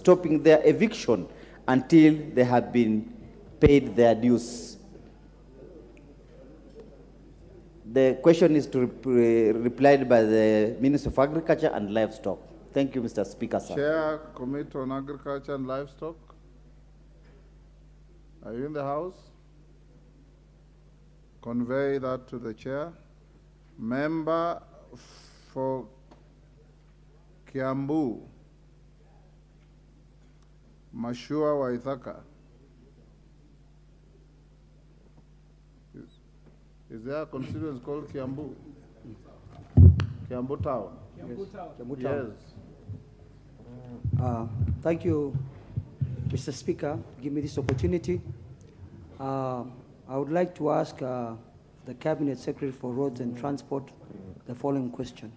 stopping their eviction until they have been paid their dues. The question is replied by the Minister of Agriculture and Livestock. Thank you, Mr. Speaker, sir. Chair, Committee on Agriculture and Livestock. Are you in the House? Convey that to the Chair. Member for Kiambu, Mashua Waithaka. Is there a constituency called Kiambu? Kiambu Town? Kiambu Town. Kiambu Town. Yes. Thank you, Mr. Speaker, to give me this opportunity. I would like to ask the Cabinet Secretary for Roads and Transport the following question.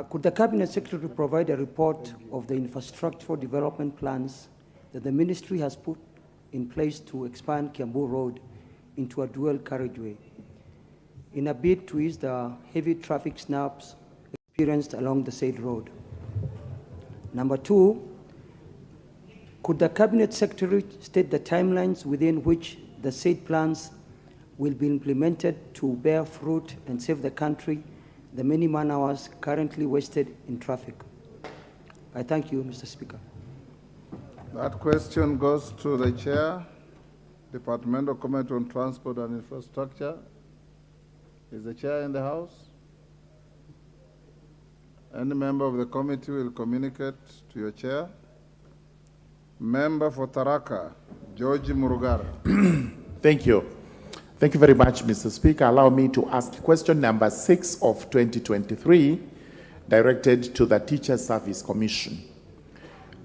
Could the Cabinet Secretary provide a report of the infrastructural development plans that the Ministry has put in place to expand Kiambu Road into a dual carriageway in a bid to ease the heavy traffic snaps experienced along the said road? Number two, could the Cabinet Secretary state the timelines within which the said plans will be implemented to bear fruit and save the country the many man-hours currently wasted in traffic? I thank you, Mr. Speaker. That question goes to the Chair, Departmental Committee on Transport and Infrastructure. Is the Chair in the House? Any member of the committee will communicate to your Chair. Member for Taraka, George Murugara. Thank you. Thank you very much, Mr. Speaker. Allow me to ask question number 6 of 2023, directed to the Teacher Service Commission.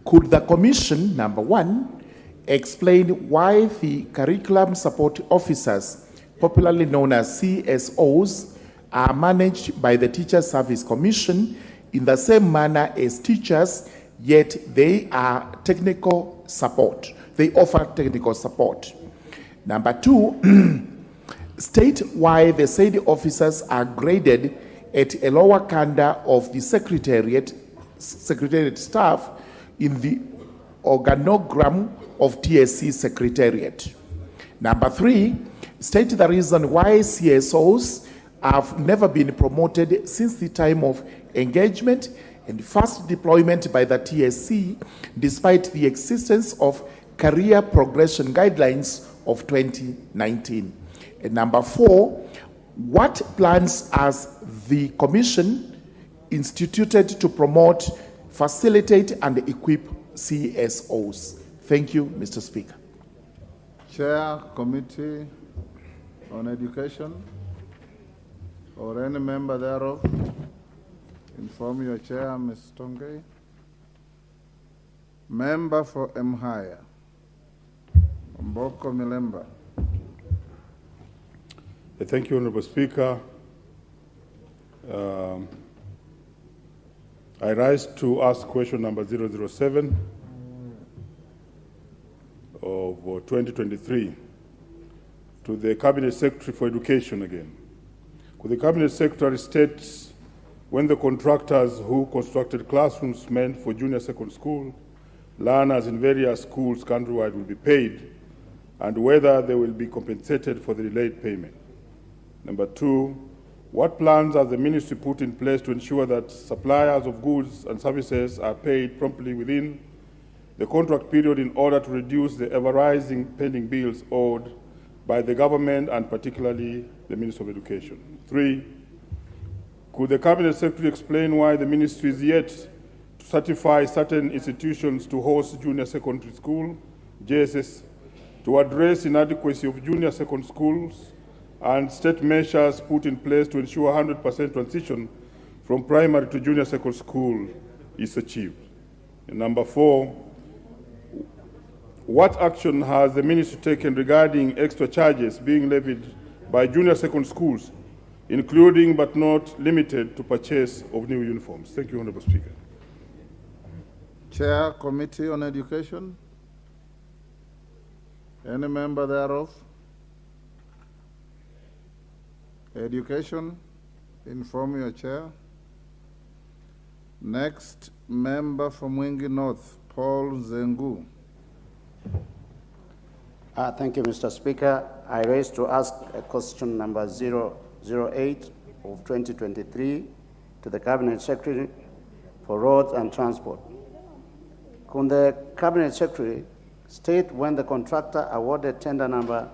Could the Commission, number 1, explain why the Curriculum Support Officers, popularly known as CSOs, are managed by the Teacher Service Commission in the same manner as teachers, yet they are technical support. They offer technical support. Number 2, state why the said officers are graded at a lower cadre of the secretariat staff in the organogram of TSC Secretariat. Number 3, state the reason why CSOs have never been promoted since the time of engagement and first deployment by the TSC, despite the existence of career progression guidelines of 2019. And number 4, what plans has the Commission instituted to promote, facilitate, and equip CSOs? Thank you, Mr. Speaker. Chair, Committee on Education, or any member thereof, inform your Chair, Ms. Tongay. Member for Mhaya, Mboko Milemba. Thank you, Honorable Speaker. I rise to ask question number 007 of 2023 to the Cabinet Secretary for Education again. Could the Cabinet Secretary state when the contractors who constructed classrooms meant for junior secondary school learners in various schools countrywide will be paid, and whether they will be compensated for the delayed payment? Number 2, what plans has the Ministry put in place to ensure that suppliers of goods and services are paid promptly within the contract period in order to reduce the ever-rising pending bills owed by the government and particularly the Ministry of Education? 3, could the Cabinet Secretary explain why the Ministry is yet to certify certain institutions to host junior secondary school, JSS, to address inadequacy of junior secondary schools and state measures put in place to ensure 100% transition from primary to junior secondary school is achieved? And number 4, what action has the Ministry taken regarding extra charges being levied by junior secondary schools, including but not limited to purchase of new uniforms? Thank you, Honorable Speaker. Chair, Committee on Education. Any member thereof? Education, inform your Chair. Next, member from Mwingi North, Paul Zengu. Thank you, Mr. Speaker. I raise to ask a question number 008 of 2023 to the Cabinet Secretary for Roads and Transport. Could the Cabinet Secretary state when the contractor awarded tender number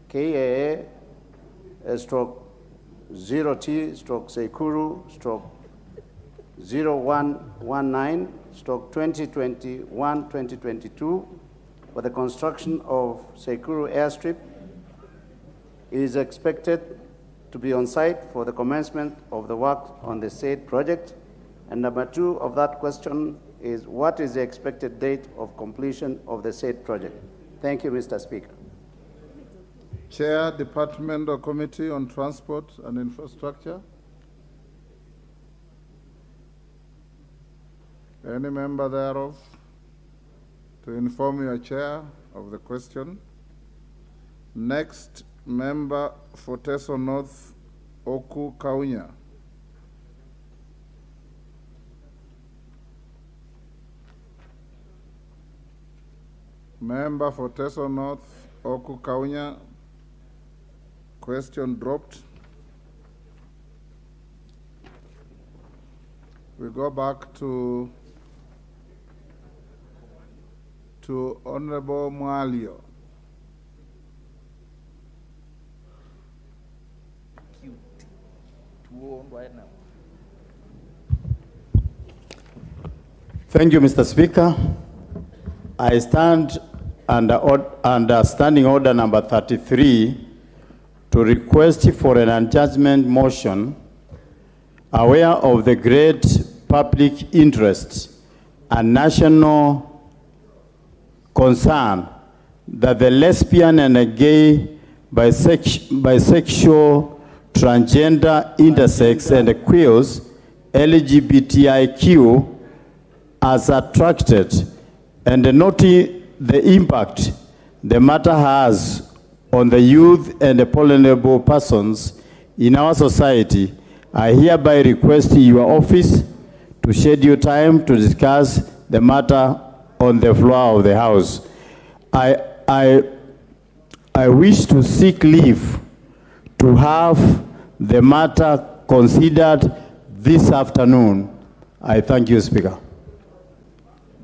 KAA stroke 0T stroke Sekuru stroke 0119 stroke 2021-2022 for the construction of Sekuru airstrip is expected to be on site for the commencement of the work on the said project? And number two of that question is, what is the expected date of completion of the said project? Thank you, Mr. Speaker. Chair, Departmental Committee on Transport and Infrastructure. Any member thereof to inform your chair of the question. Next, member for Teso North, Oku Kaunya. Member for Teso North, Oku Kaunya. Question dropped. We go back to Honorable Mwalio. Thank you, Mr. Speaker. I stand under Standing Order number 33 to request for an adjournment motion, aware of the great public interest and national concern that the lesbian and gay, bisexual, transgender, intersex, and queers, LGBTIQ, has attracted, and noting the impact the matter has on the youth and the vulnerable persons in our society, I hereby request your office to schedule time to discuss the matter on the floor of the House. I wish to seek leave to have the matter considered this afternoon. I thank you, Speaker.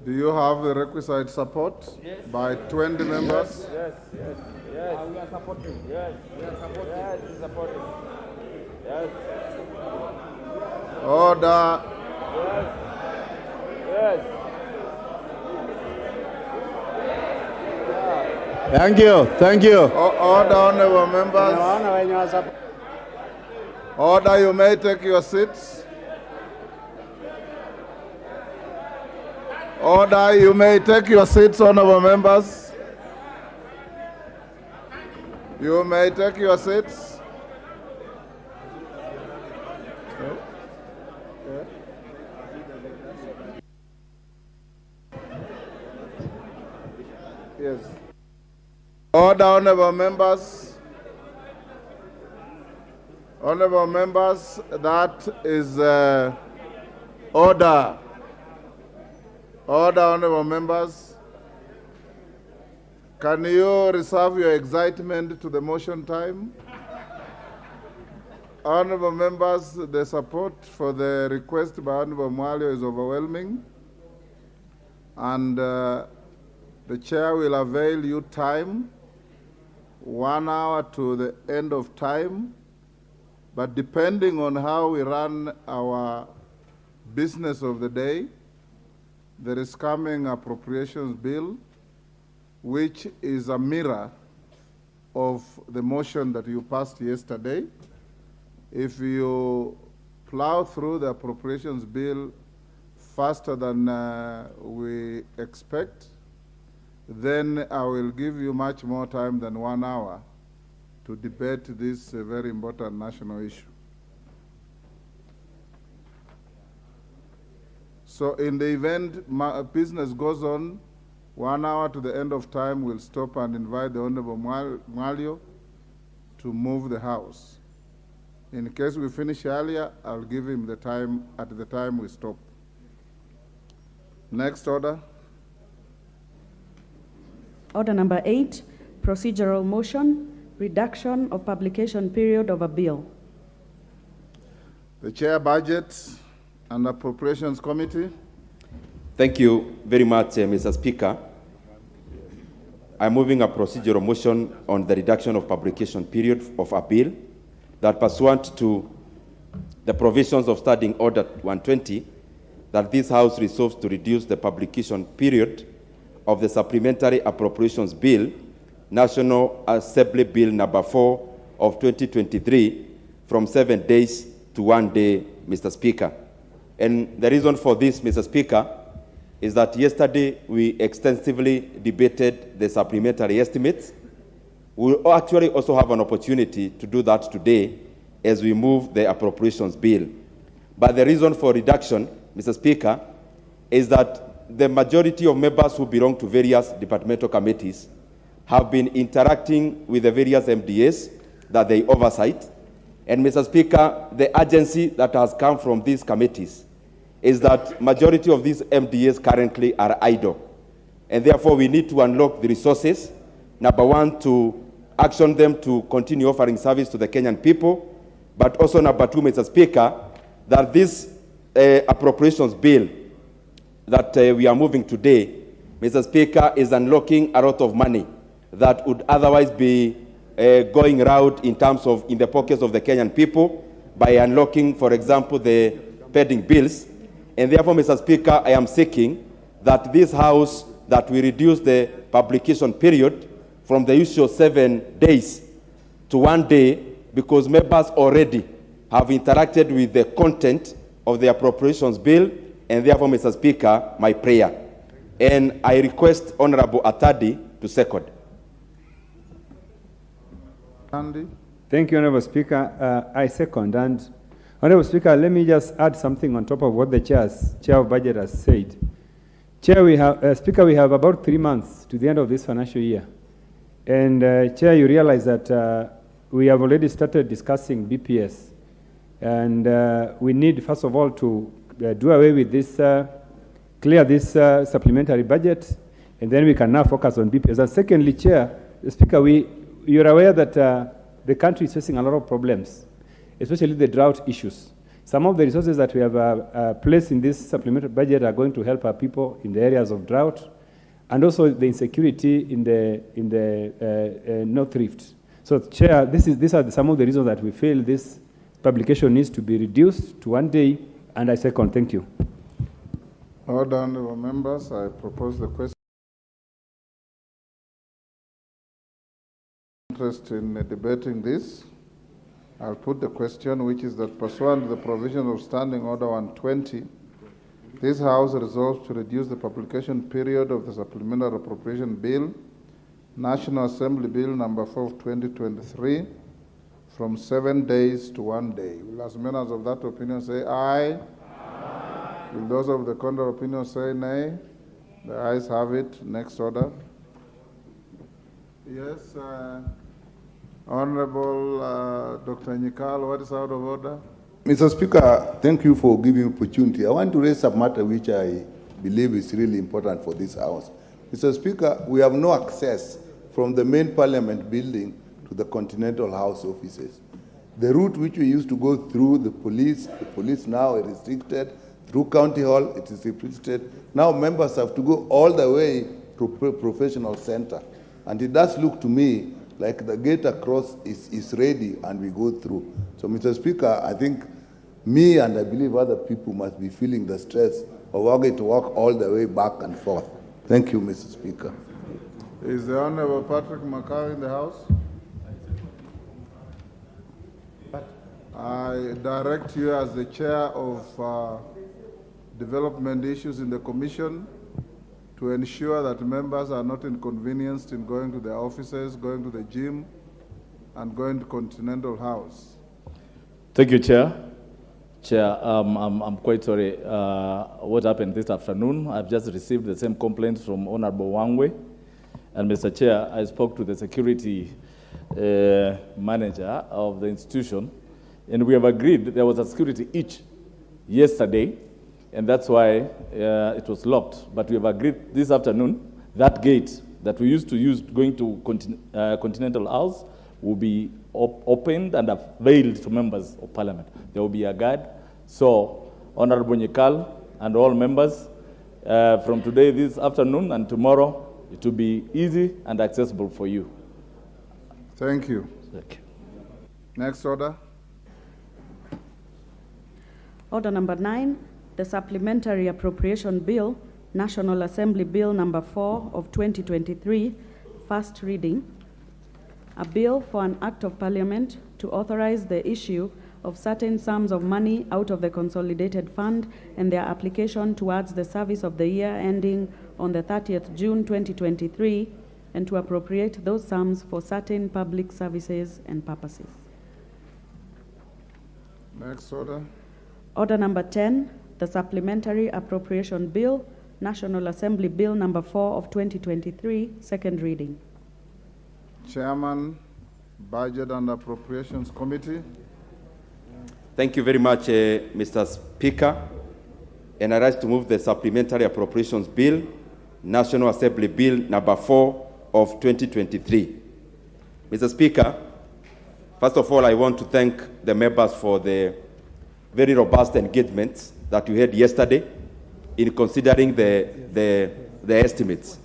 Do you have the requisite support? Yes. By 20 members? Yes. We are supporting. Yes, we are supporting. Yes, we are supporting. Yes. Order. Yes. Thank you. Order, honorable members. Order, you may take your seats. Order, you may take your seats, honorable members. You may take your seats. Yes. Order, honorable members. Honorable members, that is order. Order, honorable members. Can you reserve your excitement to the motion time? Honorable members, the support for the request by Honorable Mwalio is overwhelming, and the chair will avail you time, 1 hour to the end of time, but depending on how we run our business of the day, there is coming appropriations bill, which is a mirror of the motion that you passed yesterday. If you plow through the appropriations bill faster than we expect, then I will give you much more time than 1 hour to debate this very important national issue. So in the event business goes on, 1 hour to the end of time, we'll stop and invite the Honorable Mwalio to move the House. In case we finish earlier, I'll give him the time at the time we stop. Next order. Order number 8, procedural motion, reduction of publication period of a bill. The Chair, Budget and Appropriations Committee. Thank you very much, Mr. Speaker. I'm moving a procedural motion on the reduction of publication period of a bill that, pursuant to the provisions of Standing Order 120, that this House resolves to reduce the publication period of the Supplementary Appropriations Bill, National Assembly Bill number 4 of 2023, from 7 days to 1 day, Mr. Speaker. And the reason for this, Mr. Speaker, is that yesterday we extensively debated the supplementary estimates. We'll actually also have an opportunity to do that today as we move the appropriations bill. But the reason for reduction, Mr. Speaker, is that the majority of members who belong to various departmental committees have been interacting with the various MDAs that they oversight. And Mr. Speaker, the urgency that has come from these committees is that majority of these MDAs currently are idle. And therefore we need to unlock the resources, number one, to action them to continue offering service to the Kenyan people, but also number two, Mr. Speaker, that this appropriations bill that we are moving today, Mr. Speaker, is unlocking a lot of money that would otherwise be going around in terms of in the pockets of the Kenyan people by unlocking, for example, the pending bills. And therefore, Mr. Speaker, I am seeking that this House, that we reduce the publication period from the usual 7 days to 1 day, because members already have interacted with the content of the appropriations bill, and therefore, Mr. Speaker, my prayer. And I request Honorable Atadi to second. Andy. Thank you, Honorable Speaker. I second. And Honorable Speaker, let me just add something on top of what the Chair of Budget has said. Chair, Speaker, we have about 3 months to the end of this financial year. And Chair, you realize that we have already started discussing BPS. And we need, first of all, to do away with this, clear this supplementary budget, and then we can now focus on BPS. And secondly, Chair, Speaker, you're aware that the country is facing a lot of problems, especially the drought issues. Some of the resources that we have placed in this supplementary budget are going to help our people in the areas of drought, and also the insecurity in the North Rift. So, Chair, these are some of the reasons that we feel this publication needs to be reduced to 1 day, and I second. Thank you. Order, honorable members. I propose the question. Interest in debating this. I'll put the question, which is that pursuant to the provision of Standing Order 120, this House resolves to reduce the publication period of the Supplementary Appropriation Bill, National Assembly Bill number 4 of 2023, from 7 days to 1 day. Will as members of that opinion say aye? Aye. Will those of the contrary opinion say nay? The ayes have it. Next order. Yes, Honorable Dr. Nyikal, what is out of order? Mr. Speaker, thank you for giving me opportunity. I want to raise a matter which I believe is really important for this House. Mr. Speaker, we have no access from the main Parliament building to the Continental House offices. The route which we used to go through the police now is restricted. Through County Hall, it is restricted. Now members have to go all the way to Professional Center. And it does look to me like the gate across is ready and we go through. So, Mr. Speaker, I think me and I believe other people must be feeling the stress of having to walk all the way back and forth. Thank you, Mr. Speaker. Is the Honorable Patrick Makau in the House? I direct you as the Chair of Development Issues in the Commission to ensure that members are not inconvenienced in going to their offices, going to the gym, and going to Continental House. Thank you, Chair. Chair, I'm quite sorry what happened this afternoon. I've just received the same complaint from Honorable Wangwe. And Mr. Chair, I spoke to the security manager of the institution, and we have agreed there was a security itch yesterday, and that's why it was locked. But we have agreed this afternoon that gate that we used to use going to Continental House will be opened and availed to members of Parliament. There will be a guard. So, Honorable Nyekal and all members, from today, this afternoon, and tomorrow, it will be easy and accessible for you. Thank you. Thank you. Next order. Order number 9, the Supplementary Appropriation Bill, National Assembly Bill number 4 of 2023, first reading. A bill for an act of Parliament to authorize the issue of certain sums of money out of the Consolidated Fund and their application towards the service of the year ending on the 30th June 2023, and to appropriate those sums for certain public services and purposes. Next order. Order number 10, the Supplementary Appropriation Bill, National Assembly Bill number 4 of 2023, second reading. Chairman, Budget and Appropriations Committee. Thank you very much, Mr. Speaker. And I rise to move the Supplementary Appropriations Bill, National Assembly Bill number 4 of 2023. Mr. Speaker, first of all, I want to thank the members for the very robust engagement that we had yesterday in considering the estimates.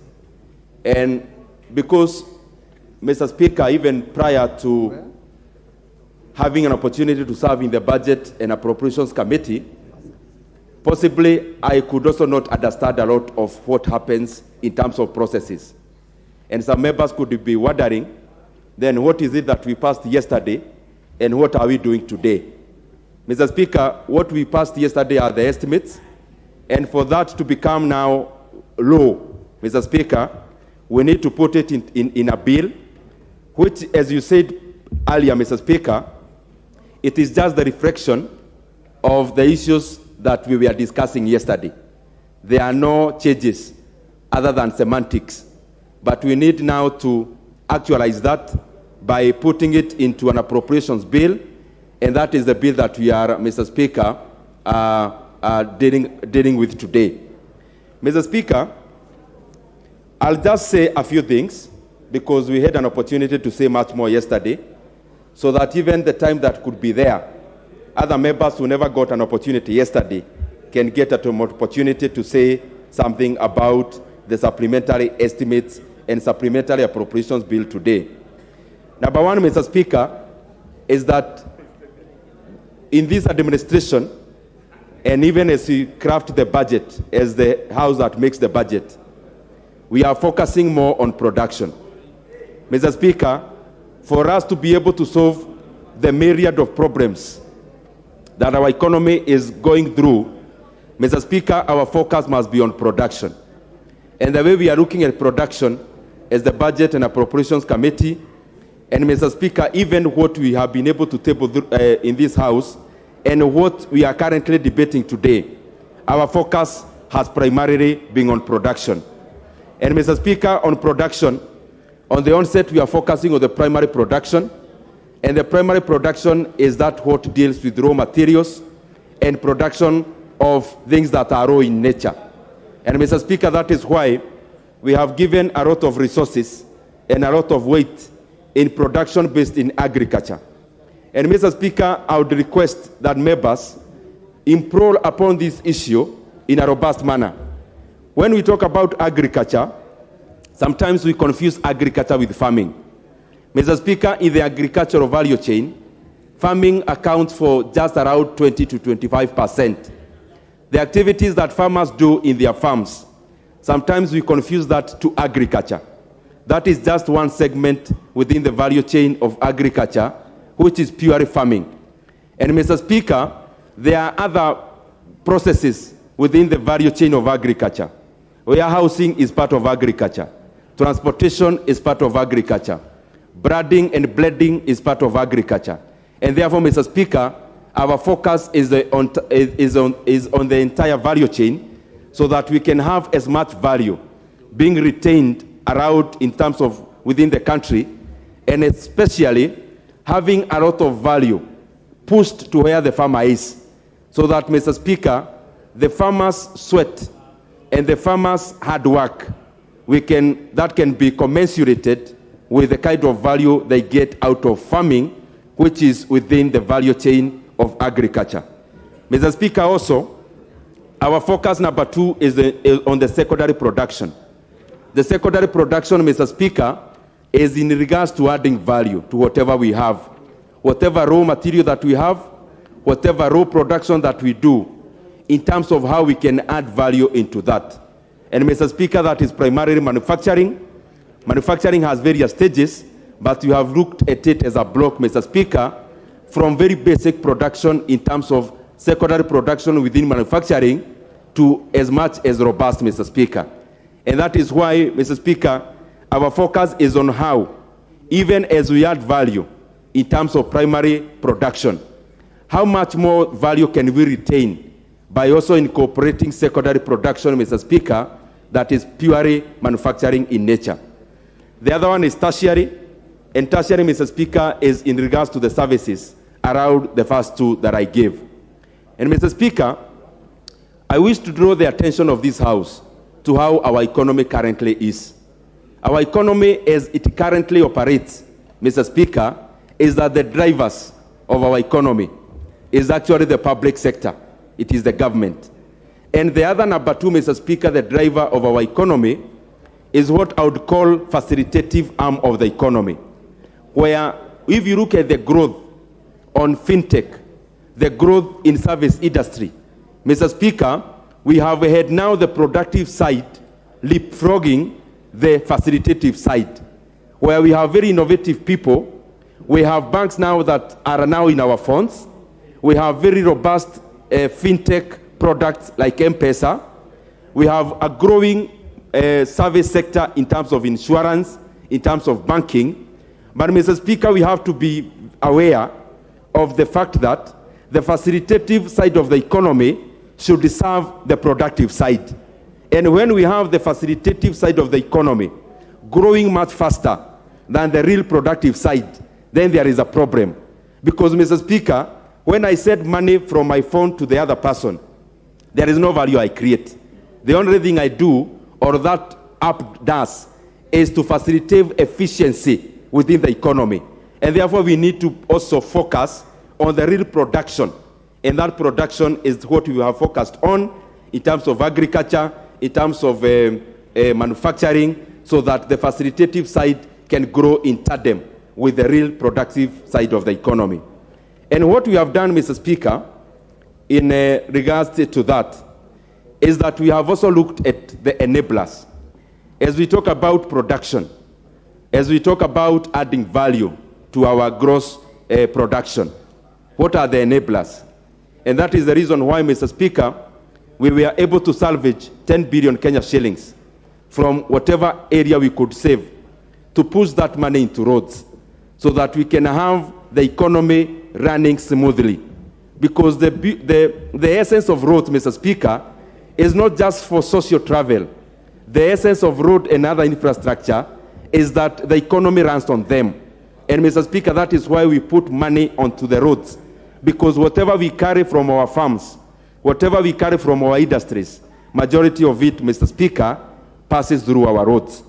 And because, Mr. Speaker, even prior to having an opportunity to serve in the Budget and Appropriations Committee, possibly I could also not understand a lot of what happens in terms of processes. And some members could be wondering, then what is it that we passed yesterday and what are we doing today? Mr. Speaker, what we passed yesterday are the estimates, and for that to become now law, Mr. Speaker, we need to put it in a bill, which, as you said earlier, Mr. Speaker, it is just the reflection of the issues that we were discussing yesterday. There are no changes other than semantics, but we need now to actualize that by putting it into an appropriations bill, and that is the bill that we are, Mr. Speaker, dealing with today. Mr. Speaker, I'll just say a few things because we had an opportunity to say much more yesterday, so that even the time that could be there, other members who never got an opportunity yesterday can get an opportunity to say something about the supplementary estimates and supplementary appropriations bill today. Number one, Mr. Speaker, is that in this administration, and even as we craft the budget, as the house that makes the budget, we are focusing more on production. Mr. Speaker, for us to be able to solve the myriad of problems that our economy is going through, Mr. Speaker, our focus must be on production. And the way we are looking at production as the Budget and Appropriations Committee, and Mr. Speaker, even what we have been able to table in this House, and what we are currently debating today, our focus has primarily been on production. And Mr. Speaker, on production, on the onset, we are focusing on the primary production, and the primary production is that what deals with raw materials and production of things that are raw in nature. And Mr. Speaker, that is why we have given a lot of resources and a lot of weight in production based in agriculture. And Mr. Speaker, I would request that members improve upon this issue in a robust manner. When we talk about agriculture, sometimes we confuse agriculture with farming. Mr. Speaker, in the agricultural value chain, farming accounts for just around 20 to 25%. The activities that farmers do in their farms, sometimes we confuse that to agriculture. That is just one segment within the value chain of agriculture, which is purely farming. And Mr. Speaker, there are other processes within the value chain of agriculture. Warehousing is part of agriculture. Transportation is part of agriculture. Breeding and blending is part of agriculture. And therefore, Mr. Speaker, our focus is on the entire value chain, so that we can have as much value being retained around in terms of within the country, and especially having a lot of value pushed to where the farmer is, so that, Mr. Speaker, the farmers' sweat and the farmers' hard work, that can be commensurated with the kind of value they get out of farming, which is within the value chain of agriculture. Mr. Speaker, also, our focus number 2 is on the secondary production. The secondary production, Mr. Speaker, is in regards to adding value to whatever we have, whatever raw material that we have, whatever raw production that we do, in terms of how we can add value into that. And Mr. Speaker, that is primarily manufacturing. Manufacturing has various stages, but you have looked at it as a block, Mr. Speaker, from very basic production in terms of secondary production within manufacturing to as much as robust, Mr. Speaker. And that is why, Mr. Speaker, our focus is on how, even as we add value in terms of primary production, how much more value can we retain by also incorporating secondary production, Mr. Speaker, that is purely manufacturing in nature. The other one is tertiary, and tertiary, Mr. Speaker, is in regards to the services around the first 2 that I gave. And Mr. Speaker, I wish to draw the attention of this House to how our economy currently is. Our economy, as it currently operates, Mr. Speaker, is that the drivers of our economy is actually the public sector. It is the government. And the other number 2, Mr. Speaker, the driver of our economy is what I would call facilitative arm of the economy, where if you look at the growth on fintech, the growth in service industry, Mr. Speaker, we have had now the productive side leapfrogging the facilitative side, where we have very innovative people. We have banks now that are now in our phones. We have very robust fintech products like M-Pesa. We have a growing service sector in terms of insurance, in terms of banking. But, Mr. Speaker, we have to be aware of the fact that the facilitative side of the economy should serve the productive side. And when we have the facilitative side of the economy growing much faster than the real productive side, then there is a problem. Because, Mr. Speaker, when I send money from my phone to the other person, there is no value I create. The only thing I do, or that app does, is to facilitate efficiency within the economy. And therefore, we need to also focus on the real production. And that production is what we have focused on in terms of agriculture, in terms of manufacturing, so that the facilitative side can grow in tandem with the real productive side of the economy. And what we have done, Mr. Speaker, in regards to that, is that we have also looked at the enablers. As we talk about production, as we talk about adding value to our gross production, what are the enablers? And that is the reason why, Mr. Speaker, we were able to salvage 10 billion Kenya shillings from whatever area we could save to push that money into roads so that we can have the economy running smoothly. Because the essence of roads, Mr. Speaker, is not just for social travel. The essence of road and other infrastructure is that the economy runs on them. And, Mr. Speaker, that is why we put money onto the roads. Because whatever we carry from our farms, whatever we carry from our industries, majority of it, Mr. Speaker, passes through our roads.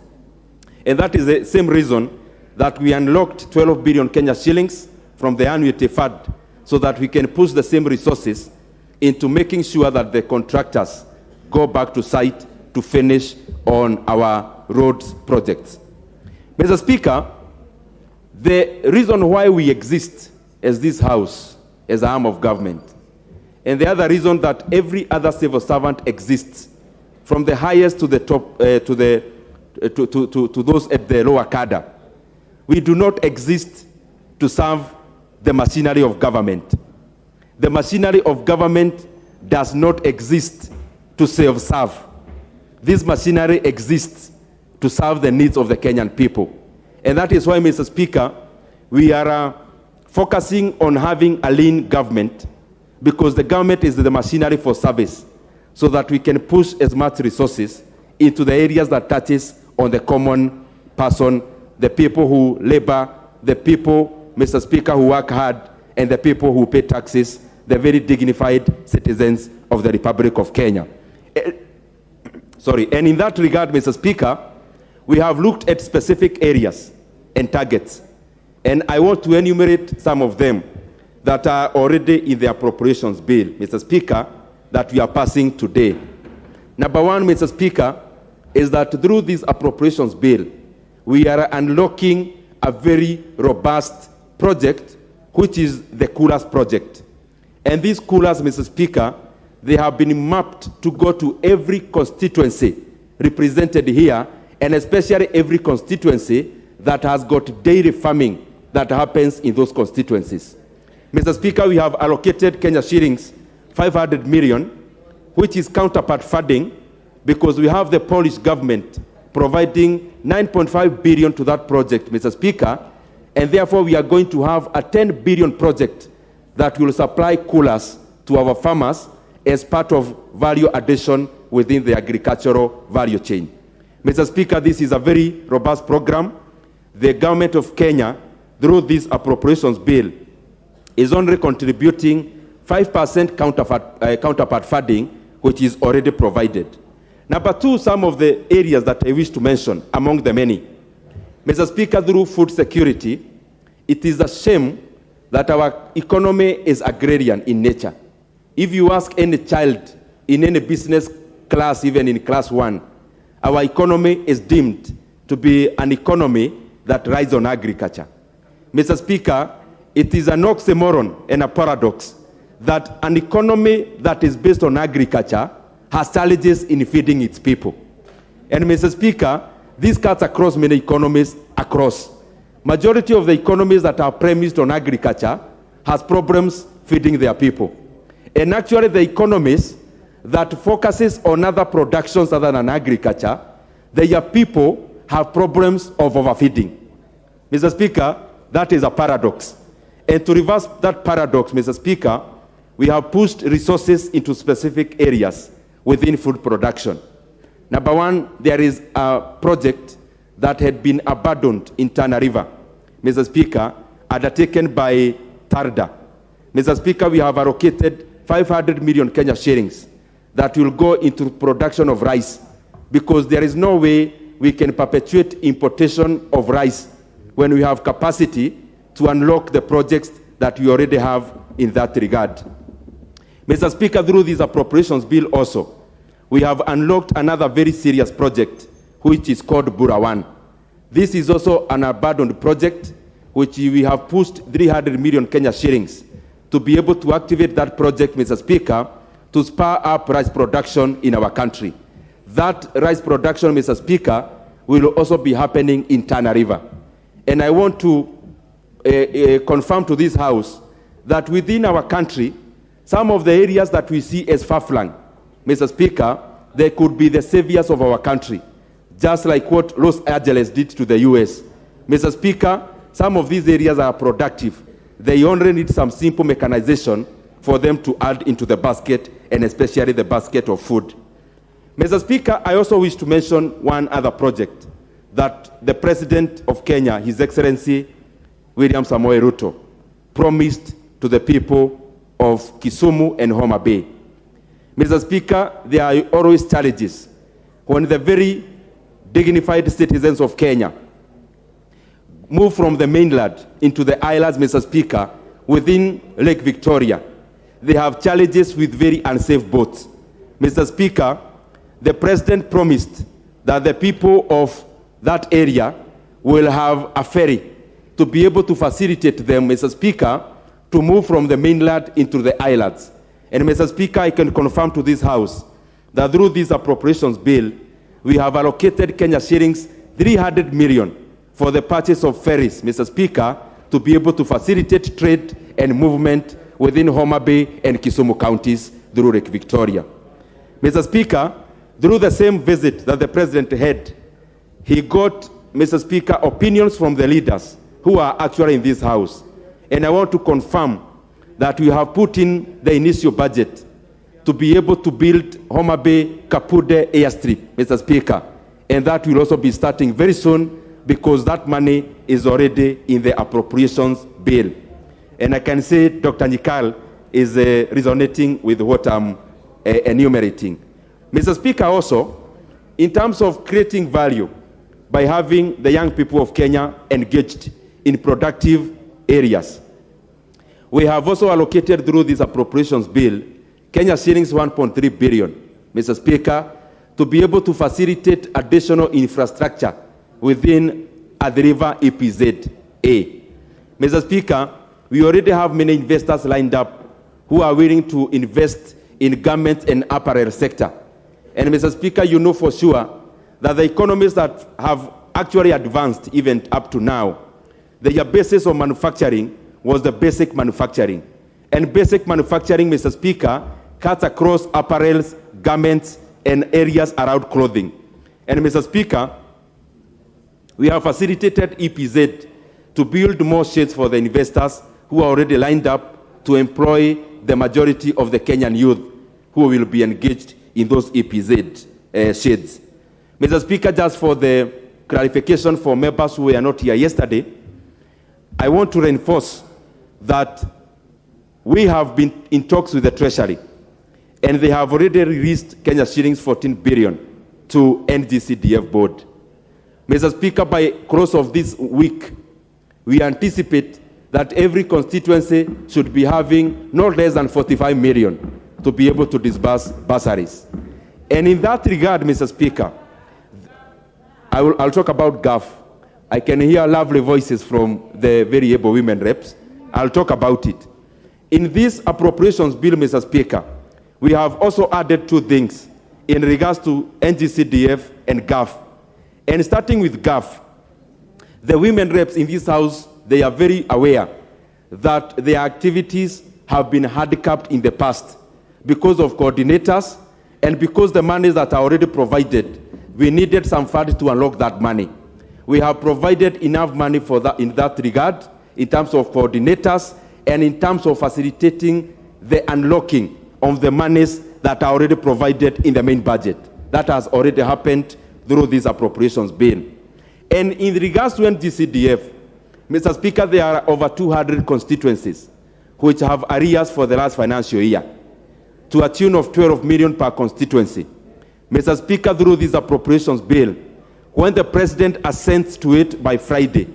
And that is the same reason that we unlocked 12 billion Kenya shillings from the annuity fund, so that we can push the same resources into making sure that the contractors go back to site to finish on our roads projects. Mr. Speaker, the reason why we exist as this House, as an arm of government, and the other reason that every other civil servant exists, from the highest to the top, to those at the lower cadre, we do not exist to serve the machinery of government. The machinery of government does not exist to self-serve. This machinery exists to serve the needs of the Kenyan people. And that is why, Mr. Speaker, we are focusing on having a lean government, because the government is the machinery for service, so that we can push as much resources into the areas that touches on the common person, the people who labor, the people, Mr. Speaker, who work hard, and the people who pay taxes the very dignified citizens of the Republic of Kenya. And in that regard, Mr. Speaker, we have looked at specific areas and targets, and I want to enumerate some of them that are already in the appropriations bill, Mr. Speaker, that we are passing today. Number one, Mr. Speaker, is that through this appropriations bill, we are unlocking a very robust project, which is the coolers project. And these coolers, Mr. Speaker, they have been mapped to go to every constituency represented here, and especially every constituency that has got dairy farming that happens in those constituencies. Mr. Speaker, we have allocated Kenya shillings 500 million, which is counterpart funding, because we have the Polish government providing 9.5 billion to that project, Mr. Speaker, and therefore we are going to have a 10 billion project that will supply coolers to our farmers as part of value addition within the agricultural value chain. Mr. Speaker, this is a very robust program. The government of Kenya, through this appropriations bill, is only contributing 5% counterpart funding, which is already provided. Number two, some of the areas that I wish to mention among the many. Mr. Speaker, through food security, it is a shame that our economy is agrarian in nature. If you ask any child in any business class, even in class 1, our economy is deemed to be an economy that rides on agriculture. Mr. Speaker, it is an oxymoron and a paradox that an economy that is based on agriculture has challenges in feeding its people. And Mr. Speaker, this cuts across many economies across. Majority of the economies that are premised on agriculture has problems feeding their people. And actually the economies that focuses on other productions other than agriculture, their people have problems of overfeeding. Mr. Speaker, that is a paradox. And to reverse that paradox, Mr. Speaker, we have pushed resources into specific areas within food production. Number one, there is a project that had been abandoned in Tana River, Mr. Speaker, undertaken by TARDA. Mr. Speaker, we have allocated 500 million Kenya shillings that will go into production of rice, because there is no way we can perpetuate importation of rice when we have capacity to unlock the projects that we already have in that regard. Mr. Speaker, through this appropriations bill also, we have unlocked another very serious project, which is called Burawan. This is also an abandoned project, which we have pushed 300 million Kenya shillings to be able to activate that project, Mr. Speaker, to spur up rice production in our country. That rice production, Mr. Speaker, will also be happening in Tana River. And I want to confirm to this House that within our country, some of the areas that we see as far-flung, Mr. Speaker, they could be the saviors of our country, just like what Los Angeles did to the US. Mr. Speaker, some of these areas are productive. They only need some simple mechanization for them to add into the basket, and especially the basket of food. Mr. Speaker, I also wish to mention one other project that the President of Kenya, His Excellency William Samoei Ruto, promised to the people of Kisumu and Homa Bay. Mr. Speaker, there are always challenges when the very dignified citizens of Kenya move from the mainland into the islands, Mr. Speaker, within Lake Victoria. They have challenges with very unsafe boats. Mr. Speaker, the President promised that the people of that area will have a ferry to be able to facilitate them, Mr. Speaker, to move from the mainland into the islands. And Mr. Speaker, I can confirm to this House that through this appropriations bill, we have allocated Kenya shillings 300 million for the purchase of ferries, Mr. Speaker, to be able to facilitate trade and movement within Homa Bay and Kisumu counties through Lake Victoria. Mr. Speaker, through the same visit that the President had, he got, Mr. Speaker, opinions from the leaders who are actually in this House. And I want to confirm that we have put in the initial budget to be able to build Homa Bay Kapude airstrip, Mr. Speaker. And that will also be starting very soon, because that money is already in the appropriations bill. And I can say, Dr. Nyikal, is resonating with what I'm enumerating. Mr. Speaker, also, in terms of creating value by having the young people of Kenya engaged in productive areas, we have also allocated through this appropriations bill Kenya shillings 1.3 billion, Mr. Speaker, to be able to facilitate additional infrastructure within Athi River EPZ-A. Mr. Speaker, we already have many investors lined up who are willing to invest in garment and apparel sector. And Mr. Speaker, you know for sure that the economies that have actually advanced even up to now, their basis of manufacturing was the basic manufacturing. And basic manufacturing, Mr. Speaker, cuts across apparels, garments, and areas around clothing. And Mr. Speaker, we have facilitated EPZ to build more sheds for the investors who are already lined up to employ the majority of the Kenyan youth who will be engaged in those EPZ sheds. Mr. Speaker, just for the clarification for members who were not here yesterday, I want to reinforce that we have been in talks with the Treasury, and they have already released Kenya shillings 14 billion to NGCDF board. Mr. Speaker, by close of this week, we anticipate that every constituency should be having not less than 45 million to be able to disburse bursaries. And in that regard, Mr. Speaker, I'll talk about GAF. I can hear lovely voices from the very able women reps. I'll talk about it. In this appropriations bill, Mr. Speaker, we have also added two things in regards to NGCDF and GAF. And starting with GAF, the women reps in this house, they are very aware that their activities have been handicapped in the past because of coordinators and because the monies that are already provided, we needed some funds to unlock that money. We have provided enough money for that in that regard, in terms of coordinators and in terms of facilitating the unlocking of the monies that are already provided in the main budget. That has already happened through this appropriations bill. And in regards to NGCDF, Mr. Speaker, there are over 200 constituencies which have arrears for the last financial year to a tune of 12 million per constituency. Mr. Speaker, through this appropriations bill, when the President assents to it by Friday,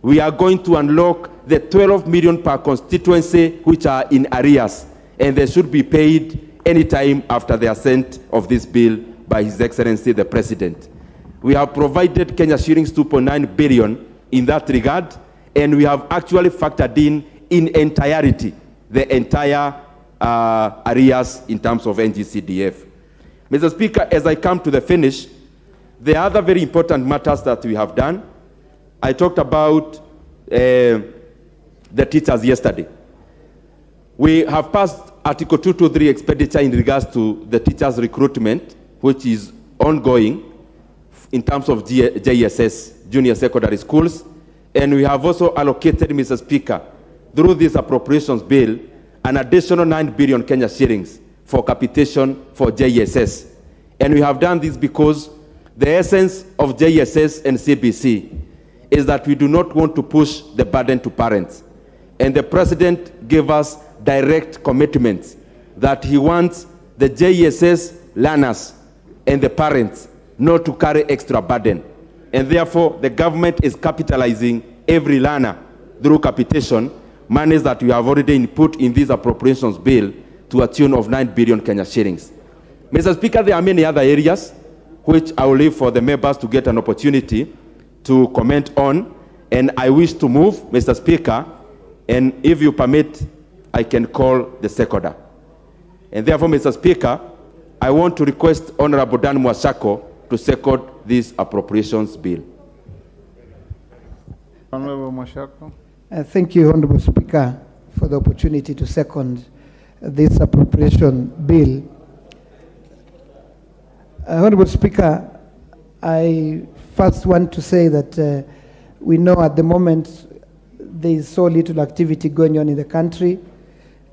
we are going to unlock the 12 million per constituency which are in arrears, and they should be paid anytime after the assent of this bill by His Excellency the President. We have provided Kenya shillings 2.9 billion in that regard, and we have actually factored in entirety the entire arrears in terms of NGCDF. Mr. Speaker, as I come to the finish, the other very important matters that we have done, I talked about the teachers yesterday. We have passed Article 223 expenditure in regards to the teachers' recruitment, which is ongoing in terms of JSS, junior secondary schools. And we have also allocated, Mr. Speaker, through this appropriations bill, an additional 9 billion Kenya shillings for capitation for JSS. And we have done this because the essence of JSS and CBC is that we do not want to push the burden to parents. And the President gave us direct commitments that he wants the JSS learners and the parents not to carry extra burden. And therefore, the government is capitalizing every learner through capitation, monies that we have already input in this appropriations bill to a tune of 9 billion Kenya shillings. Mr. Speaker, there are many other areas which I will leave for the members to get an opportunity to comment on, and I wish to move, Mr. Speaker, and if you permit, I can call the seconder. And therefore, Mr. Speaker, I want to request Honorable Dan Mwashako to second this appropriations bill. Honorable Mwashako. Thank you, Honorable Speaker, for the opportunity to second this appropriation bill. Honorable Speaker, I first want to say that we know at the moment there is so little activity going on in the country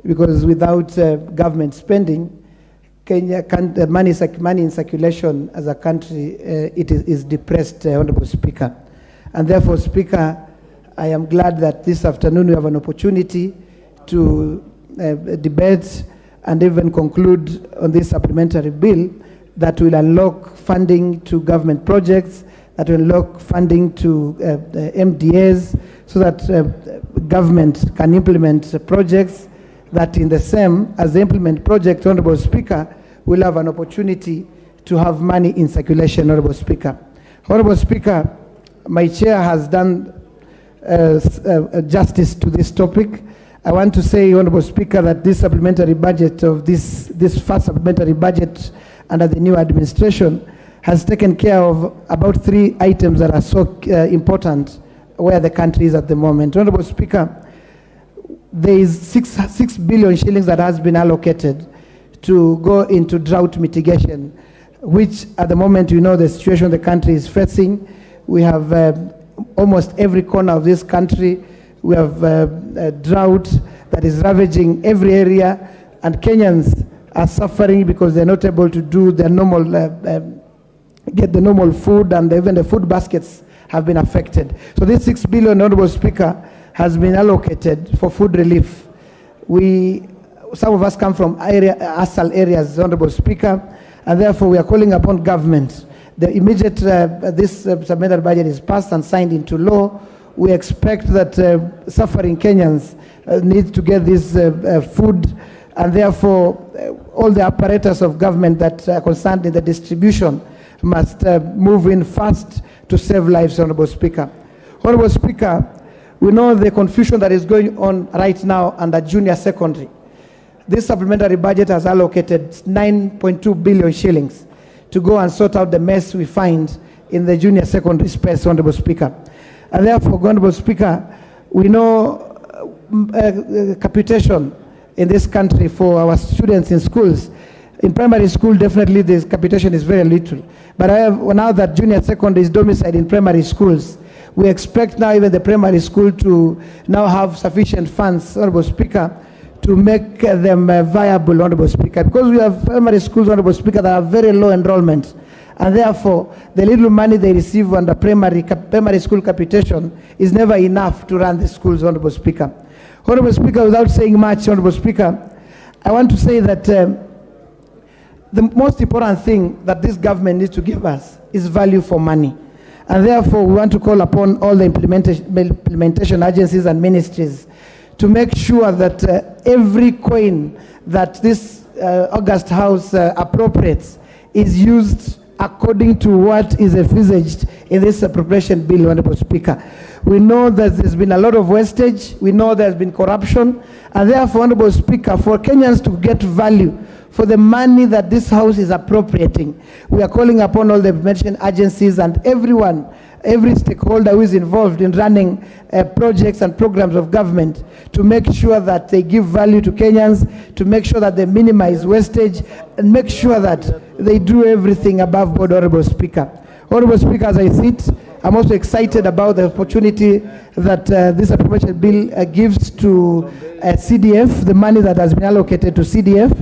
because without government spending, Kenya money in circulation as a country, it is depressed, Honorable Speaker. And therefore, Speaker, I am glad that this afternoon we have an opportunity to debate and even conclude on this supplementary bill that will unlock funding to government projects, that will unlock funding to the MDAs, so that government can implement projects that in the same as the implement project, Honorable Speaker, will have an opportunity to have money in circulation, Honorable Speaker. Honorable Speaker, my chair has done justice to this topic. I want to say, Honorable Speaker, that this supplementary budget of this first supplementary budget under the new administration has taken care of about 3 items that are so important where the country is at the moment. Honorable Speaker, there is 6 billion shillings that has been allocated to go into drought mitigation, which at the moment you know the situation the country is facing. We have almost every corner of this country, we have a drought that is ravaging every area, and Kenyans are suffering because they're not able to do their normal, get the normal food, and even the food baskets have been affected. So this 6 billion, Honorable Speaker, has been allocated for food relief. Some of us come from ASAL areas, Honorable Speaker, and therefore we are calling upon government. The immediate, this supplementary budget is passed and signed into law. We expect that suffering Kenyans need to get this food, and therefore all the apparatus of government that are concerned in the distribution must move in fast to save lives, Honorable Speaker. Honorable Speaker, we know the confusion that is going on right now under junior secondary. This supplementary budget has allocated 9.2 billion shillings to go and sort out the mess we find in the junior secondary space, Honorable Speaker. And therefore, Honorable Speaker, we know capitation in this country for our students in schools. In primary school, definitely the capitation is very little. But now that junior secondary is domiciled in primary schools, we expect now even the primary school to now have sufficient funds, Honorable Speaker, to make them viable, Honorable Speaker. Because we have primary schools, Honorable Speaker, that have very low enrollment. And therefore, the little money they receive under primary school capitation is never enough to run the schools, Honorable Speaker. Honorable Speaker, without saying much, Honorable Speaker, I want to say that the most important thing that this government needs to give us is value for money. And therefore, we want to call upon all the implementation agencies and ministries to make sure that every coin that this August House appropriates is used according to what is envisaged in this appropriation bill, Honorable Speaker. We know that there's been a lot of wastage, we know there's been corruption, and therefore, Honorable Speaker, for Kenyans to get value for the money that this House is appropriating, we are calling upon all the implementation agencies and everyone, every stakeholder who is involved in running projects and programs of government to make sure that they give value to Kenyans, to make sure that they minimize wastage, and make sure that they do everything above board, Honorable Speaker. Honorable Speaker, as I sit, I'm also excited about the opportunity that this appropriation bill gives to CDF, the money that has been allocated to CDF.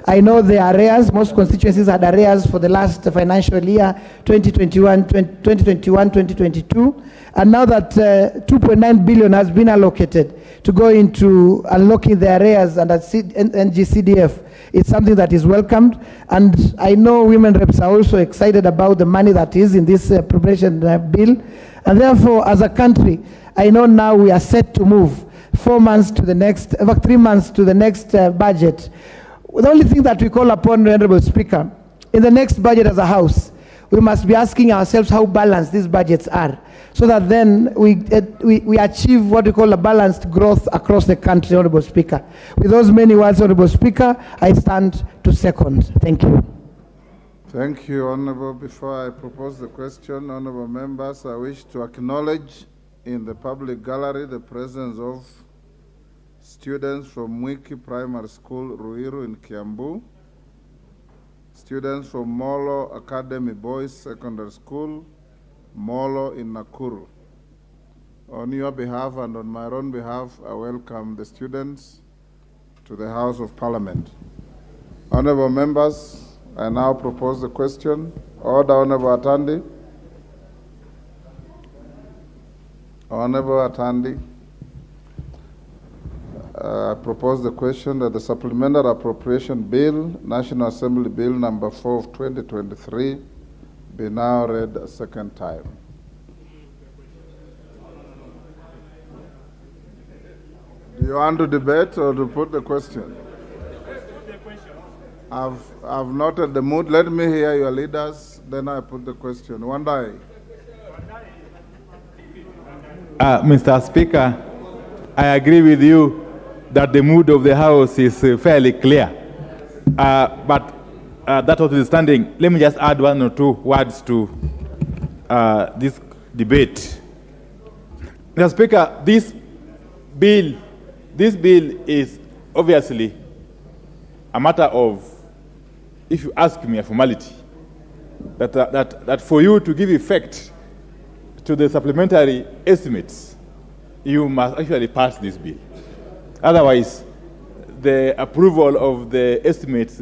I know there are arrears, most constituencies had arrears for the last financial year, 2021-2022. And now that 2.9 billion has been allocated to go into unlocking the arrears under NGCDF, it's something that is welcomed. And I know women reps are also excited about the money that is in this appropriation bill. And therefore, as a country, I know now we are set to move 4 months to the next, about 3 months to the next budget. The only thing that we call upon, Honorable Speaker, in the next budget as a House, we must be asking ourselves how balanced these budgets are, so that then we achieve what we call a balanced growth across the country, Honorable Speaker. With those many words, Honorable Speaker, I stand to second. Thank you. Thank you, Honorable. Before I propose the question, Honorable members, I wish to acknowledge in the public gallery the presence of students from Mwiki Primary School, Ruiru in Kiambu, students from Molo Academy Boys Secondary School, Molo in Nakuru. On your behalf and on my own behalf, I welcome the students to the House of Parliament. Honorable members, I now propose the question. Order, Honorable Atandi. Honorable Atandi. I propose the question that the Supplementary Appropriation Bill, National Assembly Bill number 4 of 2023, be now read a second time. Do you want to debate or to put the question? I've noted the mood. Let me hear your leaders, then I put the question. One day. Mr. Speaker, I agree with you that the mood of the House is fairly clear. But that notwithstanding, let me just add one or two words to this debate. Mr. Speaker, this bill is obviously a matter of, if you ask me, a formality. That for you to give effect to the supplementary estimates, you must actually pass this bill. Otherwise, the approval of the estimates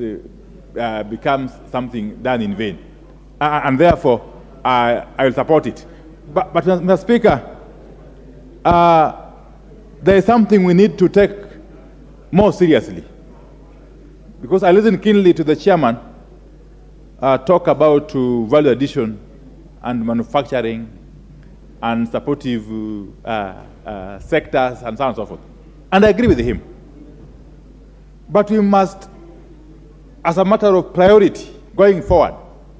becomes something done in vain. And therefore, I will support it. But Mr. Speaker, there is something we need to take more seriously. Because I listened keenly to the chairman talk about value addition and manufacturing and supportive sectors and so on and so forth. And I agree with him. But we must, as a matter of priority going forward,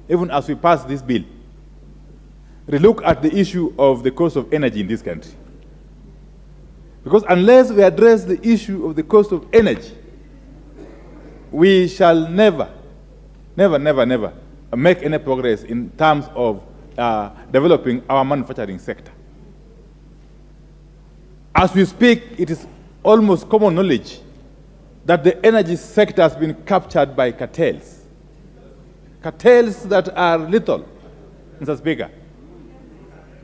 even as we pass this bill, relook at the issue of the cost of energy in this country. Because unless we address the issue of the cost of energy, we shall never make any progress in terms of developing our manufacturing sector. As we speak, it is almost common knowledge that the energy sector has been captured by cartels. Cartels that are little, Mr. Speaker.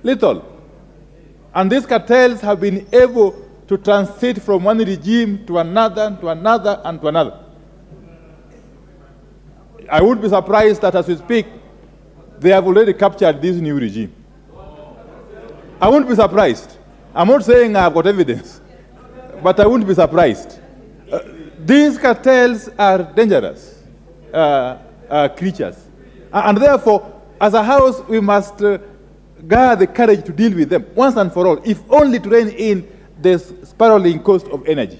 Little. And these cartels have been able to transit from one regime to another, to another, and to another. I would be surprised that as we speak, they have already captured this new regime. I wouldn't be surprised. I'm not saying I've got evidence, but I wouldn't be surprised. These cartels are dangerous creatures. And therefore, as a House, we must gather the courage to deal with them once and for all, if only to rein in the spiraling cost of energy.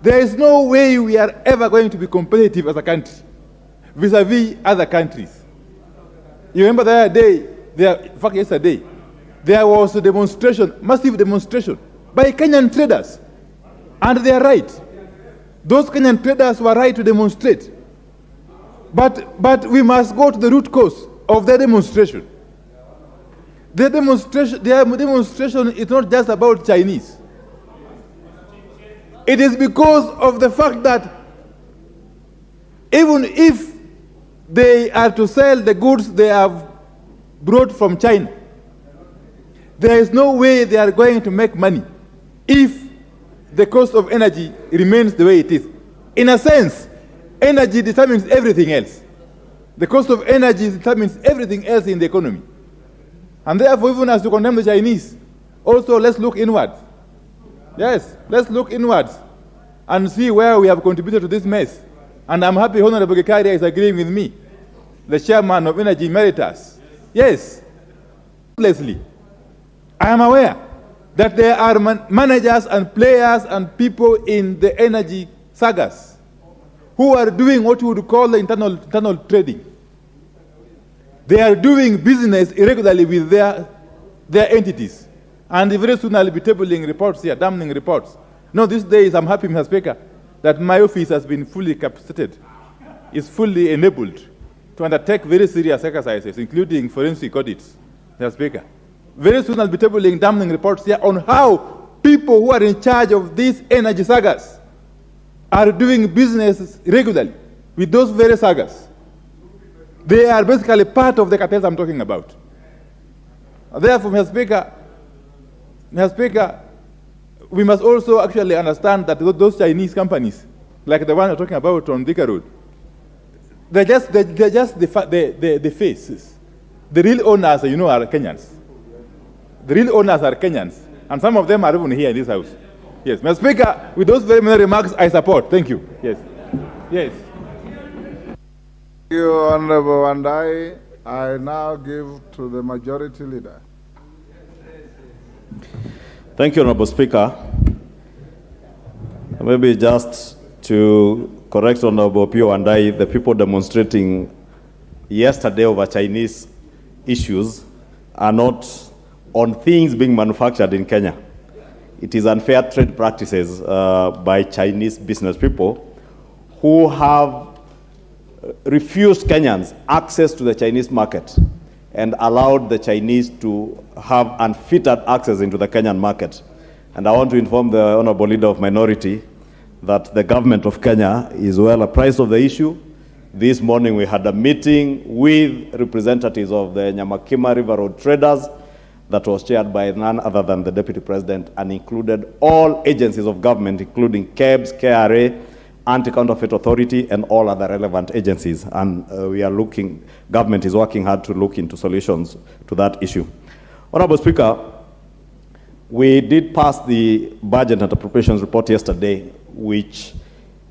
There is no way we are ever going to be competitive as a country vis-a-vis other countries. You remember the other day, in fact yesterday, there was a demonstration, massive demonstration, by Kenyan traders. And they are right. Those Kenyan traders were right to demonstrate. But we must go to the root cause of their demonstration. Their demonstration is not just about Chinese. It is because of the fact that even if they are to sell the goods they have brought from China, there is no way they are going to make money if the cost of energy remains the way it is. In a sense, energy determines everything else. The cost of energy determines everything else in the economy. And therefore, even as to condemn the Chinese, also let's look inwards. Yes, let's look inwards and see where we have contributed to this mess. And I'm happy Honorable Decay is agreeing with me, the chairman of Energy Emeritus. Yes, Leslie, I am aware that there are managers and players and people in the energy sagas who are doing what we would call the internal trading. They are doing business irregularly with their entities. And very soon I'll be tabling reports here, damning reports. No, these days I'm happy, Mr. Speaker, that my office has been fully capacitated, is fully enabled to undertake very serious exercises, including forensic audits, Mr. Speaker. Very soon I'll be tabling damning reports here on how people who are in charge of these energy sagas are doing business regularly with those very sagas. They are basically part of the cartels I'm talking about. Therefore, Mr. Speaker, we must also actually understand that those Chinese companies, like the one you're talking about on Decay Road, they're just the faces. The real owners, you know, are Kenyans. The real owners are Kenyans, and some of them are even here in this house. Yes, Mr. Speaker, with those very many remarks, I support. Thank you. Yes. Yes. Thank you, Honorable Wandai. I now give to the majority leader. Thank you, Honorable Speaker. Maybe just to correct Honorable Pio Wandai, the people demonstrating yesterday over Chinese issues are not on things being manufactured in Kenya. It is unfair trade practices by Chinese business people who have refused Kenyans access to the Chinese market and allowed the Chinese to have unfettered access into the Kenyan market. And I want to inform the Honorable Leader of Minority that the government of Kenya is well apprised of the issue. This morning we had a meeting with representatives of the Nyamakima River Road traders that was chaired by none other than the Deputy President and included all agencies of government, including KEBS, KRA, Anti-Counterfeit Authority, and all other relevant agencies. And government is working hard to look into solutions to that issue. Honorable Speaker, we did pass the Budget and Appropriations report yesterday, which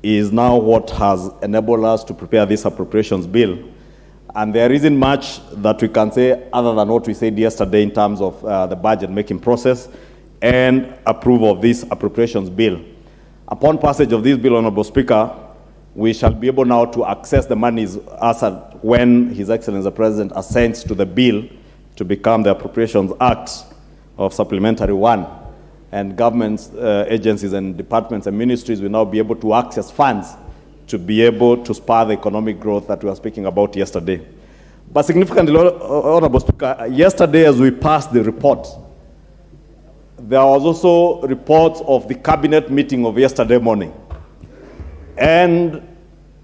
is now what has enabled us to prepare this appropriations bill. And there isn't much that we can say other than what we said yesterday in terms of the budget making process and approval of this appropriations bill. Upon passage of this bill, Honorable Speaker, we shall be able now to access the monies as when His Excellency the President assents to the bill to become the Appropriations Act of Supplementary 1. And governments, agencies and departments and ministries will now be able to access funds to be able to spur the economic growth that we were speaking about yesterday. But significantly, Honorable Speaker, yesterday as we passed the report, there was also reports of the cabinet meeting of yesterday morning. And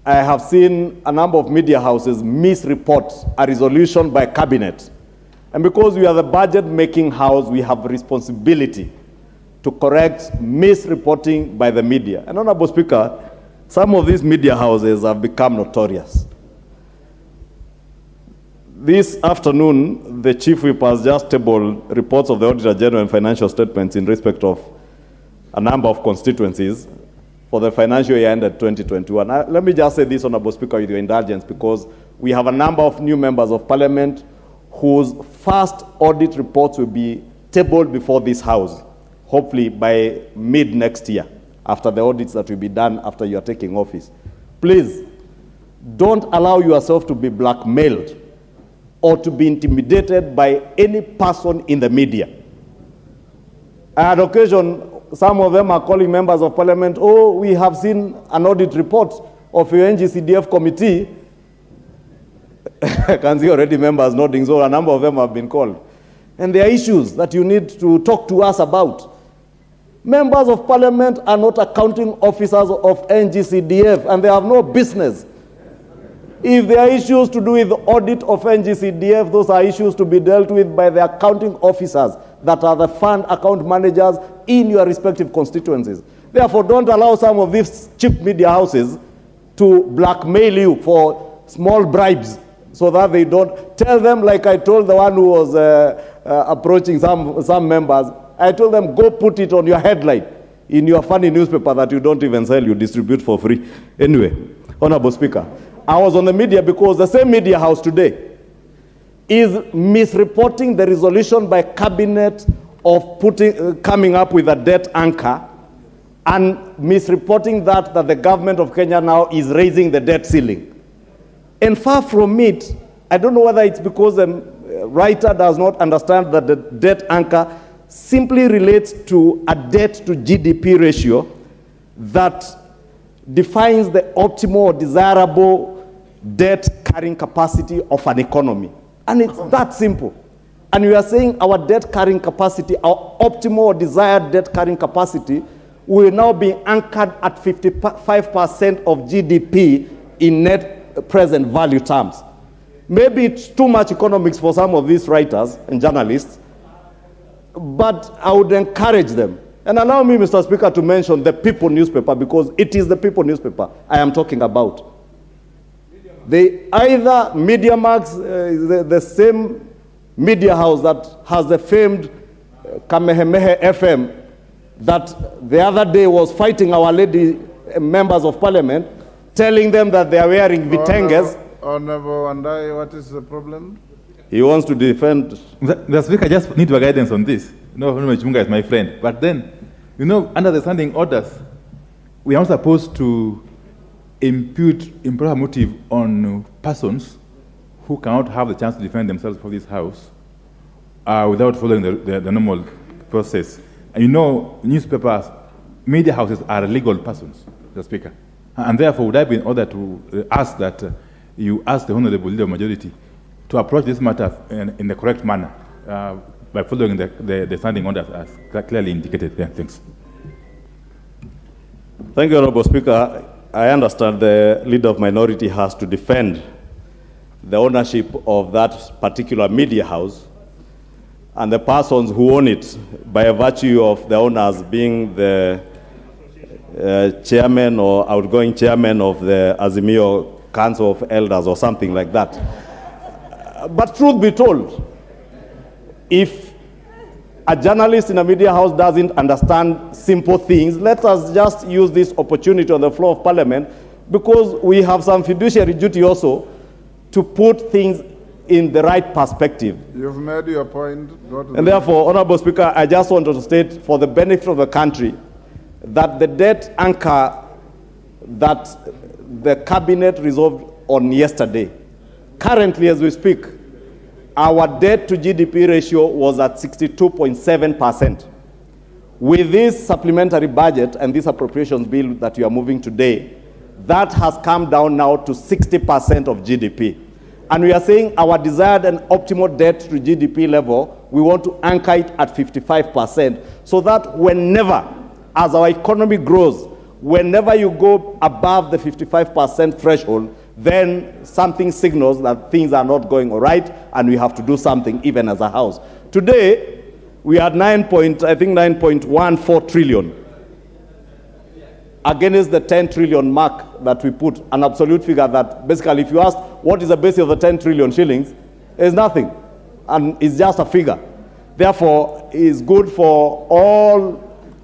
I have seen a number of media houses misreport a resolution by cabinet. And because we are the budget-making house, we have a responsibility to correct misreporting by the media. And Honorable Speaker, some of these media houses have become notorious. This afternoon, the Chief Whip has just tabled reports of the Auditor General and financial statements in respect of a number of constituencies for the financial year ended 2021. Let me just say this, Honorable Speaker, with your indulgence, because we have a number of new members of Parliament whose first audit reports will be tabled before this House, hopefully by mid next year, after the audits that will be done after you are taking office. Please, don't allow yourself to be blackmailed or to be intimidated by any person in the media. I had occasion, some of them are calling members of Parliament, oh, we have seen an audit report of your NGCDF committee. I can see already members nodding, so a number of them have been called. And there are issues that you need to talk to us about. Members of Parliament are not accounting officers of NGCDF, and they have no business. If there are issues to do with the audit of NGCDF, those are issues to be dealt with by the accounting officers that are the fund account managers in your respective constituencies. Therefore, don't allow some of these cheap media houses to blackmail you for small bribes so that they don't. Tell them, like I told the one who was approaching some members, I told them, go put it on your headline in your funny newspaper that you don't even sell, you distribute for free. Anyway, Honorable Speaker, I was on the media because the same media house today is misreporting the resolution by cabinet of coming up with a debt anchor and misreporting that the government of Kenya now is raising the debt ceiling. And far from it, I don't know whether it's because the writer does not understand that the debt anchor simply relates to a debt to GDP ratio that defines the optimal or desirable debt carrying capacity of an economy. And it's that simple. And we are saying our debt carrying capacity, our optimal or desired debt carrying capacity, will now be anchored at 55% of GDP in net present value terms. Maybe it's too much economics for some of these writers and journalists, but I would encourage them. And allow me, Mr. Speaker, to mention the People newspaper, because it is the People newspaper I am talking about. They either MediaMax, the same media house that has the famed Kamehameha FM, that the other day was fighting our lady members of parliament, telling them that they are wearing vitenges. Honorable Wandai, what is the problem? He wants to defend. The Speaker, I just need your guidance on this. No, Chunga is my friend. But then, under the standing orders, we are not supposed to impute improper motive on persons who cannot have the chance to defend themselves for this house without following the normal process. And newspapers, media houses are legal persons, the Speaker. And therefore, would I be in order to ask that you ask the Honorable Leader of Majority to approach this matter in the correct manner by following the standing orders as clearly indicated there. Thanks. Thank you, Honorable Speaker. I understand the Leader of Minority has to defend the ownership of that particular media house and the persons who own it by virtue of the owners being the chairman or outgoing chairman of the Azimio Council of Elders or something like that. But truth be told, if a journalist in a media house doesn't understand simple things, let us just use this opportunity on the floor of Parliament, because we have some fiduciary duty also to put things in the right perspective. You've made your point. And therefore, Honorable Speaker, I just want to state for the benefit of the country that the debt anchor that the Cabinet resolved on yesterday, currently as we speak, our debt to GDP ratio was at 62.7%. With this supplementary budget and this appropriations bill that you are moving today, that has come down now to 60% of GDP. And we are saying our desired and optimal debt to GDP level, we want to anchor it at 55%, so that whenever, as our economy grows, whenever you go above the 55% threshold, then something signals that things are not going all right, and we have to do something even as a house. Today, we are 9.14 trillion against the 10 trillion mark that we put, an absolute figure that basically, if you ask what is the basis of the 10 trillion shillings, is nothing, and it's just a figure. Therefore, it's good for all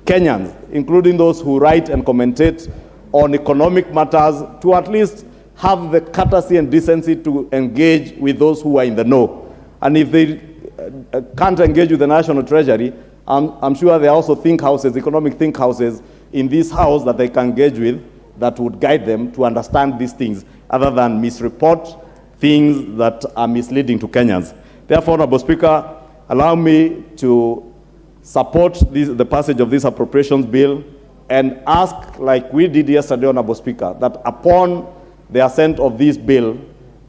Kenyans, including those who write and commentate on economic matters, to at least have the courtesy and decency to engage with those who are in the know. And if they can't engage with the National Treasury, I'm sure there are also think houses, economic think houses in this house that they can engage with that would guide them to understand these things, other than misreport things that are misleading to Kenyans. Therefore, Honorable Speaker, allow me to support the passage of this appropriations bill and ask, like we did yesterday, Honorable Speaker, that upon the assent of this bill,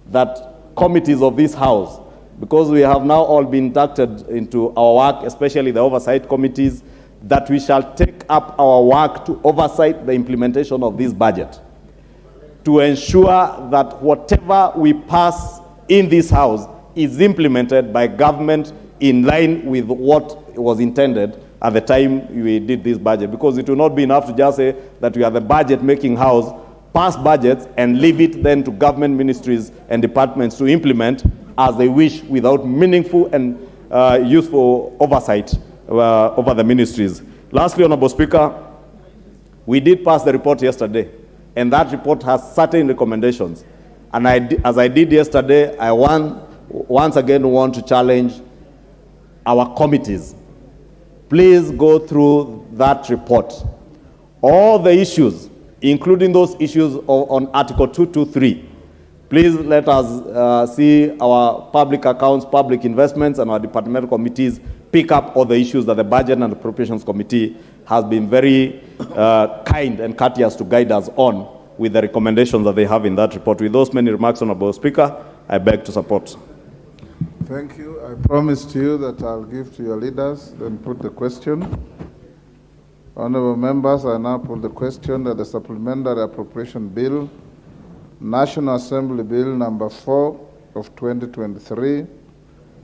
that committees of this House, because we have now all been inducted into our work, especially the oversight committees, that we shall take up our work to oversight the implementation of this budget, to ensure that whatever we pass in this House is implemented by government in line with what was intended at the time we did this budget. Because it will not be enough to just say that we are the budget-making House, pass budgets, and leave it then to government ministries and departments to implement as they wish, without meaningful and useful oversight over the ministries. Lastly, Honorable Speaker, we did pass the report yesterday, and that report has certain recommendations. And as I did yesterday, I once again want to challenge our committees. Please go through that report. All the issues, including those issues on Article 223, please let us see our public accounts, public investments, and our departmental committees pick up all the issues that the Budget and Appropriations Committee has been very kind and courteous to guide us on with the recommendations that they have in that report. With those many remarks, Honorable Speaker, I beg to support. Thank you. I promised you that I'll give to your leaders, then put the question. Honorable members, I now put the question that the Supplementary Appropriation Bill, National Assembly Bill number 4 of 2023,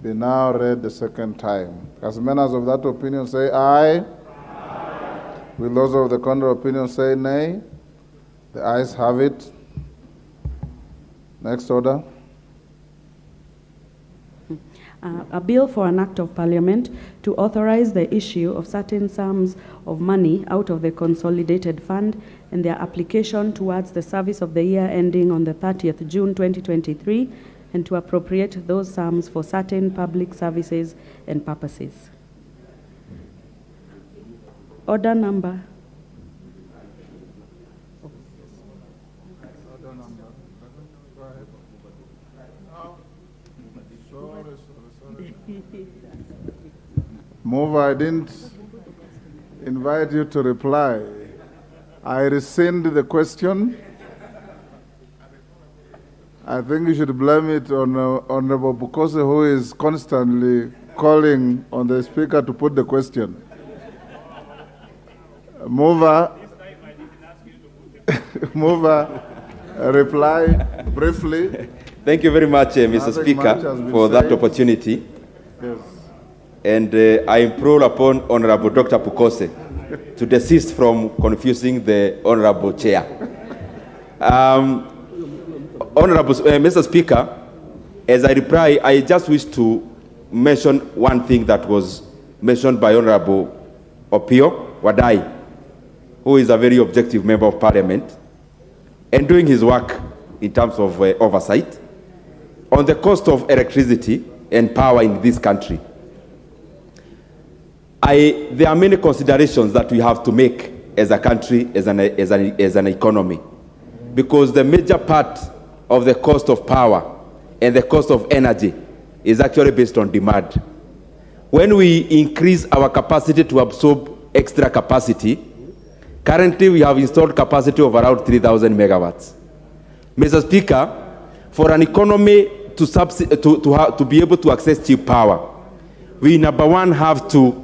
be now read the second time. As many as of that opinion say aye. Aye. Will those of the contrary opinion say nay? The ayes have it. Next order. a bill for an act of parliament to authorize the issue of certain sums of money out of the consolidated fund and their application towards the service of the year ending on the 30th June 2023, and to appropriate those sums for certain public services and purposes. Order number. Mover, I didn't invite you to reply. I rescind the question. I think you should blame it on Honorable Bukose, who is constantly calling on the Speaker to put the question. Mover, reply briefly. Thank you very much, Mr. Speaker, for that opportunity. Yes. And I implore upon Honorable Dr. Bukose to desist from confusing the Honorable Chair. Honorable Mr. Speaker, as I reply, I just wish to mention one thing that was mentioned by Honorable Opio Wadai, who is a very objective member of Parliament and doing his work in terms of oversight on the cost of electricity and power in this country. There are many considerations that we have to make as a country, as an economy, because the major part of the cost of power and the cost of energy is actually based on demand. When we increase our capacity to absorb extra capacity, currently we have installed capacity of around 3,000 megawatts. Mr. Speaker, for an economy to be able to access cheap power, we, number one, have to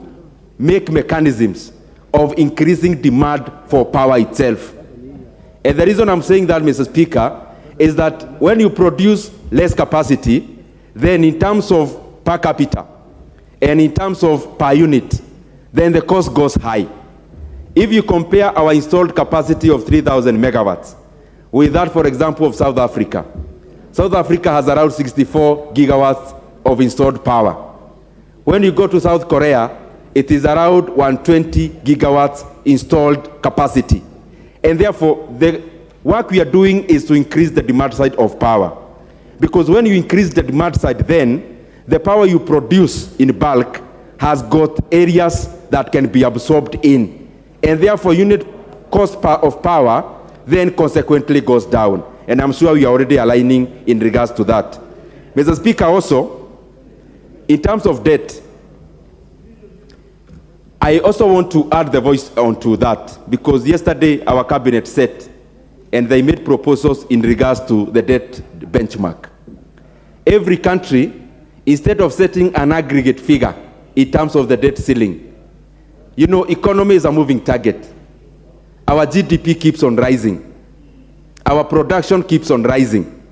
make mechanisms of increasing demand for power itself. And the reason I'm saying that, Mr. Speaker, is that when you produce less capacity, then in terms of per capita and in terms of per unit, then the cost goes high. If you compare our installed capacity of 3,000 megawatts with that, for example, of South Africa, South Africa has around 64 gigawatts of installed power. When you go to South Korea, it is around 120 gigawatts installed capacity. And therefore, the work we are doing is to increase the demand side of power. Because when you increase the demand side, then the power you produce in bulk has got areas that can be absorbed in. And therefore, unit cost of power then consequently goes down. And I'm sure we are already aligning in regards to that. Mr. Speaker, also, in terms of debt, I also want to add the voice onto that, because yesterday our cabinet set and they made proposals in regards to the debt benchmark. Every country, instead of setting an aggregate figure in terms of the debt ceiling, you know, economy is a moving target. Our GDP keeps on rising. Our production keeps on rising.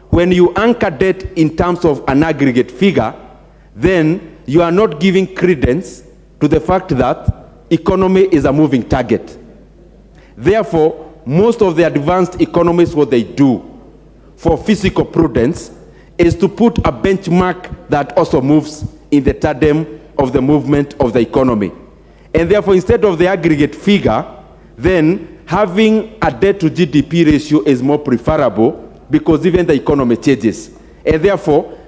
When you anchor debt in terms of an aggregate figure, then you are not giving credence to the fact that economy is a moving target. Therefore, most of the advanced economies, what they do for fiscal prudence is to put a benchmark that also moves in the tandem of the movement of the economy. And therefore, instead of the aggregate figure, then having a debt to GDP ratio is more preferable, because even the economy changes. And therefore,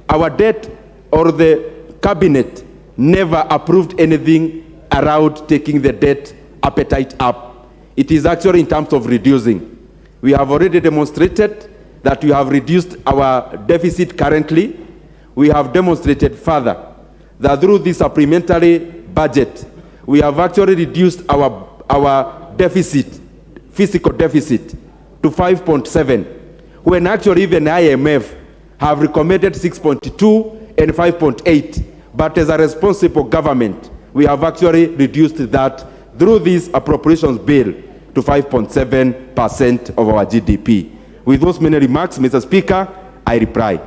our debt or the cabinet never approved anything around taking the debt appetite up. It is actually in terms of reducing. We have already demonstrated that we have reduced our deficit currently. We have demonstrated further that through this supplementary budget, we have actually reduced our deficit, fiscal deficit, to 5.7, when actually even IMF have recommended 6.2 and 5.8. But as a responsible government, we have actually reduced that through this appropriations bill to 5.7% of our GDP. With those many remarks, Mr. Speaker, I reply.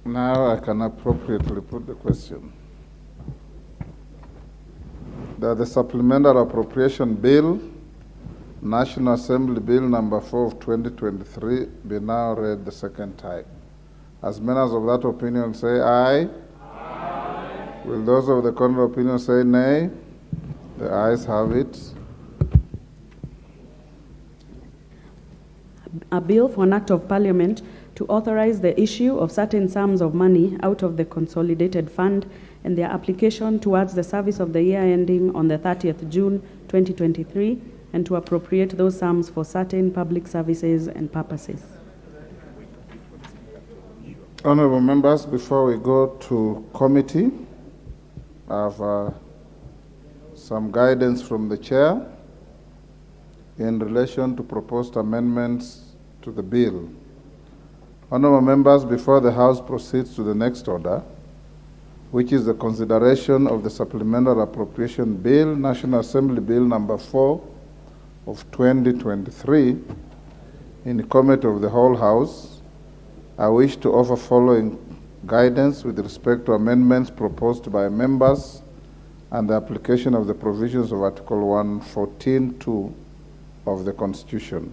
Now I can appropriately put the question. That the supplemental appropriation bill National Assembly Bill number 4 of 2023 be now read the second time. As members of that opinion say aye. Aye. Will those of the contrary opinion say nay? The ayes have it. A bill for an act of parliament to authorize the issue of certain sums of money out of the consolidated fund and their application towards the service of the year ending on the 30th June 2023, and to appropriate those sums for certain public services and purposes. Honorable members, before we go to committee, I have some guidance from the chair in relation to proposed amendments to the bill. Honorable members, before the House proceeds to the next order, which is the consideration of the Supplemental Appropriation Bill, National Assembly Bill number 4 of 2023, in the committee of the whole House, I wish to offer following guidance with respect to amendments proposed by members and the application of the provisions of Article 114(2) of the Constitution.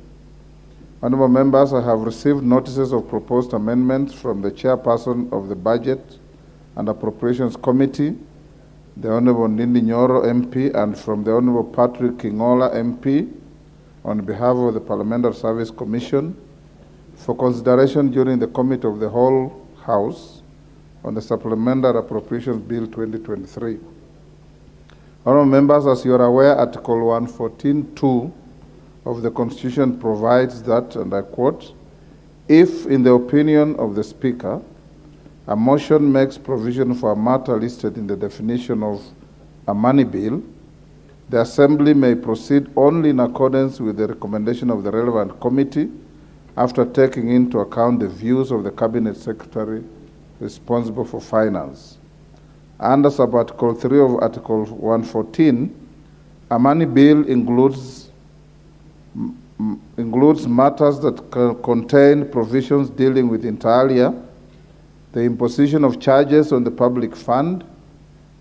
Honorable members, I have received notices of proposed amendments from the chairperson of the Budget and Appropriations Committee, the Honorable Ndindi Nyoro MP, and from the Honorable Patrick Kingola MP on behalf of the Parliamentary Service Commission for consideration during the Committee of the whole House on the Supplementary Appropriations Bill 2023. Honorable members, as you are aware, Article 114(2) of the Constitution provides that, and I quote, if, in the opinion of the Speaker, a motion makes provision for a matter listed in the definition of a money bill, the Assembly may proceed only in accordance with the recommendation of the relevant committee after taking into account the views of the Cabinet Secretary responsible for finance. Under Sub-Article 3 of Article 114, a money bill includes matters that contain provisions dealing with inter alia, the imposition of charges on the public fund,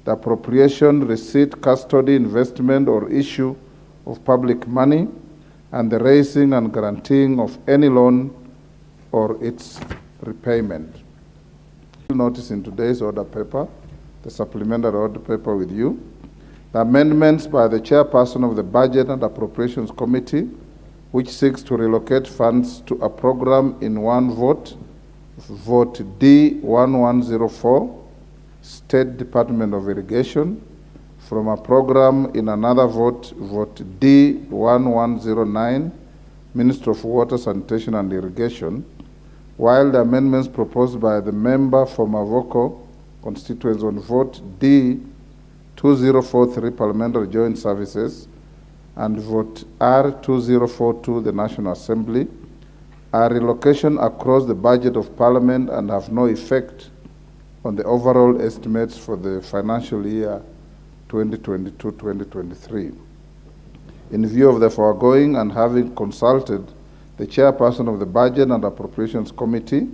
the appropriation, receipt, custody, investment, or issue of public money, and the raising and guaranteeing of any loan or its repayment. Notice in today's order paper, the supplementary order paper with you, the amendments by the chairperson of the Budget and Appropriations Committee, which seeks to relocate funds to a program in one vote, vote D1104, State Department of Irrigation, from a program in another vote, vote D1109, Minister of Water, Sanitation and Irrigation, while the amendments proposed by the member for Mavoko constituents on vote D2043, Parliamentary Joint Services, and vote R2042, the National Assembly, are relocation across the budget of Parliament and have no effect on the overall estimates for the financial year 2022-2023. In view of the foregoing and having consulted the chairperson of the Budget and Appropriations Committee,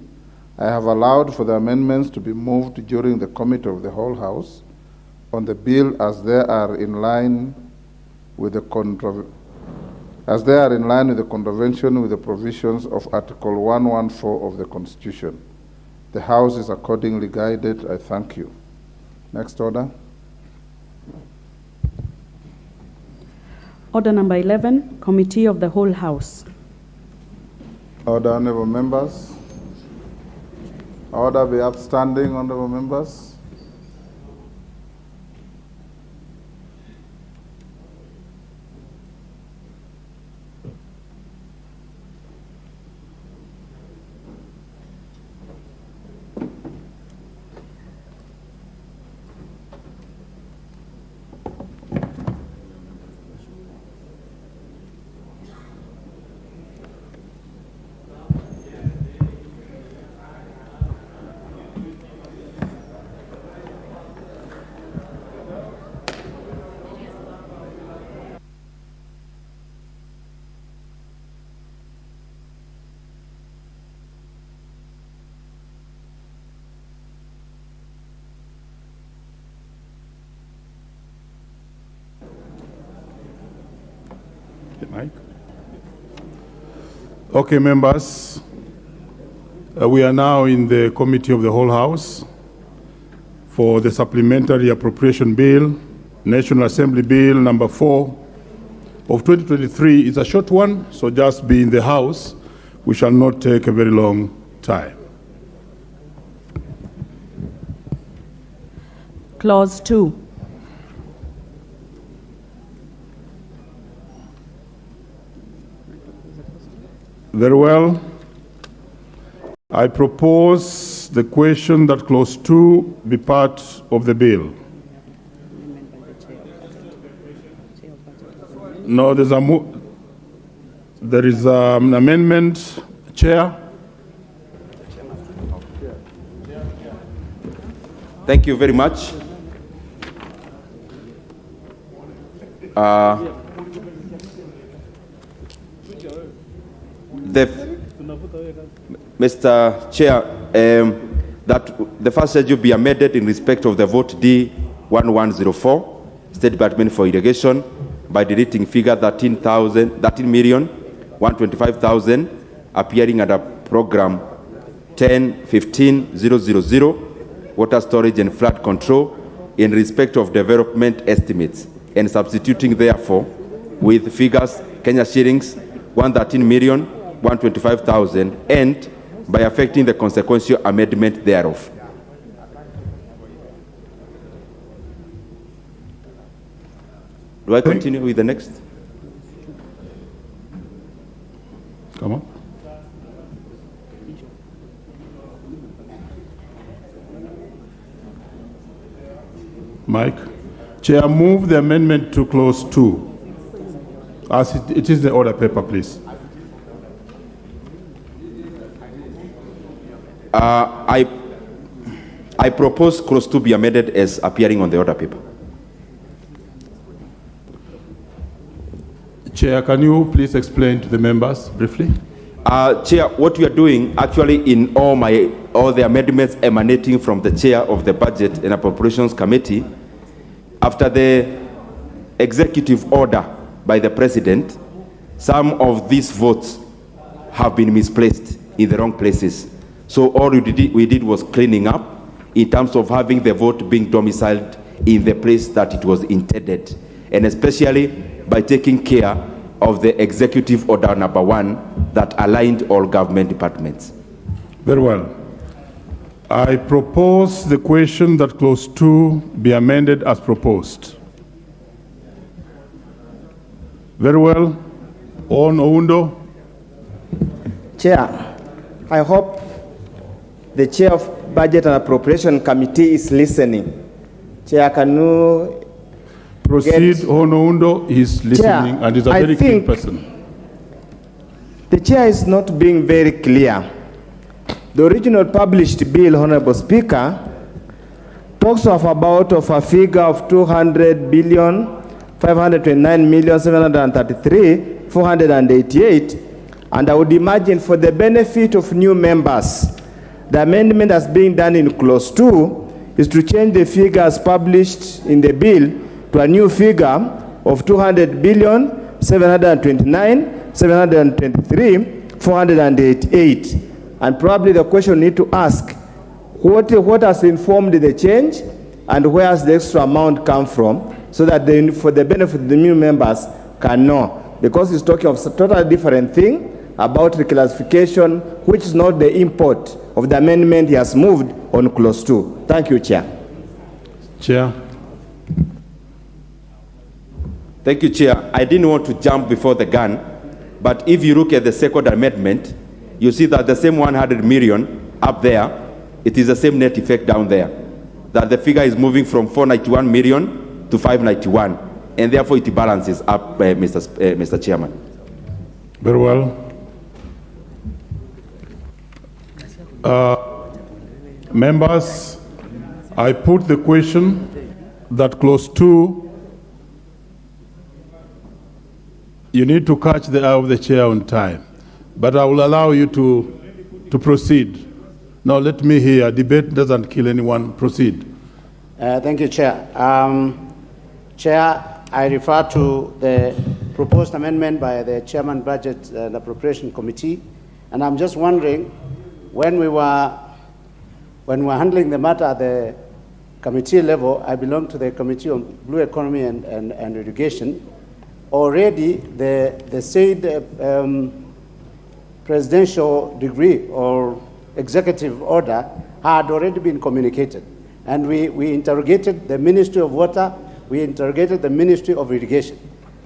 I have allowed for the amendments to be moved during the Committee of the whole House on the bill as they are in line with the contravention with the provisions of Article 114 of the Constitution. The House is accordingly guided. I thank you. Next order. Order number 11, Committee of the Whole House. Order, honorable members. Order be upstanding, honorable members. Okay, members, we are now in the Committee of the Whole House for the Supplementary Appropriation Bill, National Assembly Bill number 4 of 2023. It's a short one, so just be in the House. We shall not take a very long time. Clause 2. Very well. I propose the question that clause 2 be part of the bill. No, there is an amendment, Chair. Thank you very much. Mr. Chair, that the first schedule be amended in respect of the vote D1104, State Department for Irrigation, by deleting figure 13,125,000 appearing under program 10-15-000, water storage and flood control, in respect of development estimates, and substituting therefore with figures Kenya shillings 113,125,000 and by affecting the consequential amendment thereof. Do I continue with the next? Come on. Mike. Chair, move the amendment to clause 2. As it is the order paper, please. I propose clause 2 be amended as appearing on the order paper. Chair, can you please explain to the members briefly? Chair, what we are doing actually in all the amendments emanating from the chair of the Budget and Appropriations Committee, after the executive order by the President, some of these votes have been misplaced in the wrong places. So all we did was cleaning up in terms of having the vote being domiciled in the place that it was intended, and especially by taking care of the executive order number 1 that aligned all government departments. Very well. I propose the question that clause 2 be amended as proposed. Very well. On Oundo. Chair, I hope the Chair of Budget and Appropriation Committee is listening. Chair, can you proceed? On Oundo is listening. Chair, and is a very keen person. The Chair is not being very clear. The original published bill, Honorable Speaker, talks of a figure of 200,529,733,488, and I would imagine for the benefit of new members, the amendment that's being done in clause 2 is to change the figures published in the bill to a new figure of 200,729,723,488. And probably the question need to ask, what has informed the change and where has the extra amount come from, so that for the benefit of the new members can know. Because it's talking of a totally different thing about reclassification, which is not the import of the amendment he has moved on clause 2. Thank you, Chair. Chair. Thank you, Chair. I didn't want to jump before the gun, but if you look at the second amendment, you see that the same 100 million up there, it is the same net effect down there. That the figure is moving from 491 million to 591, and therefore it balances up, Mr. Chairman. Very well. Members, I put the question that clause 2, you need to catch the eye of the chair on time, but I will allow you to proceed. Now let me hear. Debate doesn't kill anyone. Proceed. Thank you, Chair. Chair, I refer to the proposed amendment by the Chairman Budget and Appropriation Committee And I'm just wondering, when we were handling the matter at the committee level, I belong to the Committee on Blue Economy and Education. Already, the said presidential decree or executive order had already been communicated. And we interrogated the Ministry of Water, we interrogated the Ministry of Irrigation.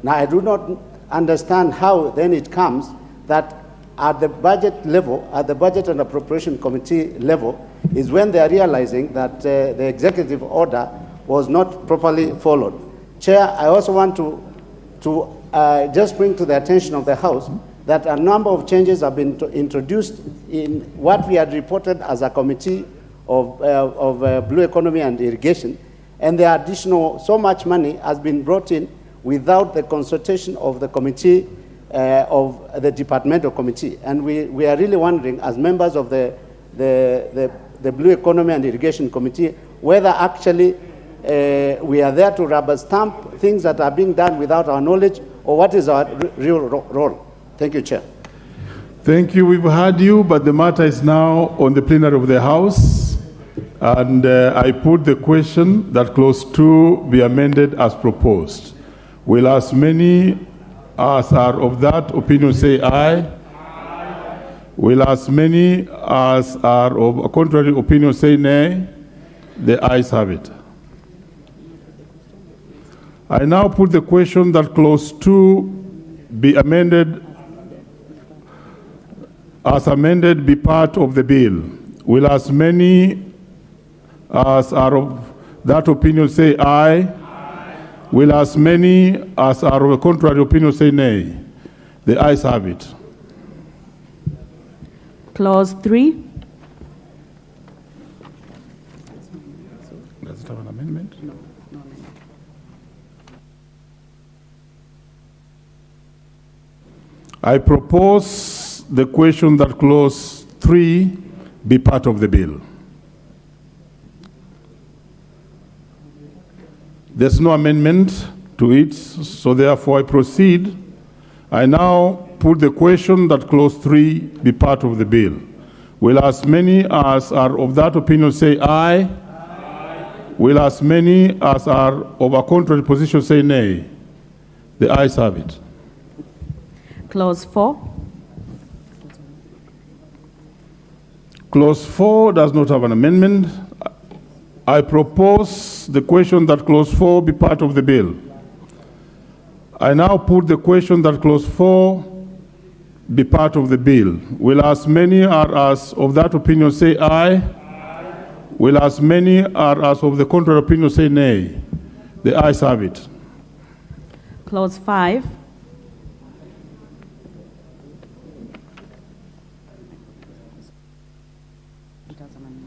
Now, I do not understand how then it comes that at the budget level, at the Budget and Appropriation Committee level, is when they are realizing that the executive order was not properly followed. Chair, I also want to just bring to the attention of the House that a number of changes have been introduced in what we had reported as a committee of Blue Economy and Irrigation, and the additional, so much money has been brought in without the consultation of the committee, of the departmental committee. And we are really wondering, as members of the Blue Economy and Irrigation Committee, whether actually we are there to rubber stamp things that are being done without our knowledge, or what is our real role. Thank you, Chair. Thank you. We've heard you, but the matter is now on the plenary of the House. And I put the question that clause 2 be amended as proposed. Will as many as are of that opinion say aye? Aye. Will as many as are of a contrary opinion say nay? The ayes have it. I now put the question that clause 2 be amended as amended be part of the bill. Will as many as are of that opinion say aye? Aye. Will as many as are of a contrary opinion say nay? The ayes have it. Clause 3. Does it have an amendment? No. I propose the question that clause 3 be part of the bill. There's no amendment to it, so therefore I proceed. I now put the question that clause 3 be part of the bill. Will as many as are of that opinion say aye? Aye. Will as many as are of a contrary position say nay? The ayes have it. Clause 4. Clause 4 does not have an amendment. I propose the question that clause 4 be part of the bill. I now put the question that clause 4 be part of the bill. Will as many as of that opinion say aye? Aye. Will as many as of the contrary opinion say nay? The ayes have it. Clause 5.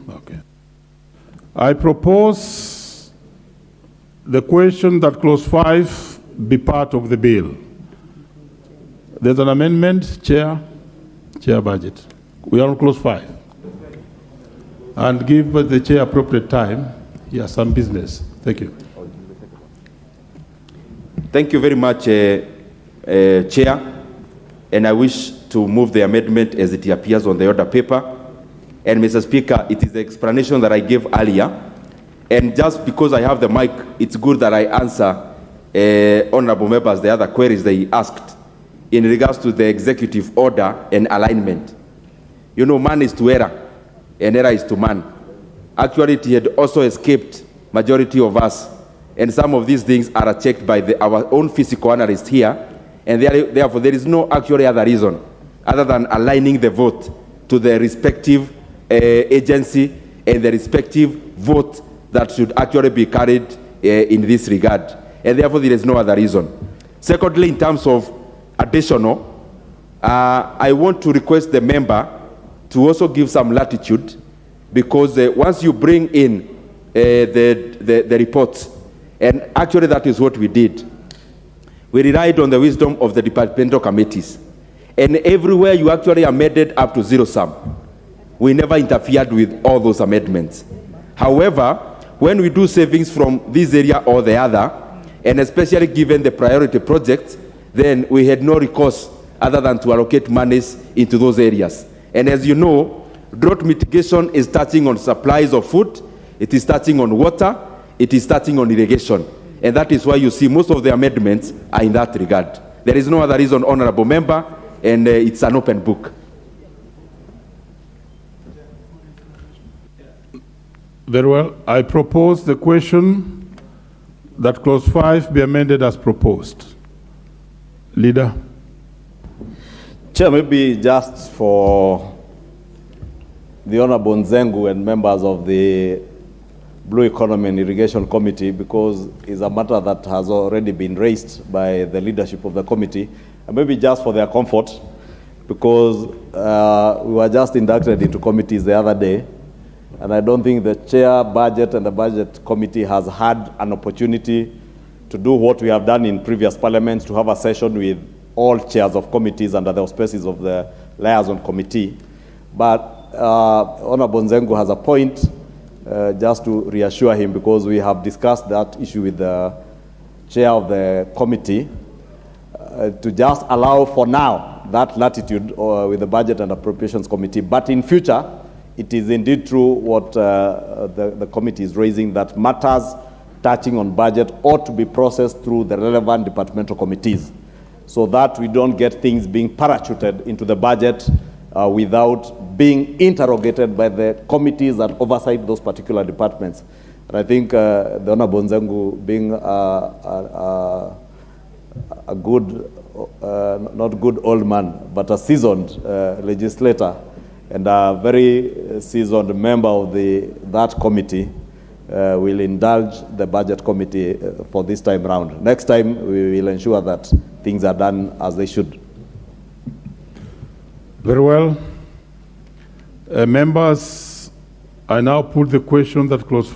Okay. I propose the question that clause 5 be part of the bill. There's an amendment, Chair Budget. We are on clause 5. And give the Chair appropriate time. He has some business. Thank you. Thank you very much, Chair. And I wish to move the amendment as it appears on the order paper. And Mr. Speaker, it is the explanation that I gave earlier. And just because I have the mic, it's good that I answer honorable members the other queries they asked in regards to the executive order and alignment. You know, man is to error, and error is to man. Actually, it had also escaped majority of us, and some of these things are checked by our own physical analyst here, and therefore there is no actually other reason other than aligning the vote to the respective agency and the respective vote that should actually be carried in this regard. And therefore, there is no other reason. Secondly, in terms of additional, I want to request the member to also give some latitude, because once you bring in the reports, and actually that is what we did, we relied on the wisdom of the departmental committees. And everywhere you actually amended up to zero sum. We never interfered with all those amendments. However, when we do savings from this area or the other, and especially given the priority projects, then we had no recourse other than to allocate monies into those areas. And as you know, drought mitigation is touching on supplies of food, it is touching on water, it is touching on irrigation. And that is why you see most of the amendments are in that regard. There is no other reason, Honorable Member, and it's an open book. Very well. I propose the question that clause 5 be amended as proposed. Leader. Chair, maybe just for the Honorable Nzengu and members of the Blue Economy and Irrigation Committee, because it's a matter that has already been raised by the leadership of the committee, and maybe just for their comfort, because we were just inducted into committees the other day, and I don't think the chair, budget, and the budget committee has had an opportunity to do what we have done in previous parliaments, to have a session with all chairs of committees under the auspices of the liaison committee. But Honorable Nzengu has a point, just to reassure him, because we have discussed that issue with the chair of the committee, to just allow for now that latitude with the Budget and Appropriations Committee. But in future, it is indeed true what the committee is raising, that matters touching on budget ought to be processed through the relevant departmental committees, so that we don't get things being parachuted into the budget without being interrogated by the committees that oversight those particular departments. And I think the Honorable Nzengu, being a good, not good old man, but a seasoned legislator, and a very seasoned member of that committee, will indulge the budget committee for this time round. Next time, we will ensure that things are done as they should. Very well. Members, I now put the question that clause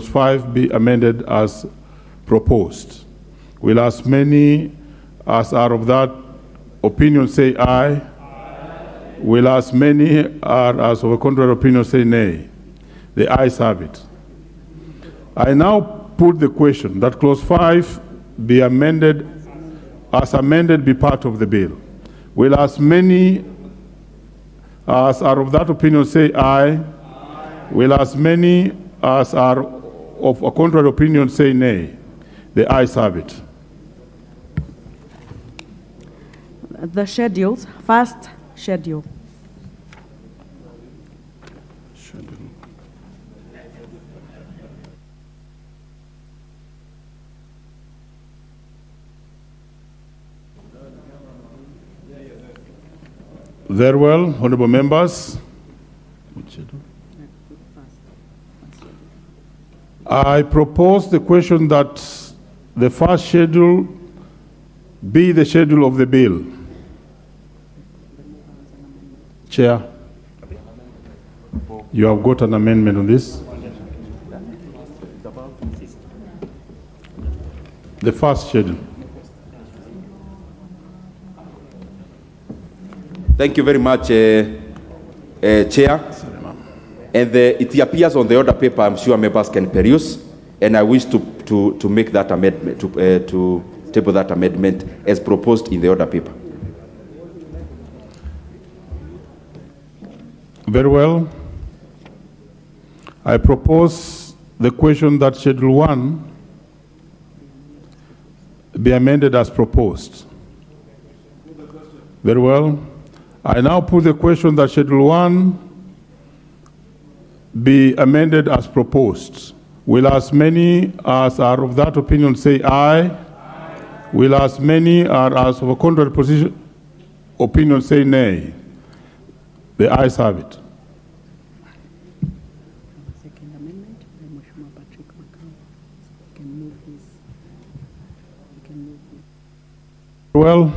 5 be amended as proposed. Will as many as are of that opinion say aye? Aye. Will as many as of a contrary opinion say nay? The ayes have it. I now put the question that clause 5 be amended, as amended, be part of the bill. Will as many as are of that opinion say aye? Aye. Will as many as are of a contrary opinion say nay? The ayes have it. The schedules. First schedule. Very well, honorable members. I propose the question that the first schedule be the schedule of the bill. Chair, you have got an amendment on this. The first schedule. Thank you very much, Chair. And it appears on the order paper. I'm sure members can peruse, and I wish to make that amendment, to table that amendment as proposed in the order paper. Very well. I propose the question that Schedule 1 be amended as proposed. Very well. I now put the question that Schedule 1 be amended as proposed. Will as many as are of that opinion say aye? Aye. Will as many as of a contrary opinion say nay? The ayes have it. Second amendment by Mheshimiwa Patrick Makau. Can move this. Well,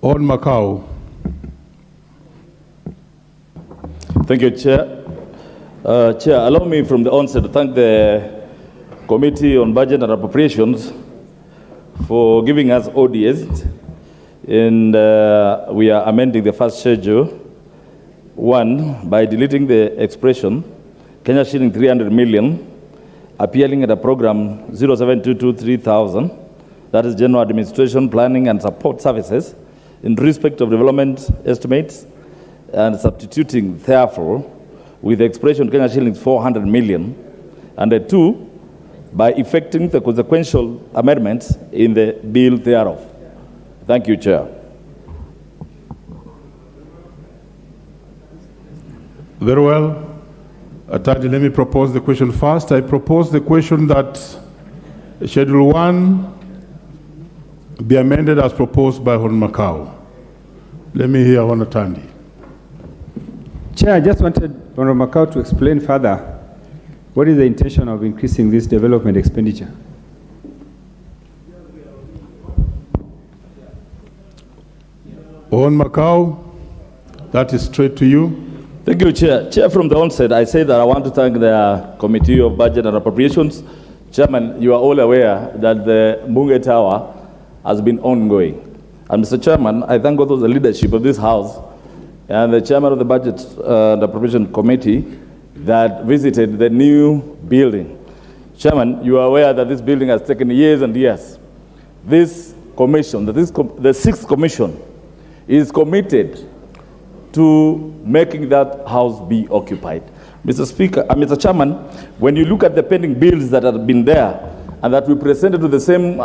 on Macau. Thank you, Chair. Chair, allow me from the onset to thank the Committee on Budget and Appropriations for giving us ODS. And we are amending the first schedule 1 by deleting the expression Kenya shilling 300 million appearing at a program 07223,000 that is general administration, planning, and support services, in respect of development estimates, and substituting, therefore, with the expression Kenya shillings 400 million, and 2, by effecting the consequential amendments in the bill thereof. Thank you, Chair. Very well. Attorney, let me propose the question first. I propose the question that Schedule 1 be amended as proposed by Hon Macau. Let me hear Hon Atandi. Chair, I just wanted Hon Macau to explain further what is the intention of increasing this development expenditure. Hon Macau, that is straight to you. Thank you, Chair. Chair, from the onset, I said that I want to thank the Committee of Budget and Appropriations. Chairman, you are all aware that the Bunge Tower has been ongoing. And Mr. Chairman, I thank also the leadership of this House and the Chairman of the Budget and Appropriation Committee that visited the new building. Chairman, you are aware that this building has taken years and years. This commission, the 6th commission, is committed to making that house be occupied. Mr. Chairman, when you look at the pending bills that have been there and that we presented to the same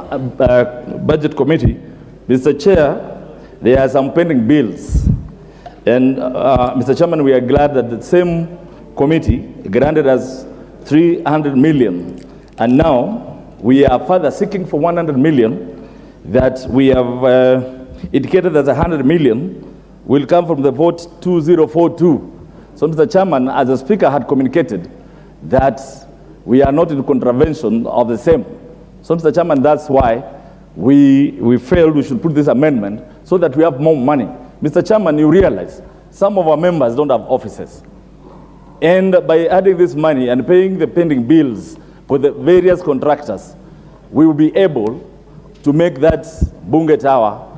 budget committee, Mr. Chair, there are some pending bills. And Mr. Chairman, we are glad that the same committee granted us 300 million. And now we are further seeking for 100 million that we have indicated as 100 million will come from the vote 2042. So, Mr. Chairman, as the Speaker had communicated that we are not in contravention of the same. So, Mr. Chairman, that's why we felt we should put this amendment so that we have more money. Mr. Chairman, you realize some of our members don't have offices. And by adding this money and paying the pending bills for the various contractors, we will be able to make that Bunge Tower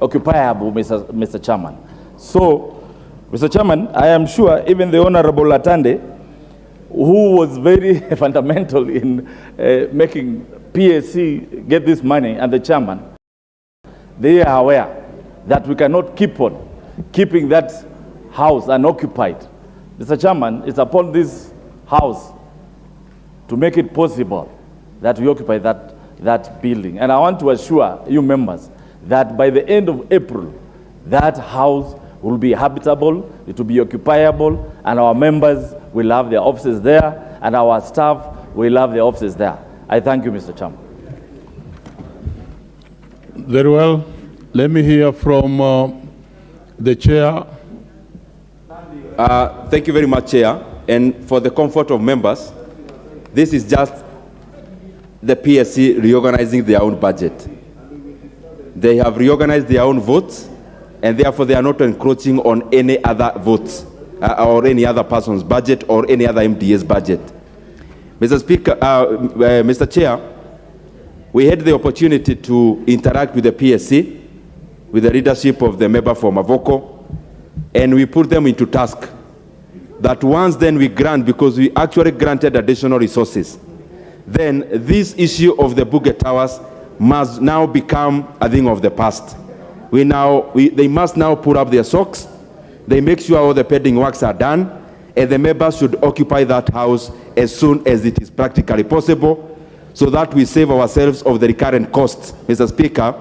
occupiable, Mr. Chairman. So, Mr. Chairman, I am sure even the Honorable Atande, who was very fundamental in making PSC get this money, and the Chairman, they are aware that we cannot keep on keeping that house unoccupied. Mr. Chairman, it's upon this House to make it possible that we occupy that building. And I want to assure you members that by the end of April, that house will be habitable, it will be occupiable, and our members will have their offices there, and our staff will have their offices there. I thank you, Mr. Chairman. Very well. Let me hear from the Chair. Thank you very much, Chair. And for the comfort of members, this is just the PSC reorganizing their own budget. They have reorganized their own votes, and therefore they are not encroaching on any other votes or any other person's budget or any other MDA's budget. Mr. Speaker, Mr. Chair, we had the opportunity to interact with the PSC, with the leadership of the member for Mavoko, and we put them into task that once then we grant, because we actually granted additional resources, then this issue of the Bunge Towers must now become a thing of the past. They must now put up their socks, they make sure all the pending works are done, and the members should occupy that house as soon as it is practically possible, so that we save ourselves of the recurrent costs, Mr. Speaker,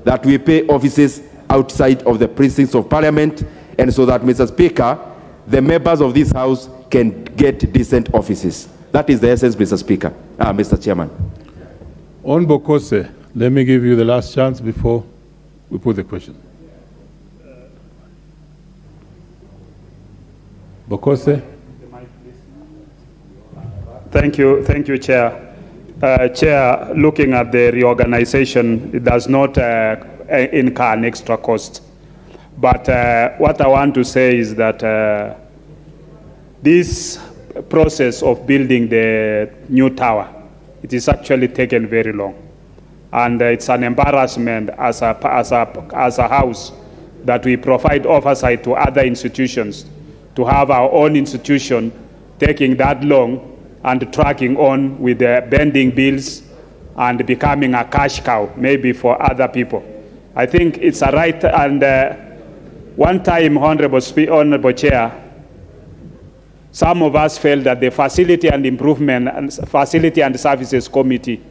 that we pay offices outside of the precincts of Parliament, and so that, Mr. Speaker, the members of this House can get decent offices. That is the essence, Mr. Speaker, Mr. Chairman. On Bokose, let me give you the last chance before we put the question. Bokose. Thank you, Chair. Chair, looking at the reorganization, it does not incur an extra cost. But what I want to say is that this process of building the new tower, it is actually taken very long. And it's an embarrassment as a house that we provide oversight to other institutions, to have our own institution taking that long and tracking on with the pending bills and becoming a cash cow, maybe for other people. I think it's a right, and one time, Honorable Chair, some of us felt that the Facility and Improvement and Facility and Services Committee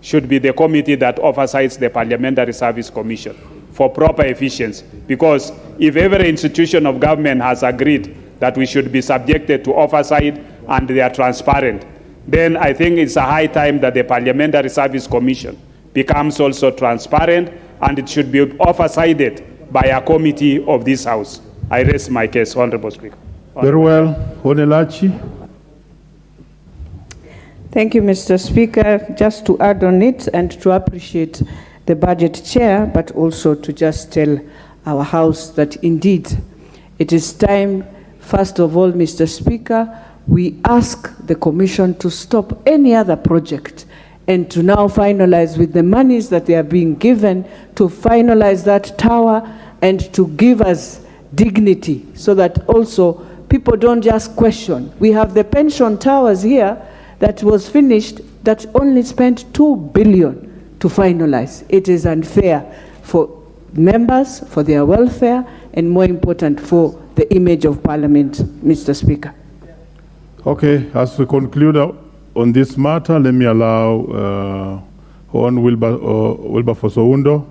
should be the committee that oversights the Parliamentary Service Commission for proper efficiency. Because if every institution of government has agreed that we should be subjected to oversight and they are transparent, then I think it's a high time that the Parliamentary Service Commission becomes also transparent, and it should be oversighted by a committee of this House. I raise my case, Honorable Speaker. Very well. Honelachi. Thank you, Mr. Speaker. Just to add on it and to appreciate the budget chair, but also to just tell our House that indeed it is time, first of all, Mr. Speaker, we ask the Commission to stop any other project and to now finalize with the monies that they are being given to finalize that tower and to give us dignity so that also people don't just question. We have the pension towers here that was finished that only spent 2 billion to finalize. It is unfair for members, for their welfare, and more important, for the image of Parliament, Mr. Speaker. Okay, as we conclude on this matter, let me allow Hon Wilberforce Oundo,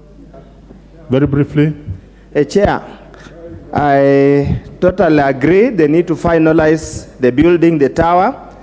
very briefly. Chair, I totally agree they need to finalize the building, the tower,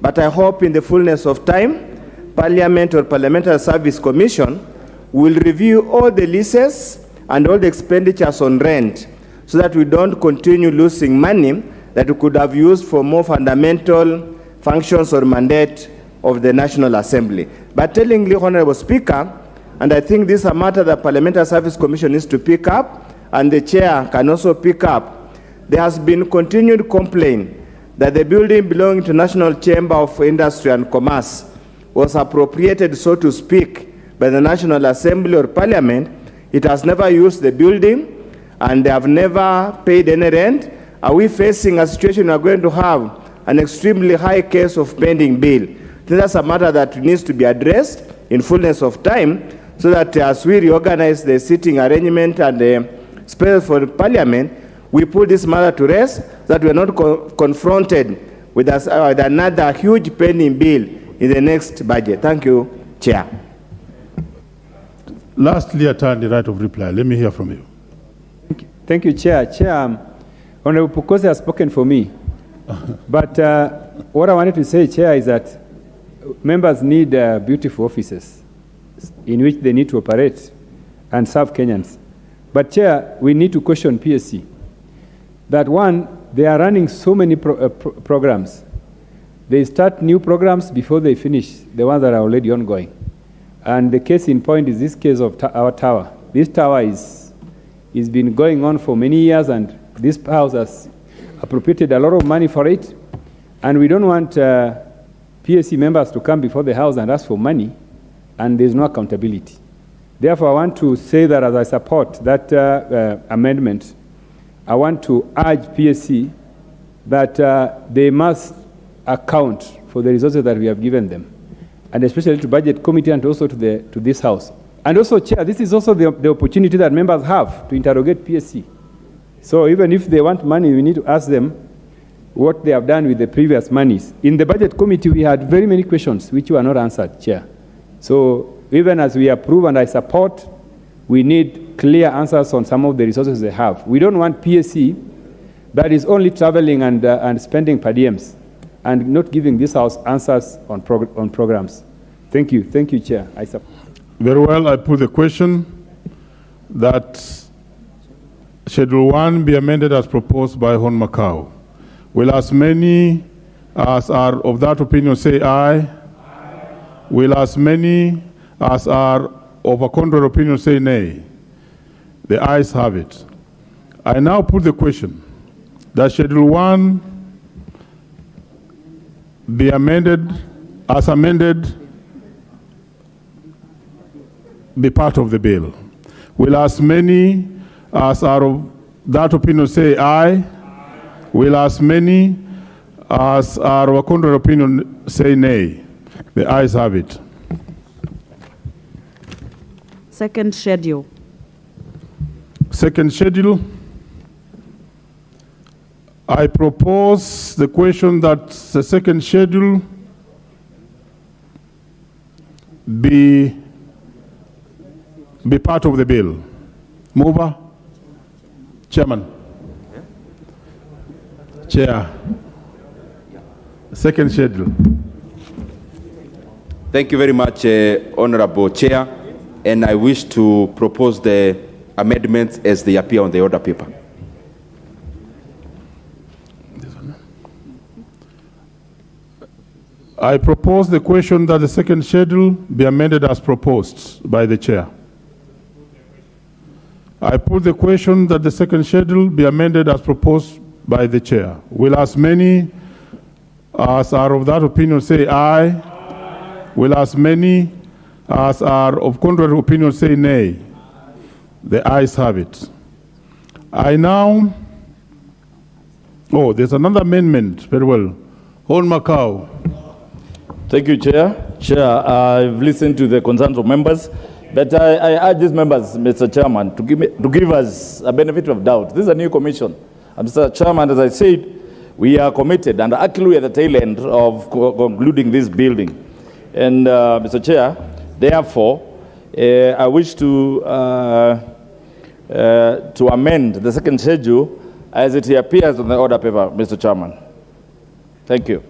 but I hope in the fullness of time, Parliament or Parliamentary Service Commission will review all the leases and all the expenditures on rent so that we don't continue losing money that we could have used for more fundamental functions or mandate of the National Assembly. But tellingly, Honorable Speaker, and I think this is a matter that Parliamentary Service Commission needs to pick up, and the chair can also pick up, there has been continued complaint that the building belonging to National Chamber of Industry and Commerce was appropriated, so to speak, by the National Assembly or Parliament. It has never used the building, and they have never paid any rent. Are we facing a situation we are going to have an extremely high case of pending bill? I think that's a matter that needs to be addressed in fullness of time, so that as we reorganize the sitting arrangement and the space for the Parliament, we put this matter to rest, that we are not confronted with another huge pending bill in the next budget. Thank you, Chair. Lastly, attorney, right of reply. Let me hear from you. Thank you, Chair. Chair, Honorable Pukosi has spoken for me. But what I wanted to say, Chair, is that members need beautiful offices in which they need to operate and serve Kenyans. But, Chair, we need to question PSC. That one, they are running so many programs. They start new programs before they finish the ones that are already ongoing. And the case in point is this case of our tower. This tower is been going on for many years, and this house has appropriated a lot of money for it. And we don't want PSC members to come before the house and ask for money, and there's no accountability. Therefore, I want to say that as I support that amendment, I want to urge PSC that they must account for the resources that we have given them, and especially to Budget Committee and also to this House. And also, Chair, this is also the opportunity that members have to interrogate PSC. So even if they want money, we need to ask them what they have done with the previous monies. In the Budget Committee, we had very many questions which were not answered, Chair. So even as we approve and I support, we need clear answers on some of the resources they have. We don't want PSC that is only traveling and spending per diems and not giving this House answers on programs. Thank you. Thank you, Chair. I support. Very well. I put the question that Schedule 1 be amended as proposed by Hon Macau. Will as many as are of that opinion say aye? Aye. Will as many as are of a contrary opinion say nay? The ayes have it. I now put the question that Schedule 1 be amended, as amended, be part of the bill. Will as many as are of that opinion say aye? Aye. Will as many as are of a contrary opinion say nay? The ayes have it. Second schedule. Second schedule. I propose the question that the second schedule be part of the bill. Mover? Chairman? Chair? Second schedule. Thank you very much, Honorable Chair, and I wish to propose the amendments as they appear on the order paper. I propose the question that the second schedule be amended as proposed by the chair. I put the question that the second schedule be amended as proposed by the chair. Will as many as are of that opinion say aye? Will as many as are of contrary opinion say nay? The ayes have it. I now, there's another amendment, very well. Hon Macau. Thank you, Chair. Chair, I've listened to the concerns of members, but I urge these members, Mr. Chairman, to give us a benefit of doubt. This is a new commission. And Mr. Chairman, as I said, we are committed, and actually we are at the tail end of concluding this building. And Mr. Chair, therefore, I wish to amend the second schedule as it appears on the order paper, Mr. Chairman. Thank you.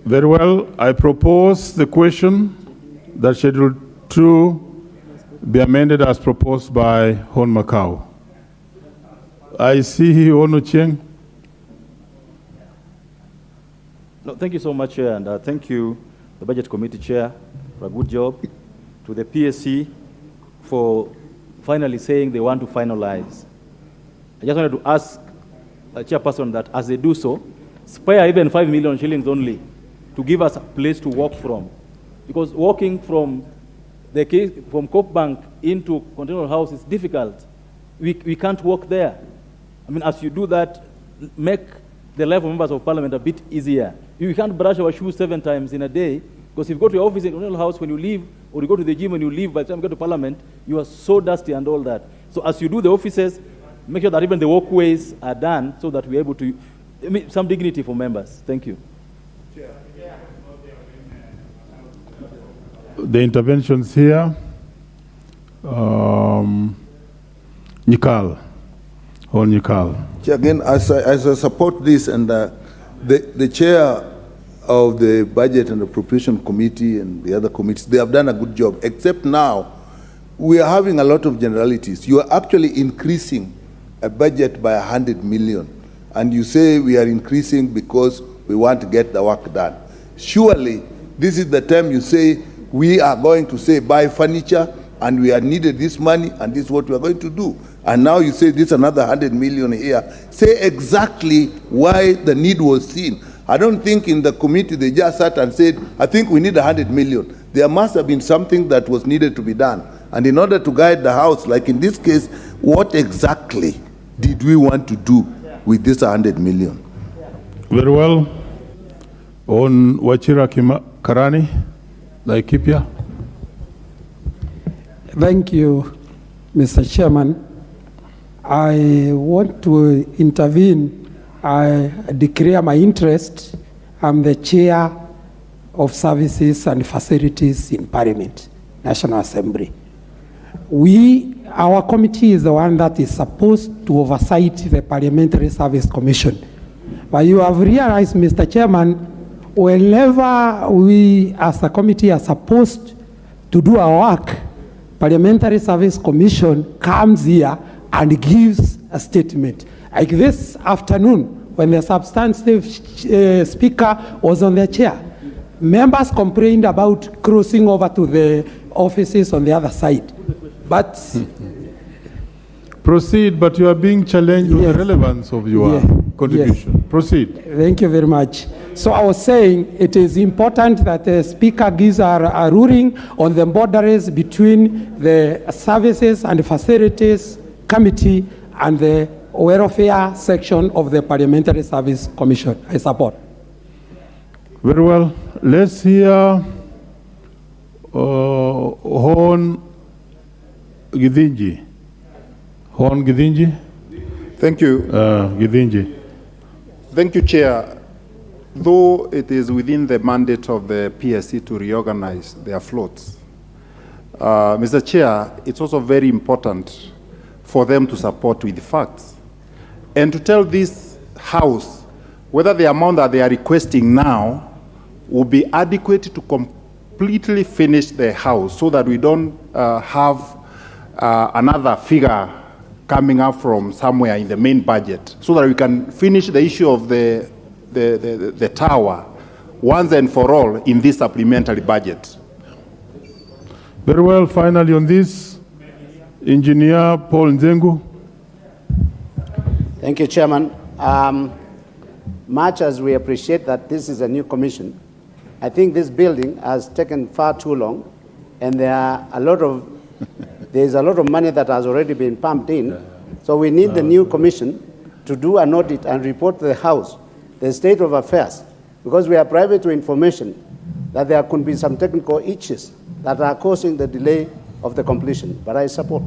Very well. I propose the question that Schedule 2 be amended as proposed by Hon Macau. I see Onu Cheng. No, thank you so much, Chair, and thank you, the Budget Committee Chair, for a good job, to the PSC for finally saying they want to finalize. I just wanted to ask the Chairperson that as they do so, spare even 5 million shillings only to give us a place to walk from. Because walking from Cope Bank into Continental House is difficult. We can't walk there. I mean, as you do that, make the life of members of Parliament a bit easier. You can't brush our shoes 7 times in a day, because if you go to your office in Continental House when you leave, or you go to the gym when you leave, by the time you go to Parliament, you are so dusty and all that. So as you do the offices, make sure that even the walkways are done so that we're able to, some dignity for members. Thank you. The interventions here. Nikal. Or Nikal. Again, as I support this, and the chair of the Budget and Appropriation Committee and the other committees, they have done a good job, except now we are having a lot of generalities. You are actually increasing a budget by 100 million, and you say we are increasing because we want to get the work done. Surely, this is the time you say we are going to say buy furniture, and we are needed this money, and this is what we are going to do. And now you say this another 100 million here. Say exactly why the need was seen. I don't think in the committee they just sat and said, I think we need 100 million. There must have been something that was needed to be done. And in order to guide the House, like in this case, what exactly did we want to do with this 100 million? Very well. On Wachira Karani, Laikipia. Thank you, Mr. Chairman. I want to intervene. I declare my interest. I'm the chair of Services and Facilities in Parliament, National Assembly. Our committee is the one that is supposed to oversight the Parliamentary Service Commission. But you have realized, Mr. Chairman, whenever we as a committee are supposed to do our work, Parliamentary Service Commission comes here and gives a statement. Like this afternoon, when the substantive speaker was on the chair, members complained about crossing over to the offices on the other side. But proceed, but you are being challenged on the relevance of your contribution. Yes. Proceed. Thank you very much. So I was saying it is important that the speaker gives a ruling on the boundaries between the Services and Facilities Committee and the Welfare section of the Parliamentary Service Commission. I support. Very well. Let's hear Hon Githinji. Hon Githinji. Thank you. Githinji. Thank you, Chair. Though it is within the mandate of the PSC to reorganize their floats, Mr. Chair, it's also very important for them to support with facts and to tell this House whether the amount that they are requesting now will be adequate to completely finish the house, so that we don't have another figure coming up from somewhere in the main budget, so that we can finish the issue of the tower once and for all in this supplementary budget. Very well. Finally on this, Engineer Paul Nzengu. Thank you, Chairman. Much as we appreciate that this is a new commission, I think this building has taken far too long, and there's a lot of money that has already been pumped in. So we need the new commission to do an audit and report to the House the state of affairs, because we are privy to information that there could be some technical issues that are causing the delay of the completion. But I support.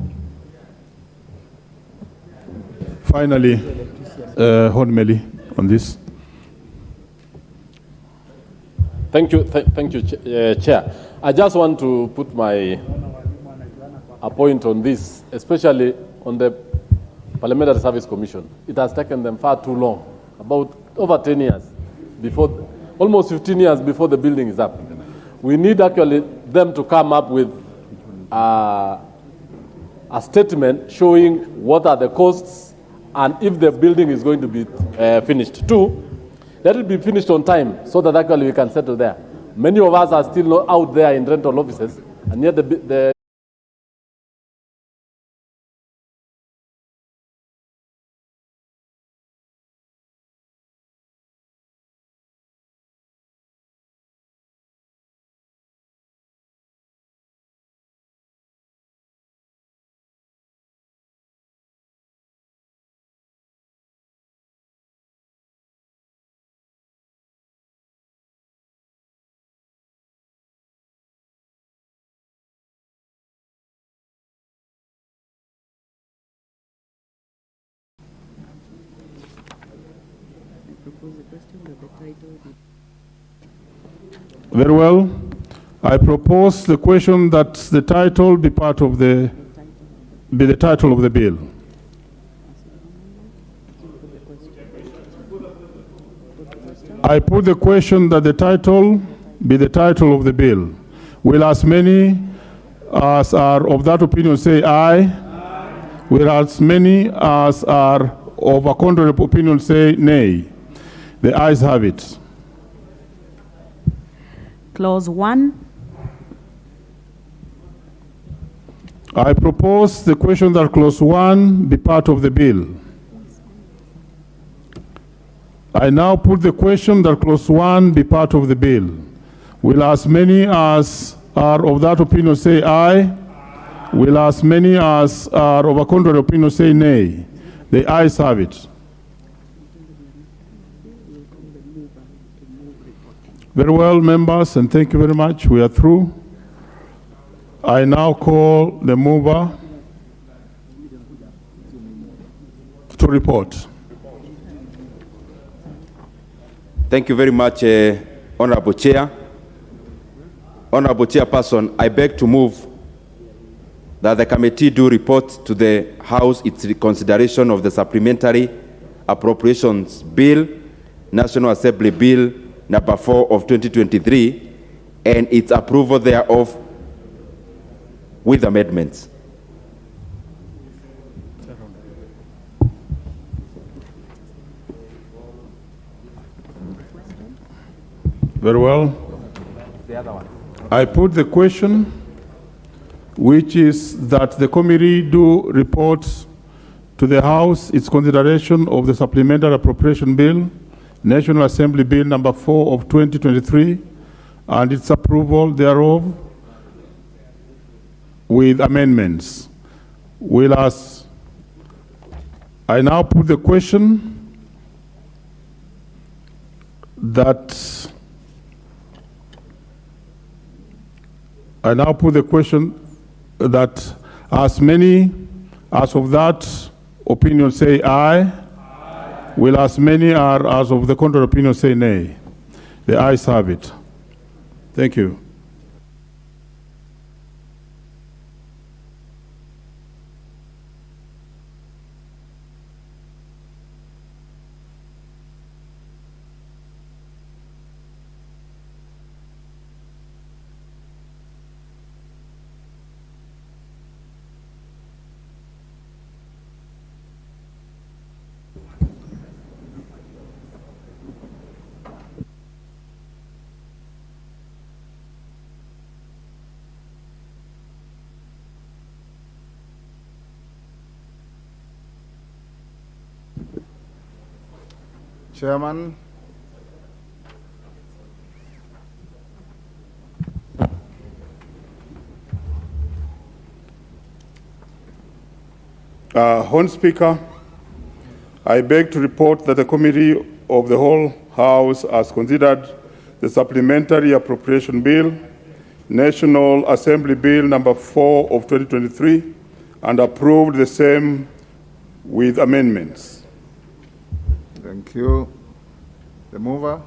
Finally, Hon Meli on this. Thank you, Chair. I just want to put a point on this, especially on the Parliamentary Service Commission. It has taken them far too long, about over 10 years, almost 15 years before the building is up. We need actually them to come up with a statement showing what are the costs and if the building is going to be finished. Two, let it be finished on time so that actually we can settle there. Many of us are still not out there in rental offices, and yet the Very well. I propose the question that the title be part of the title of the bill. I put the question that the title be the title of the bill. Will as many as are of that opinion say aye? Will as many as are of a contrary opinion say nay? The ayes have it. Clause 1. I propose the question that clause 1 be part of the bill. I now put the question that clause 1 be part of the bill. Will as many as are of that opinion say aye? Will as many as are of a contrary opinion say nay? The ayes have it. Very well, members, and thank you very much. We are through. I now call the mover to report. Thank you very much, Honorable Chair. Honorable Chairperson, I beg to move that the committee do report to the House its consideration of the Supplementary Appropriations Bill, National Assembly Bill number 4 of 2023, and its approval thereof with amendments. Very well. I put the question, which is that the committee do report to the House its consideration of the Supplementary Appropriation Bill, National Assembly Bill number 4 of 2023, and its approval thereof with amendments. I now put the question I now put the question that as many as of that opinion say aye, will as many as of the contrary opinion say nay? The ayes have it. Thank you. Chairman. Honourable Speaker, I beg to report that the Committee of the whole House has considered the Supplementary Appropriation Bill, National Assembly Bill number 4 of 2023, and approved the same with amendments. Thank you. The mover.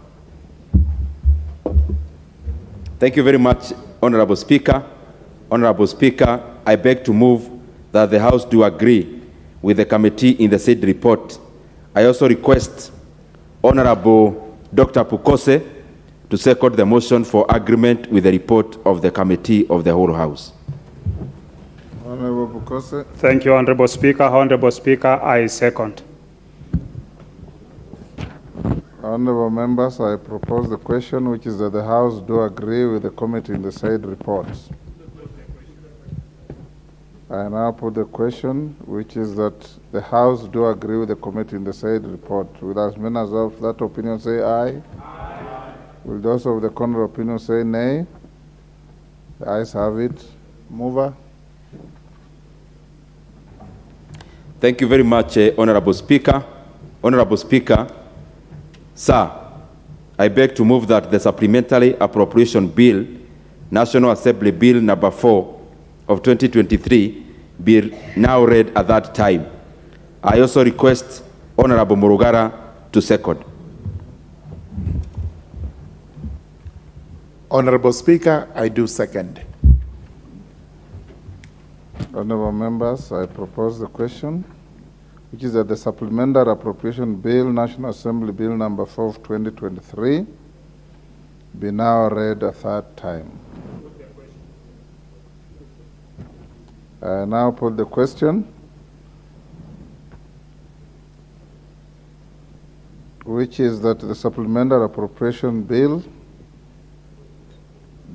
Thank you very much, Honorable Speaker. Honorable Speaker, I beg to move that the House do agree with the committee in the said report. I also request Honorable Dr. Pukose to second the motion for agreement with the report of the committee of the whole House. Honorable Pukose. Thank you, Honorable Speaker. Honorable Speaker, I second. Honorable members, I propose the question, which is that the House do agree with the committee in the said report. I now put the question, which is that the House do agree with the committee in the said report. Will as many as of that opinion say aye? Aye. Will those of the contrary opinion say nay? The ayes have it. Mover. Thank you very much, Honorable Speaker. Honorable Speaker, sir, I beg to move that the Supplementary Appropriation Bill, National Assembly Bill number 4 of 2023, be now read at that time. I also request Honorable Murugara to second. Honorable Speaker, I do second. Honorable members, I propose the question, which is that the Supplementary Appropriation Bill, National Assembly Bill number 4 of 2023, be now read a third time. I now put the question, which is that the Supplementary Appropriation Bill,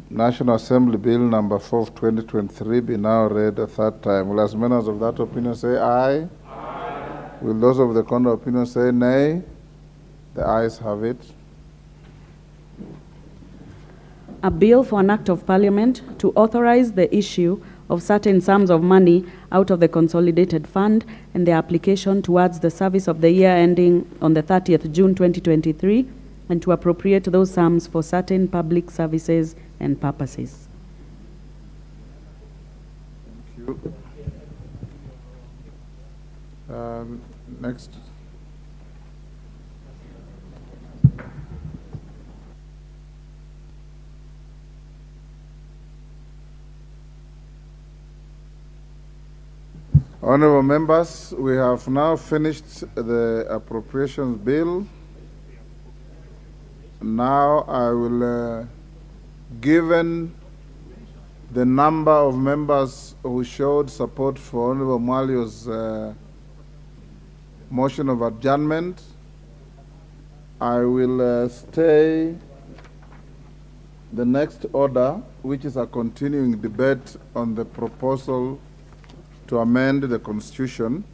National Assembly Bill number 4 of 2023, be now read a third time. Will as many as of that opinion say aye? Aye. Will those of the contrary opinion say nay? The ayes have it. A bill for an act of Parliament to authorize the issue of certain sums of money out of the Consolidated Fund and their application towards the service of the year ending on the 30th June 2023, and to appropriate those sums for certain public services and purposes. Thank you. Next. Honorable members, we have now finished the appropriations bill. Now I will, given the number of members who showed support for Honorable Mwalio's motion of adjournment, I will stay the next order, which is a continuing debate on the proposal to amend the Constitution,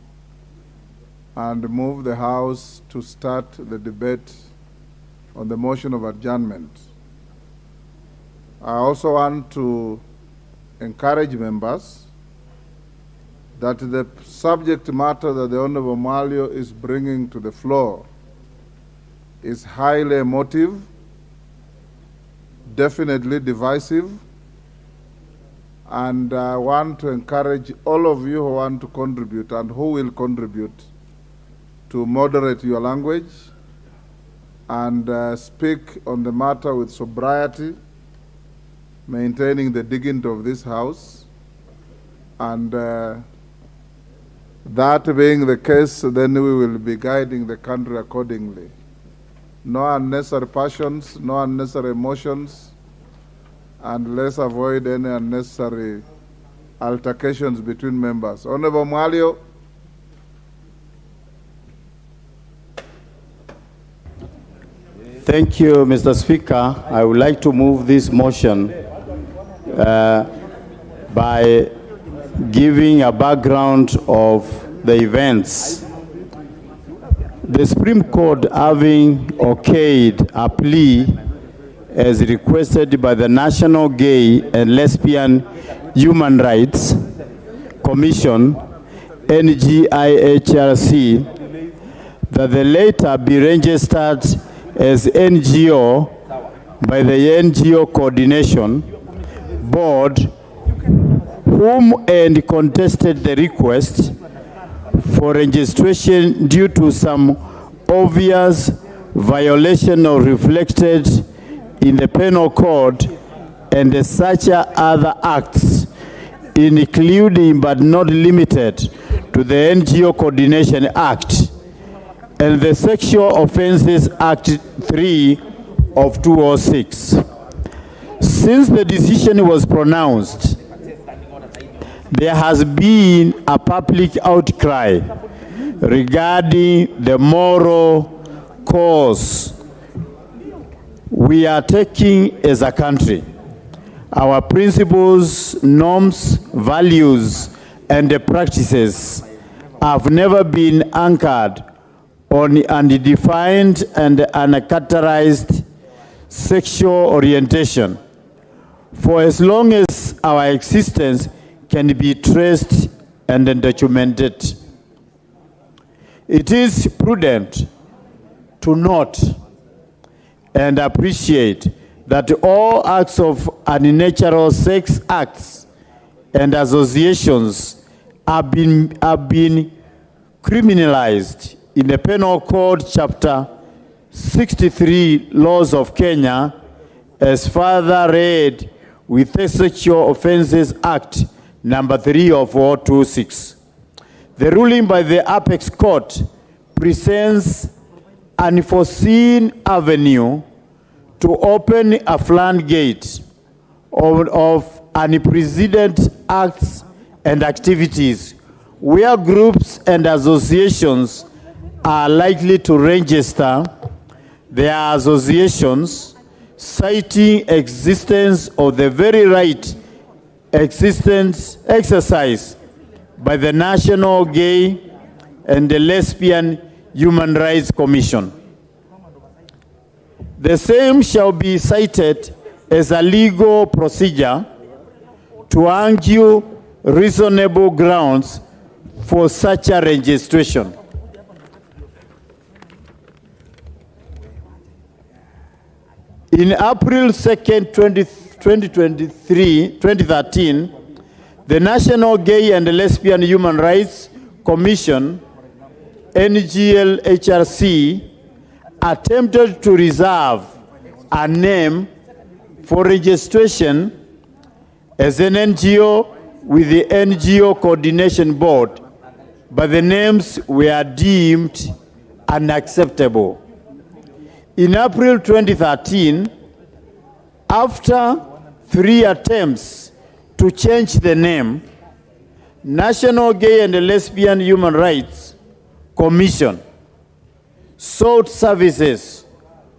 and move the House to start the debate on the motion of adjournment. I also want to encourage members that the subject matter that the Honorable Mwalio is bringing to the floor is highly emotive, definitely divisive, And I want to encourage all of you who want to contribute and who will contribute to moderate your language and speak on the matter with sobriety, maintaining the dignity of this House. And that being the case, then we will be guiding the country accordingly. No unnecessary passions, no unnecessary emotions, and let's avoid any unnecessary altercations between members. Honorable Mwalio. Thank you, Mr. Speaker. I would like to move this motion by giving a background of the events. The Supreme Court, having okayed a plea as requested by the National Gay and Lesbian Human Rights Commission, NGIHRC, that the latter be registered as NGO by the NGO Coordination Board, whom and contested the request for registration due to some obvious violation of reflected in the Penal Code and such other acts, including but not limited to the NGO Coordination Act and the Sexual Offences Act 3 of 2006. Since the decision was pronounced, there has been a public outcry regarding the moral course we are taking as a country. Our principles, norms, values, and the practices have never been anchored on undefined and uncharacterized sexual orientation for as long as our existence can be traced and documented. It is prudent to note and appreciate that all acts of unnatural sex acts and associations have been criminalized in the Penal Code Chapter 63 Laws of Kenya, as further read with the Sexual Offences Act number 3 of 426. The ruling by the Apex Court presents an unforeseen avenue to open a floodgate of unprecedented acts and activities where groups and associations are likely to register their associations, citing existence of the very right exercised by the National Gay and the Lesbian Human Rights Commission. The same shall be cited as a legal procedure to argue reasonable grounds for such a registration. In April 2nd, 2013, the National Gay and Lesbian Human Rights Commission, NGLHRC, attempted to reserve a name for registration as an NGO with the NGO Coordination Board, but the names were deemed unacceptable. In April 2013, after 3 attempts to change the name, National Gay and Lesbian Human Rights Commission sought services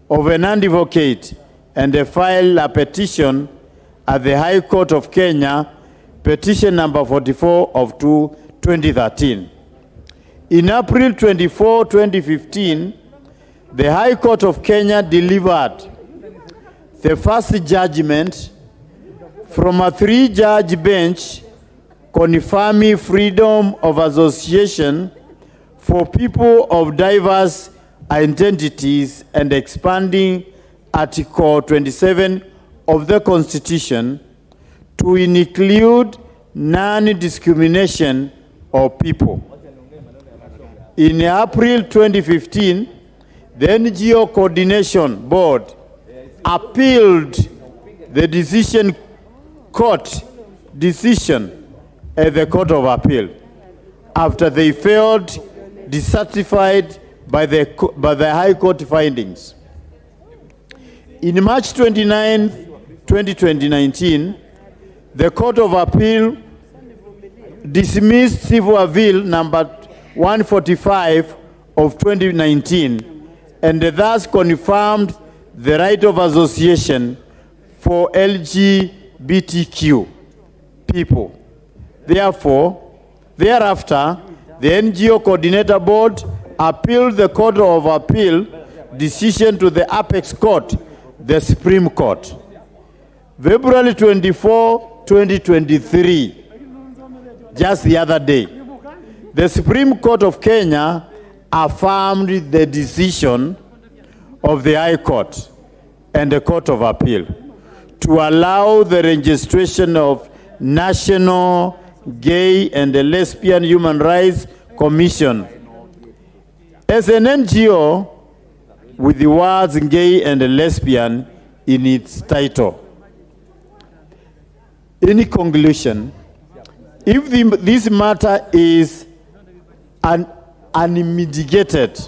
of an advocate and filed a petition at the High Court of Kenya, petition number 44 of 2013. In April 24, 2015, the High Court of Kenya delivered the first judgment from a 3-judge bench confirming freedom of association for people of diverse identities and expanding Article 27 of the Constitution to include non-discrimination of people. In April 2015, the NGO Coordination Board appealed the court decision at the Court of Appeal after they failed dissatisfied by the High Court findings. In March 29, 2019, the Court of Appeal dismissed civil appeal number 145 of 2019 and thus confirmed the right of association for LGBTQ people. Thereafter, the NGO Coordinator Board appealed the Court of Appeal decision to the Apex Court, the Supreme Court. February 24, 2023, just the other day, the Supreme Court of Kenya affirmed the decision of the High Court and the Court of Appeal to allow the registration of National Gay and Lesbian Human Rights Commission as an NGO with the words gay and lesbian in its title. In conclusion, if this matter is unmitigated,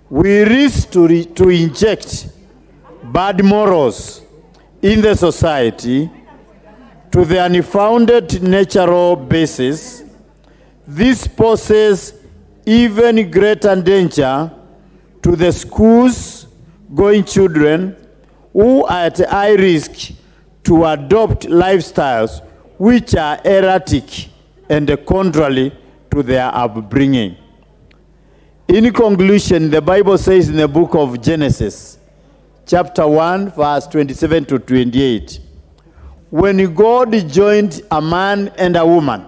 we risk to inject bad morals in the society to the unfounded natural basis. This poses even greater danger to the schools-going children who are at high risk to adopt lifestyles which are erratic and contrary to their upbringing. In conclusion, the Bible says in the book of Genesis, chapter 1, verse 27 to 28, when God joined a man and a woman,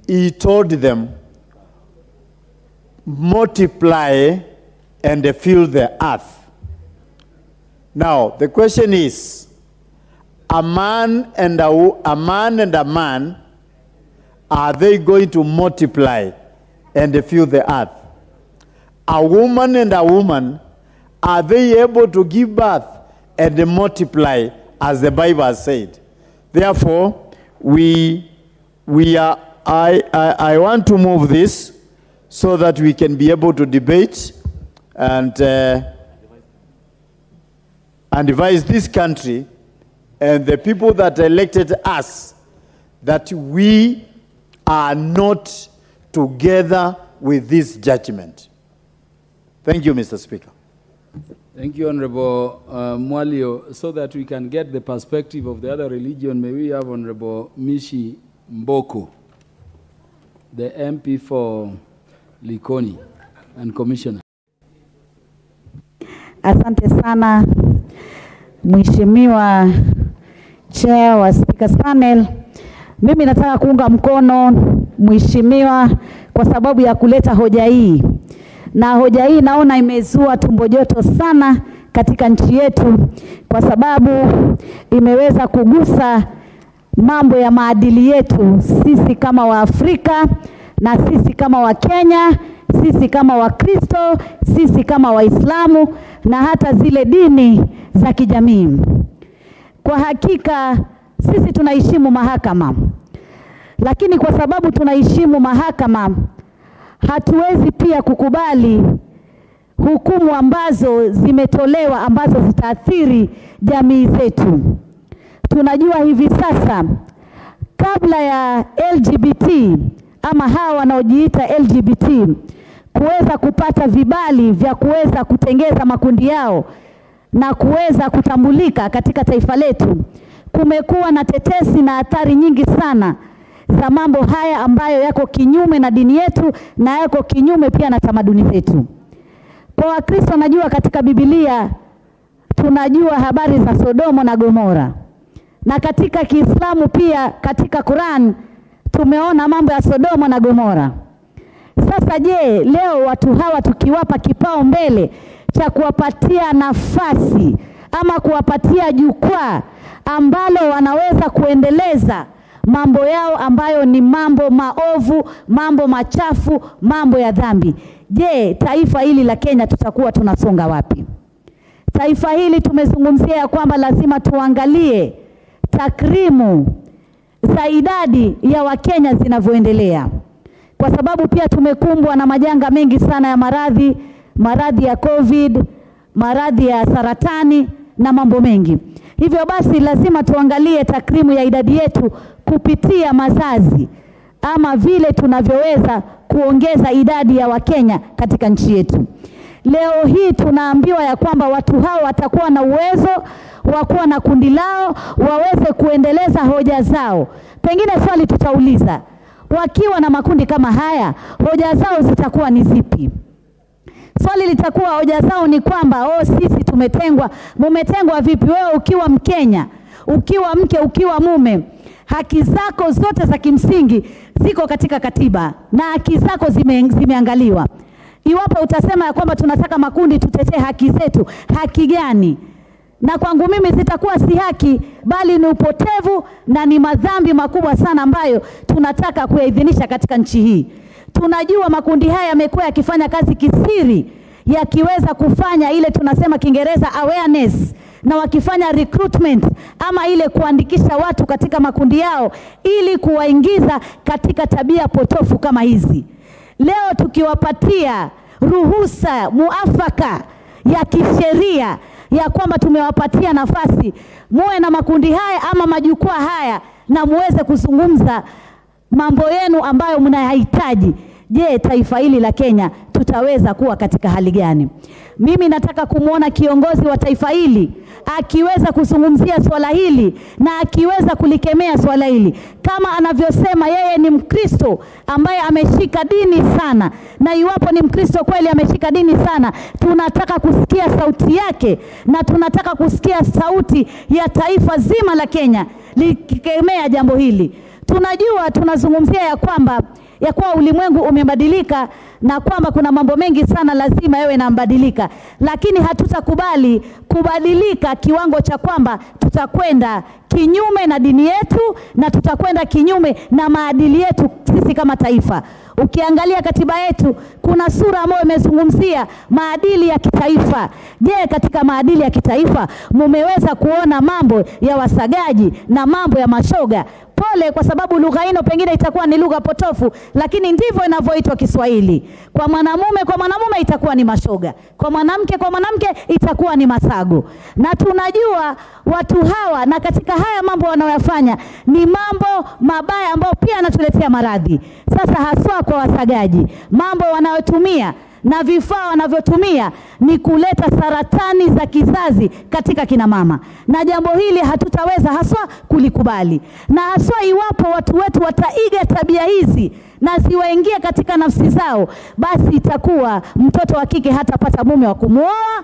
he told them, multiply and fill the earth. Now, the question is, a man and a man, are they going to multiply and fill the earth? A woman and a woman, are they able to give birth and multiply as the Bible has said? Therefore, I want to move this so that we can be able to debate and advise this country and the people that elected us that we are not together with this judgment. Thank you, Mr. Speaker. Thank you, Honorable Mwalio. So that we can get the perspective of the other religion, may we have Honorable Mishi Mboko, the MP for Likoni and Commissioner. Asante sana Mheshimiwa Chair wa Speakers Panel. Mimi nataka kuunga mkono Mheshimiwa kwa sababu ya kuleta hoja hii. Na hoja hii naona imezua tumbo joto sana katika nchi yetu kwa sababu imeweza kugusa mambo ya maadili yetu sisi kama Waafrika na sisi kama Wakenya, sisi kama Wakristo, sisi kama Waislamu na hata zile dini za kijamii. Kwa hakika sisi tunaheshimu mahakama. Lakini kwa sababu tunaheshimu mahakama, hatuwezi pia kukubali hukumu ambazo zimetolewa ambazo zitaathiri jamii zetu. Tunajua hivi sasa kabla ya LGBT ama hawa wanaojiita LGBT kuweza kupata vibali vya kuweza kutengeza makundi yao na kuweza kutambulika katika taifa letu, kumekuwa na tetesi na athari nyingi sana za mambo haya ambayo yako kinyume na dini yetu na yako kinyume pia na tamaduni zetu. Kwa Wakristo najua katika Biblia tunajua habari za Sodoma na Gomora. Na katika Kiislamu pia katika Quran tumeona mambo ya Sodoma na Gomora. Sasa je, leo watu hawa tukiwapa kipao mbele cha kuwapatia nafasi ama kuwapatia jukwaa ambalo wanaweza kuendeleza mambo yao ambayo ni mambo maovu, mambo machafu, mambo ya dhambi. Je, taifa hili la Kenya tutakuwa tunasonga wapi? Taifa hili tumezungumzia ya kwamba lazima tuangalie takrimu za idadi ya Wakenya zinavyoendelea. Kwa sababu pia tumekumbwa na majanga mengi sana ya maradhi ya COVID, maradhi ya saratani na mambo mengi. Hivyo basi lazima tuangalie takrimu ya idadi yetu kupitia mazazi ama vile tunavyoweza kuongeza idadi ya Wakenya katika nchi yetu. Leo hii tunaambiwa ya kwamba watu hao watakuwa na uwezo wa kuwa na kundi lao, waweze kuendeleza hoja zao. Pengine swali tutauliza, wakiwa na makundi kama haya, hoja zao zitakuwa ni zipi? Swali litakuwa hoja zao ni kwamba sisi tumetengwa. Mumetengwa vipi? Wewe ukiwa Mkenya, ukiwa mke, ukiwa mume, haki zako zote za kimsingi ziko katika katiba na haki zako zimeangaliwa. Iwapo utasema ya kwamba tunataka makundi tutetee haki zetu, haki gani? Na kwangu mimi zitakuwa si haki, bali ni upotevu na ni madhambi makubwa sana ambayo tunataka kuyaidhinisha katika nchi hii. Tunajua makundi haya yamekuwa yakifanya kazi kisiri, yakiweza kufanya ile tunasema Kiingereza awareness, na wakifanya recruitment ama ile kuandikisha watu katika makundi yao ili kuwaingiza katika tabia potofu kama hizi. Leo tukiwapatia ruhusa muafaka ya kisheria ya kwamba tumewapatia nafasi muwe na makundi haya ama majukwaa haya na muweze kuzungumza mambo yenu ambayo mnayahitaji, je, taifa hili la Kenya tutaweza kuwa katika hali gani? Mimi nataka kumuona kiongozi wa taifa hili akiweza kuzungumzia swala hili na akiweza kulikemea swala hili kama anavyosema yeye ni Mkristo ambaye ameshika dini sana. Na iwapo ni Mkristo kweli ameshika dini sana, tunataka kusikia sauti yake na tunataka kusikia sauti ya taifa zima la Kenya likikemea jambo hili. Tunajua tunazungumzia ya kuwa ulimwengu umebadilika na kwamba kuna mambo mengi sana lazima yawe yanabadilika, lakini hatutakubali kubadilika kiwango cha kwamba tutakwenda kinyume na dini yetu na tutakwenda kinyume na maadili yetu sisi kama taifa. Ukiangalia katiba yetu kuna sura ambayo imezungumzia maadili ya kitaifa. Je, katika maadili ya kitaifa mumeweza kuona mambo ya wasagaji na mambo ya mashoga? Pole, kwa sababu lugha hino pengine itakuwa ni lugha potofu, lakini ndivyo inavyoitwa Kiswahili. Kwa mwanamume itakuwa ni mashoga, kwa mwanamke itakuwa ni masago. Na tunajua watu hawa na katika haya mambo wanayoyafanya ni mambo mabaya ambayo pia yanatuletea maradhi. Sasa haswa kwa wasagaji, mambo wanayotumia na vifaa wanavyotumia ni kuleta saratani za kizazi katika kina mama. Na jambo hili hatutaweza haswa kulikubali. Na haswa iwapo watu wetu wataiga tabia hizi na ziwaingie katika nafsi zao, basi itakuwa mtoto wa kike hatapata mume wa kumuoa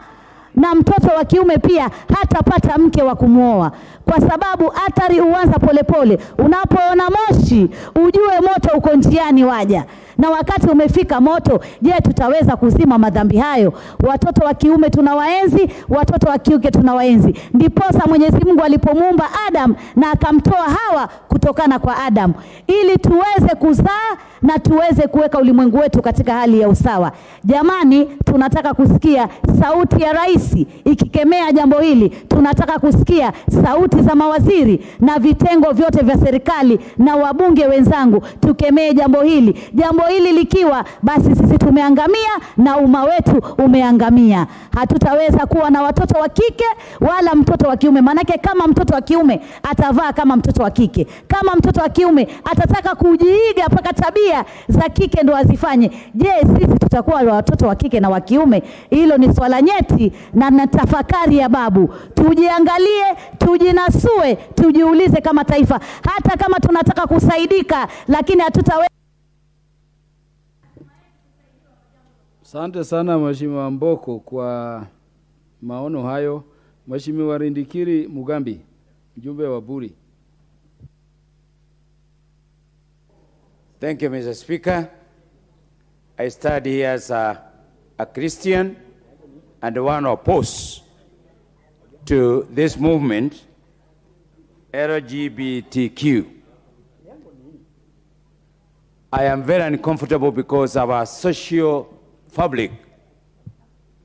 na mtoto wa kiume pia hatapata mke wa kumuoa, kwa sababu athari huanza polepole. Unapoona moshi ujue moto uko njiani waja, na wakati umefika moto. Je, tutaweza kuzima madhambi hayo? Watoto wa kiume tunawaenzi, watoto wa kike tunawaenzi. Ndiposa Mwenyezi Mungu alipomuumba Adam na akamtoa Hawa kutokana kwa Adam, ili tuweze kuzaa na tuweze kuweka ulimwengu wetu katika hali ya usawa. Jamani, tunataka kusikia sauti ya rais ikikemea jambo hili. Tunataka kusikia sauti za mawaziri na vitengo vyote vya serikali na wabunge wenzangu, tukemee jambo hili. Jambo hili likiwa, basi sisi tumeangamia na umma wetu umeangamia. Hatutaweza kuwa na watoto wa kike wala mtoto wa kiume. Manake kama mtoto wa kiume atavaa kama mtoto wa kike, kama mtoto wa kiume atataka kujiiga mpaka tabia za kike ndo azifanye, je, sisi tutakuwa watoto wa kike na wa kiume? Hilo ni swala nyeti na tafakari ya babu. Tujiangalie, tujinasue, tujiulize kama taifa. Hata kama tunataka kusaidika, lakini hatutaweza. Asante sana Mheshimiwa Mboko kwa maono hayo. Mheshimiwa Rindikiri Mugambi, mjumbe wa Buri. Thank you, Mr. Speaker. I study as a Christian and one opposed to this movement, LGBTQ. I am very uncomfortable because our social fabric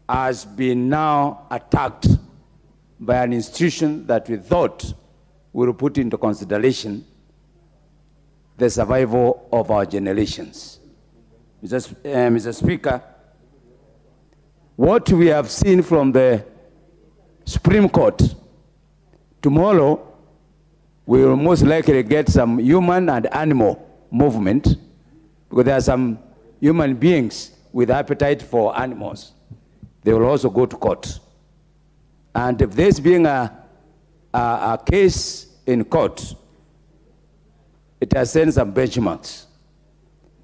has been now attacked by an institution that we thought will put into consideration the survival of our generations. Mr. Speaker, what we have seen from the Supreme Court, tomorrow we will most likely get some human and animal movement, because there are some human beings with appetite for animals. They will also go to court. And if there's being a case in court, it has sent some benchmarks.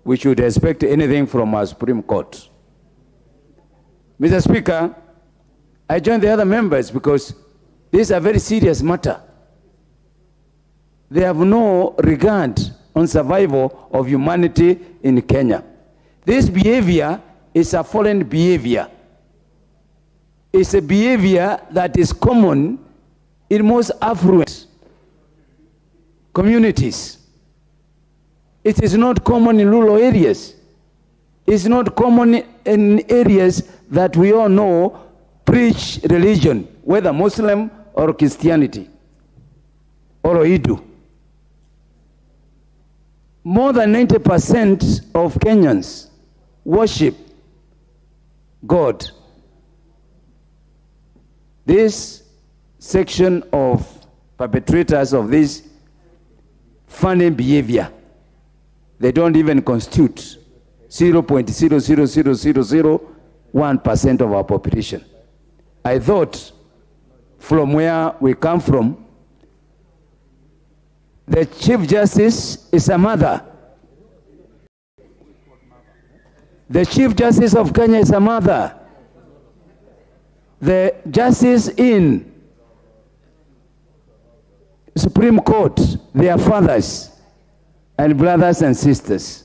We should expect anything from our Supreme Court. Mr. Speaker, I join the other members because this is a very serious matter. They have no regard on survival of humanity in Kenya. This behavior is a foreign behavior. It's a behavior that is common in most affluent communities. It is not common in rural areas. It's not common in areas that we all know preach religion, whether Muslim or Christianity or Hindu. More than 90% of Kenyans worship God. This section of perpetrators of this funny behavior, they don't even constitute 0.00001% of our population. I thought from where we come from, the Chief Justice is a mother. The Chief Justice of Kenya is a mother. The justice in Supreme Court, they are fathers and brothers and sisters.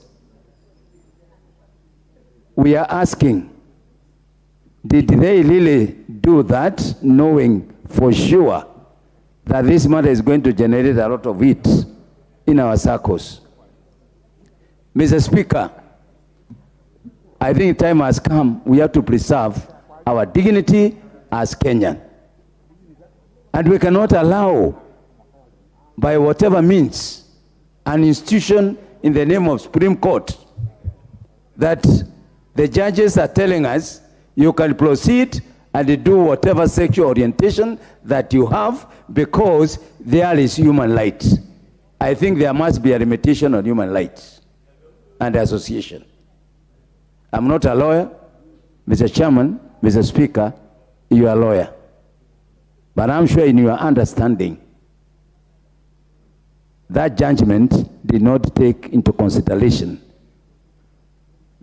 We are asking, did they really do that, knowing for sure that this matter is going to generate a lot of heat in our circles? Mr. Speaker, I think time has come. We have to preserve our dignity as Kenyan. And we cannot allow, by whatever means, an institution in the name of Supreme Court, that the judges are telling us you can proceed and do whatever sexual orientation that you have because there is human rights. I think there must be a limitation on human rights and association. I'm not a lawyer, Mr. Chairman, Mr. Speaker, you are a lawyer. But I'm sure in your understanding, that judgment did not take into consideration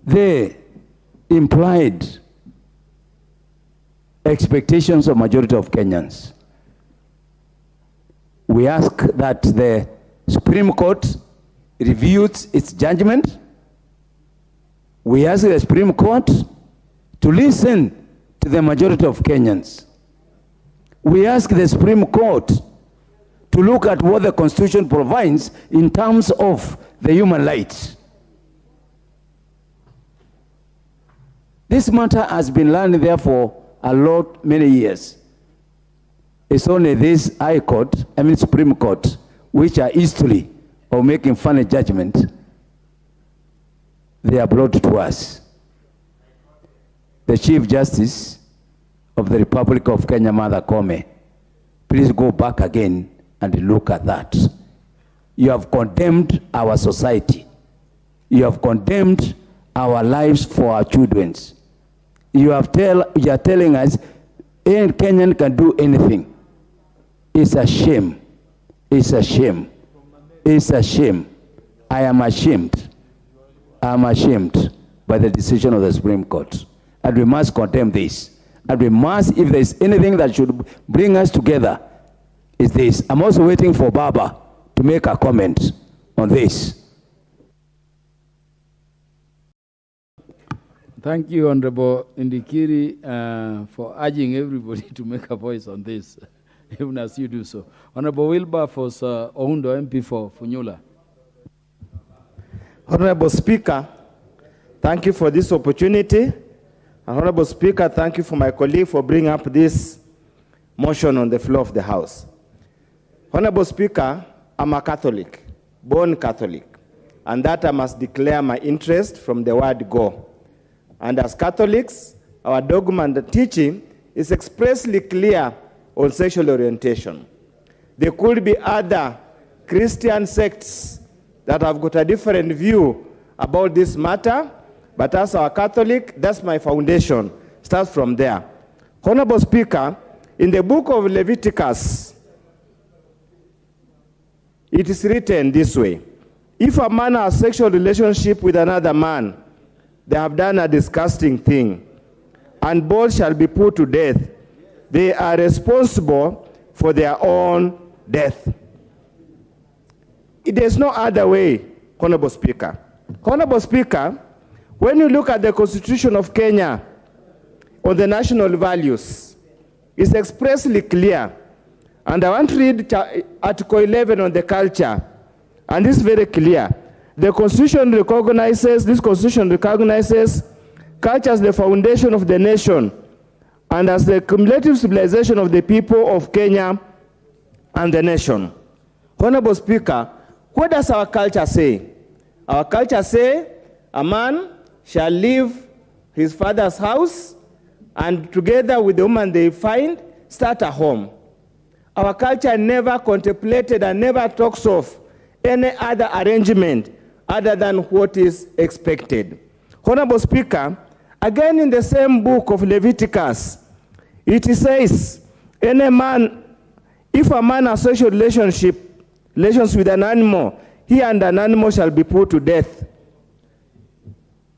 the implied expectations of majority of Kenyans. We ask that the Supreme Court reviews its judgment. We ask the Supreme Court to listen to the majority of Kenyans. We ask the Supreme Court to look at what the Constitution provides in terms of the human rights. This matter has been lying there for many years. It's only this Supreme Court, which are history of making funny judgment, they are brought to us. The Chief Justice of the Republic of Kenya, Martha Koome, please go back again and look at that. You have condemned our society. You have condemned our lives for our children. You are telling us any Kenyan can do anything. It's a shame. It's a shame. It's a shame. I am ashamed. I am ashamed by the decision of the Supreme Court. And we must condemn this. And we must, if there is anything that should bring us together, is this. I'm also waiting for Baba to make a comment on this. Thank you, Honorable Ndikiri, for urging everybody to make a voice on this. even as you do so. Honorable Wilberforce Oundo, MP for Funyula. Honorable Speaker, thank you for this opportunity. Honorable Speaker, thank you for my colleague for bringing up this motion on the floor of the House. Honorable Speaker, I'm a Catholic, born Catholic, and that I must declare my interest from the word go. And as Catholics, our dogma and the teaching is expressly clear on sexual orientation. There could be other Christian sects that have got a different view about this matter, but as our Catholic, that's my foundation. Starts from there. Honorable Speaker, in the book of Leviticus, it is written this way: if a man has a sexual relationship with another man, they have done a disgusting thing, and both shall be put to death. They are responsible for their own death. There's no other way, Honorable Speaker. Honorable Speaker, when you look at the Constitution of Kenya on the national values, it's expressly clear. And I want to read Article 11 on the culture, and it's very clear. The Constitution recognizes, this Constitution recognizes culture as the foundation of the nation and as the cumulative civilization of the people of Kenya and the nation. Honorable Speaker, what does our culture say? Our culture say a man shall leave his father's house and together with the woman they find, start a home. Our culture never contemplated and never talks of any other arrangement other than what is expected. Honorable Speaker, again in the same book of Leviticus, it says, if a man has sexual relations with an animal, he and an animal shall be put to death.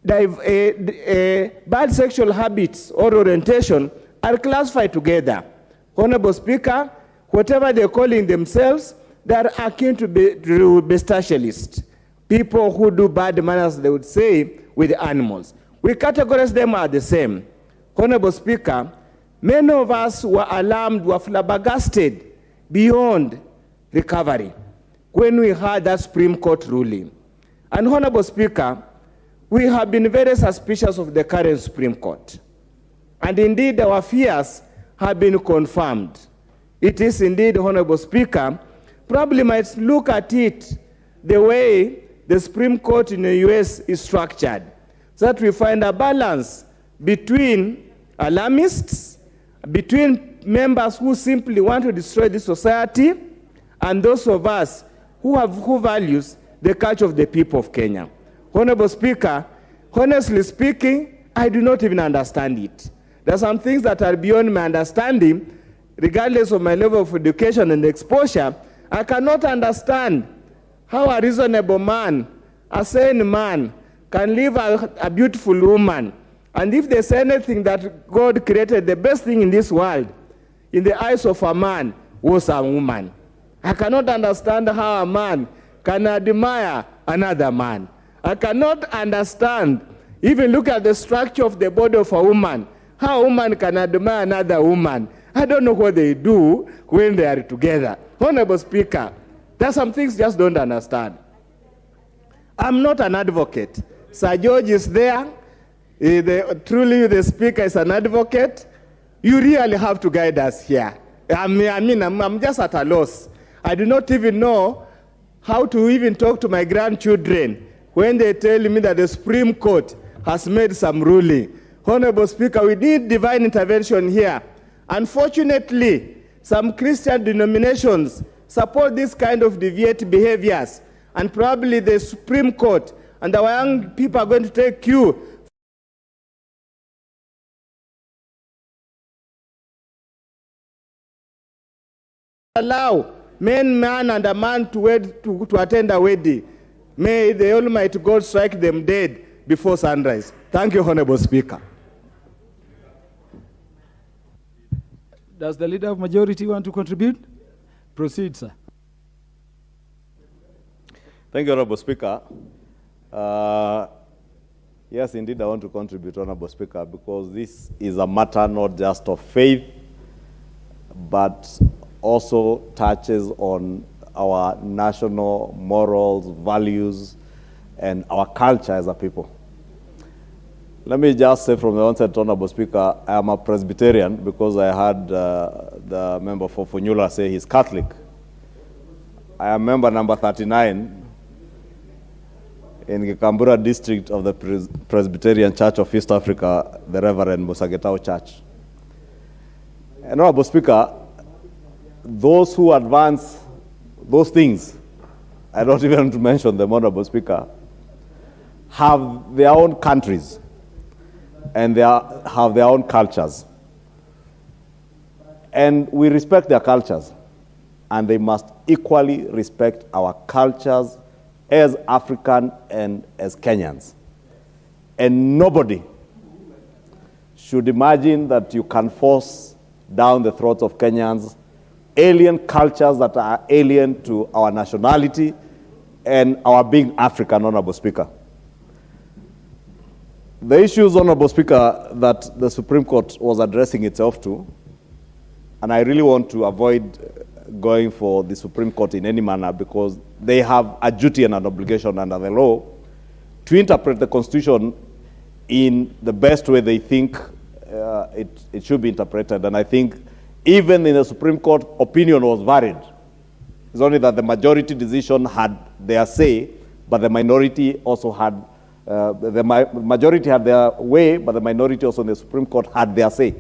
Bad sexual habits or orientation are classified together. Honorable Speaker, whatever they're calling themselves, they are akin to bestialists. People who do bad manners, they would say, with animals. We categorize them as the same. Honorable Speaker, many of us were alarmed, were flabbergasted beyond recovery when we heard that Supreme Court ruling. And Honorable Speaker, we have been very suspicious of the current Supreme Court. And indeed, our fears have been confirmed. It is indeed, Honorable Speaker, probably might look at it the way the Supreme Court in the US is structured, so that we find a balance between alarmists, between members who simply want to destroy the society, and those of us who values the culture of the people of Kenya. Honorable Speaker, honestly speaking, I do not even understand it. There are some things that are beyond my understanding, regardless of my level of education and exposure. I cannot understand how a reasonable man, a sane man, can leave a beautiful woman. And if there's anything that God created, the best thing in this world, in the eyes of a man, was a woman. I cannot understand how a man can admire another man. I cannot understand, even look at the structure of the body of a woman, how a woman can admire another woman. I don't know what they do when they are together. Honorable Speaker, there are some things just don't understand. I'm not an advocate. Sir George is there. Truly, the Speaker is an advocate. You really have to guide us here. I'm just at a loss. I do not even know how to even talk to my grandchildren when they tell me that the Supreme Court has made some ruling. Honorable Speaker, we need divine intervention here. Unfortunately, some Christian denominations support this kind of deviant behaviors, and probably the Supreme Court and our young people are going to take cue. Allow man and a man to attend a wedding. May the Almighty God strike them dead before sunrise. Thank you, Honorable Speaker. Does the Leader of Majority want to contribute? Proceed, sir. Thank you, Honorable Speaker. Yes, indeed, I want to contribute, Honorable Speaker, because this is a matter not just of faith, but also touches on our national morals, values, and our culture as a people. Let me just say from the onset, Honorable Speaker, I am a Presbyterian because I heard the member for Funyula say he's Catholic. I am member number 39 in Gikambura district of the Presbyterian Church of East Africa, the Reverend Musagetao Church. And Honorable Speaker, those who advance those things, I don't even want to mention them, Honorable Speaker, have their own countries and they have their own cultures. And we respect their cultures, and they must equally respect our cultures as African and as Kenyans. And nobody should imagine that you can force down the throats of Kenyans alien cultures that are alien to our nationality and our being African, Honorable Speaker. The issues, Honorable Speaker, that the Supreme Court was addressing itself to, and I really want to avoid going for the Supreme Court in any manner because they have a duty and an obligation under the law to interpret the Constitution in the best way they think it should be interpreted. And I think even in the Supreme Court, opinion was varied. It's only that the majority decision had their say, but the minority also had, majority had their way, but the minority also in the Supreme Court had their say.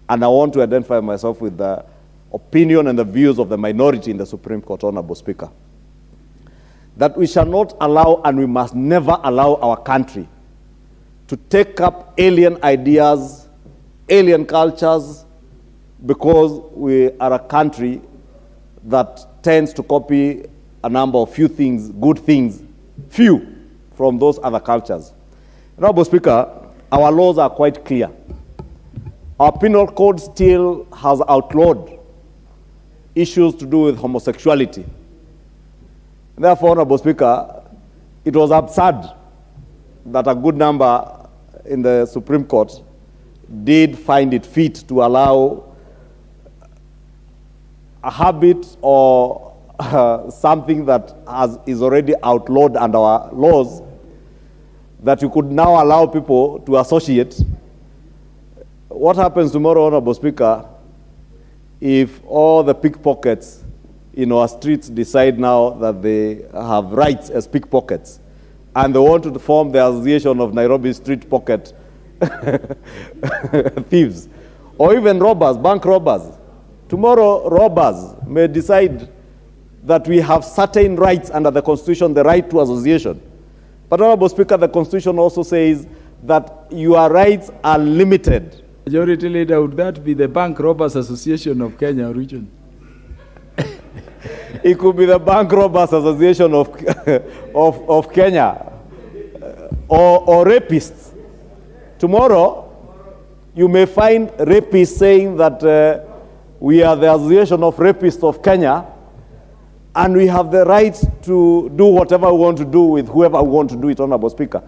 And I want to identify myself with the opinion and the views of the minority in the Supreme Court, Honorable Speaker. That we shall not allow, and we must never allow our country to take up alien ideas, alien cultures, because we are a country that tends to copy a number of few things, good things, few from those other cultures. Honorable Speaker, our laws are quite clear. Our penal code still has outlawed issues to do with homosexuality. Therefore, Honorable Speaker, it was absurd that a good number in the Supreme Court did find it fit to allow a habit or something that is already outlawed under our laws, that you could now allow people to associate. What happens tomorrow, Honorable Speaker, if all the pickpockets in our streets decide now that they have rights as pickpockets and they want to form the Association of Nairobi Street Pocket Thieves, or even robbers, bank robbers? Tomorrow, robbers may decide that we have certain rights under the Constitution, the right to association. But, Honorable Speaker, the Constitution also says that your rights are limited. Majority Leader, would that be the Bank Robbers Association of Kenya region? It could be the Bank Robbers Association of Kenya, or rapists. Tomorrow, you may find rapists saying that we are the Association of Rapists of Kenya, and we have the right to do whatever we want to do with whoever we want to do it, Honorable Speaker.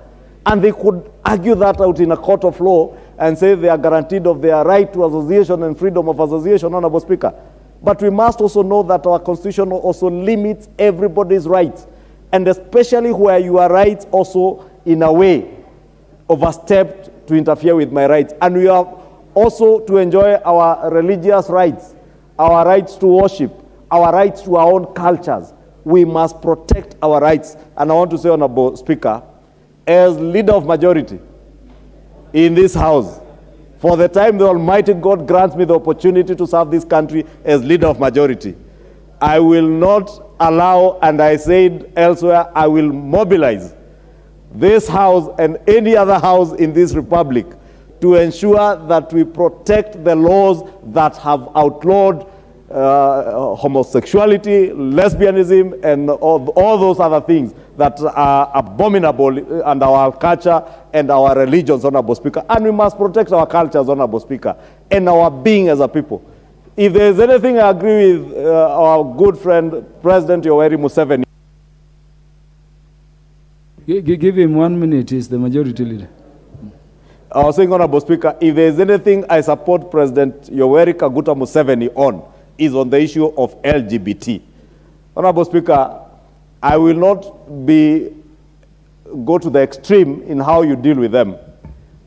And they could argue that out in a court of law and say they are guaranteed of their right to association and freedom of association, Honorable Speaker. But we must also know that our Constitution also limits everybody's rights, and especially where your rights also, in a way, overstepped to interfere with my rights. And we have also to enjoy our religious rights, our rights to worship, our rights to our own cultures. We must protect our rights. And I want to say, Honorable Speaker, as leader of majority in this House, for the time the Almighty God grants me the opportunity to serve this country as leader of majority, I will not allow, and I said elsewhere, I will mobilize this House and any other House in this Republic to ensure that we protect the laws that have outlawed homosexuality, lesbianism, and all those other things that are abominable under our culture and our religions, Honorable Speaker. And we must protect our cultures, Honorable Speaker, and our being as a people. If there is anything I agree with our good friend, President Yoweri Museveni. Give him 1 minute, he's the majority leader. I was saying, Honorable Speaker, if there is anything I support President Yoweri Kaguta Museveni on, is on the issue of LGBT. Honorable Speaker, I will not go to the extreme in how you deal with them,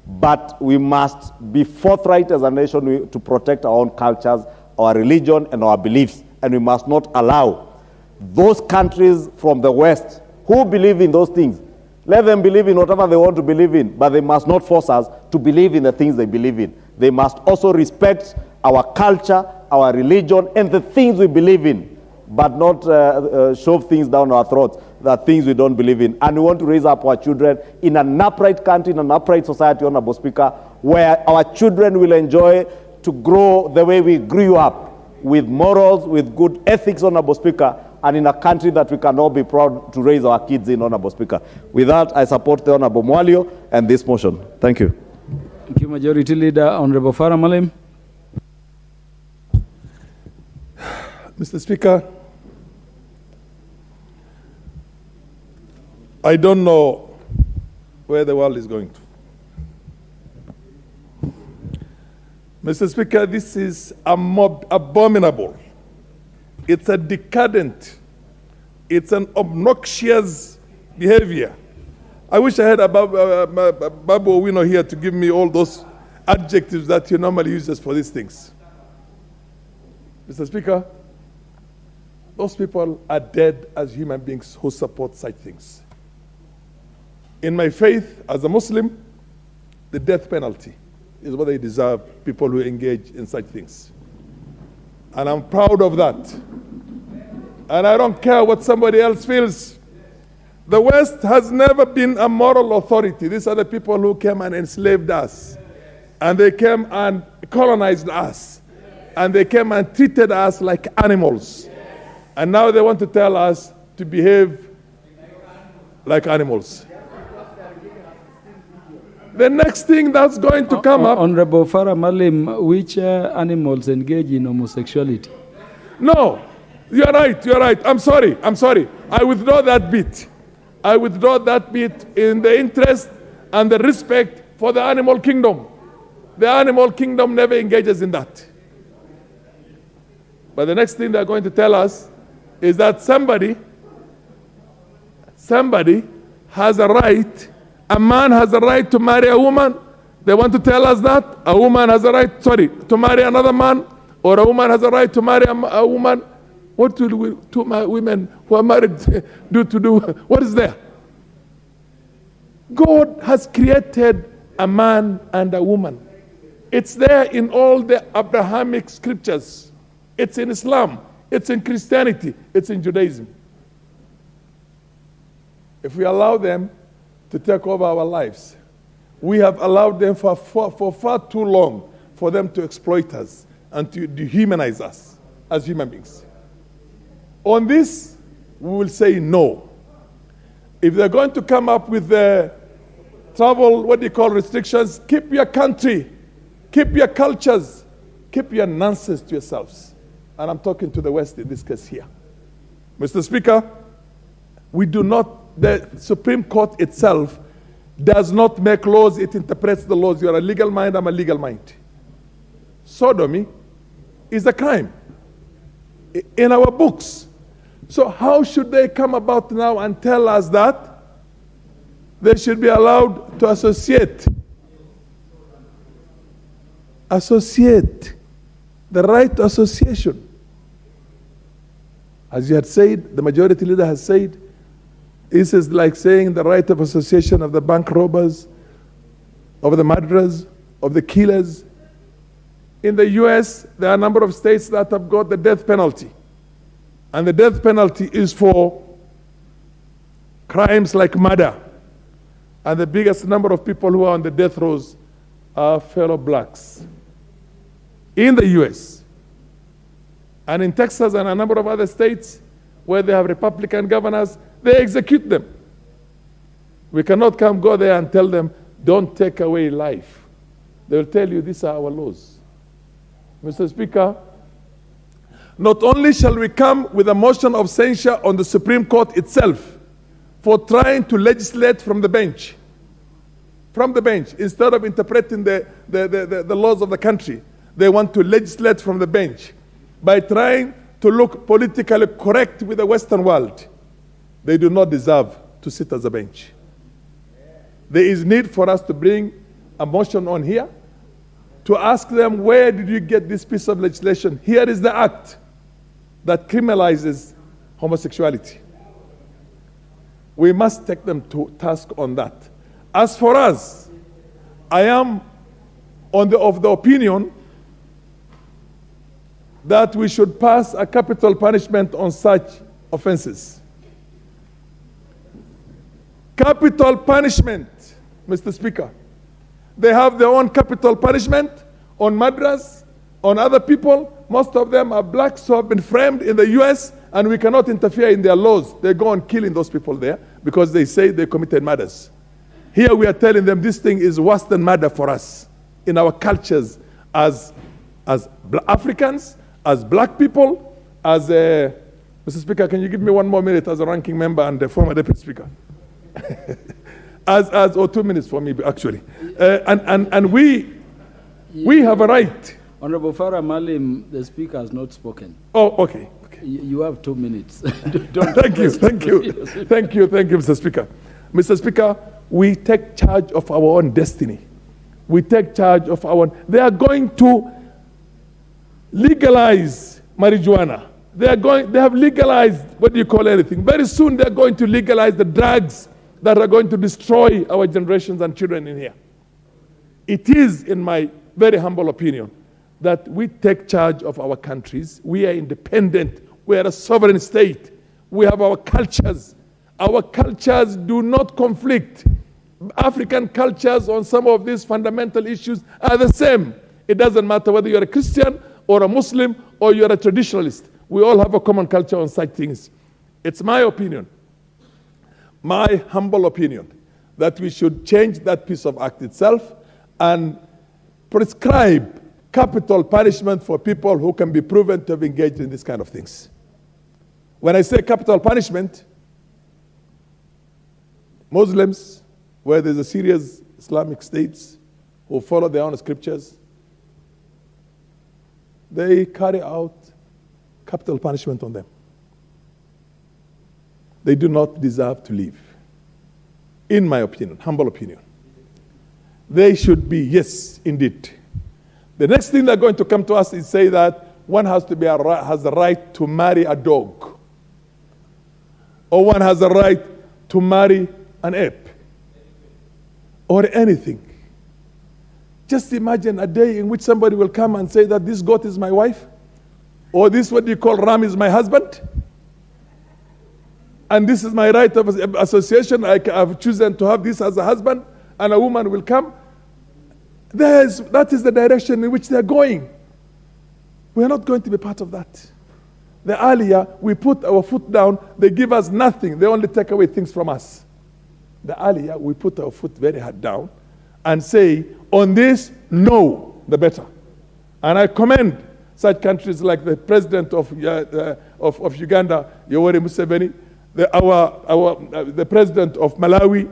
but we must be forthright as a nation to protect our own cultures, our religion, and our beliefs, and we must not allow those countries from the West who believe in those things. Let them believe in whatever they want to believe in, but they must not force us to believe in the things they believe in. They must also respect our culture, our religion, and the things we believe in, but not shove things down our throats, that things we don't believe in. And we want to raise up our children in an upright country, in an upright society, Honorable Speaker, where our children will enjoy to grow the way we grew up, with morals, with good ethics, Honorable Speaker, and in a country that we can all be proud to raise our kids in, Honorable Speaker. With that, I support the Honorable Mwalio and this motion. Thank you. Thank you, Majority Leader. Honorable Farah Malim. Mr. Speaker, I don't know where the world is going to. Mr. Speaker, this is abominable. It's a decadent, it's an obnoxious behavior. I wish I had Babu Owino here to give me all those adjectives that he normally uses for these things. Mr. Speaker, those people are dead as human beings who support such things. In my faith, as a Muslim, the death penalty is what they deserve, people who engage in such things. And I'm proud of that. And I don't care what somebody else feels. The West has never been a moral authority. These are the people who came and enslaved us. And they came and colonized us. And they came and treated us like animals. And now they want to tell us to behave like animals. The next thing that's going to come up... Honorable Farah Malim, which animals engage in homosexuality? No, you're right. I'm sorry. I withdraw that bit. I withdraw that bit in the interest and the respect for the animal kingdom. The animal kingdom never engages in that. But the next thing they're going to tell us is that somebody has a right, a man has a right to marry a woman. They want to tell us that a woman has a right, to marry another man, or a woman has a right to marry a woman. What do two women who are married do? What is there? God has created a man and a woman. It's there in all the Abrahamic scriptures. It's in Islam. It's in Christianity. It's in Judaism. If we allow them to take over our lives, we have allowed them for far too long for them to exploit us and to dehumanize us as human beings. On this, we will say no. If they're going to come up with the travel, restrictions, keep your country, keep your cultures, keep your nonsense to yourselves. And I'm talking to the West in this case here. Mr. Speaker, the Supreme Court itself does not make laws, it interprets the laws. You're a legal mind, I'm a legal mind. Sodomy is a crime in our books. So how should they come about now and tell us that they should be allowed to associate? The right to association. As you had said, the majority leader has said, this is like saying the right of association of the bank robbers, of the murderers, of the killers. In the US, there are a number of states that have got the death penalty. And the death penalty is for crimes like murder. And the biggest number of people who are on the death rows are fellow blacks in the US. And in Texas and a number of other states where they have Republican governors, they execute them. We cannot go there and tell them, don't take away life. They will tell you, these are our laws. Mr. Speaker, not only shall we come with a motion of censure on the Supreme Court itself for trying to legislate from the bench, instead of interpreting the laws of the country, they want to legislate from the bench. by trying to look politically correct with the Western world, they do not deserve to sit as a bench. There is need for us to bring a motion on here to ask them, where did you get this piece of legislation? Here is the act that criminalizes homosexuality. We must take them to task on that. As for us, I am of the opinion that we should pass a capital punishment on such offenses. Capital punishment, Mr. Speaker. They have their own capital punishment on murderers, on other people. Most of them are blacks who have been framed in the US, and we cannot interfere in their laws. They go on killing those people there because they say they committed murders. Here we are telling them this thing is worse than murder for us in our cultures as Africans, as black people, as a... Mr. Speaker, can you give me 1 more minute as a ranking member and the former deputy speaker? Or 2 minutes for me, actually. And we have a right. Honorable Farah Malim, the speaker has not spoken. Oh, okay. You have 2 minutes. Thank you, Mr. Speaker. Mr. Speaker, we take charge of our own destiny. We take charge of our own. They are going to legalize marijuana. They have legalized, what do you call anything? Very soon they're going to legalize the drugs that are going to destroy our generations and children in here. It is, in my very humble opinion, that we take charge of our countries. We are independent. We are a sovereign state. We have our cultures. Our cultures do not conflict. African cultures on some of these fundamental issues are the same. It doesn't matter whether you're a Christian or a Muslim or you're a traditionalist. We all have a common culture on such things. It's my opinion, my humble opinion, that we should change that piece of act itself and prescribe capital punishment for people who can be proven to have engaged in these kind of things. When I say capital punishment, Muslims, where there's a serious Islamic states who follow their own scriptures, they carry out capital punishment on them. They do not deserve to live. In my opinion, humble opinion. They should be, yes, indeed. The next thing they're going to come to us is say that one has to be has the right to marry a dog, or one has the right to marry an ape, or anything. Just imagine a day in which somebody will come and say that this goat is my wife, or this what you call ram is my husband, and this is my right of association. I've chosen to have this as a husband, and a woman will come. That is the direction in which they're going. We are not going to be part of that. The earlier we put our foot down, they give us nothing. They only take away things from us. The earlier we put our foot very hard down and say, on this, no, the better. And I commend such countries like the president of Uganda, Yoweri Museveni, the president of Malawi.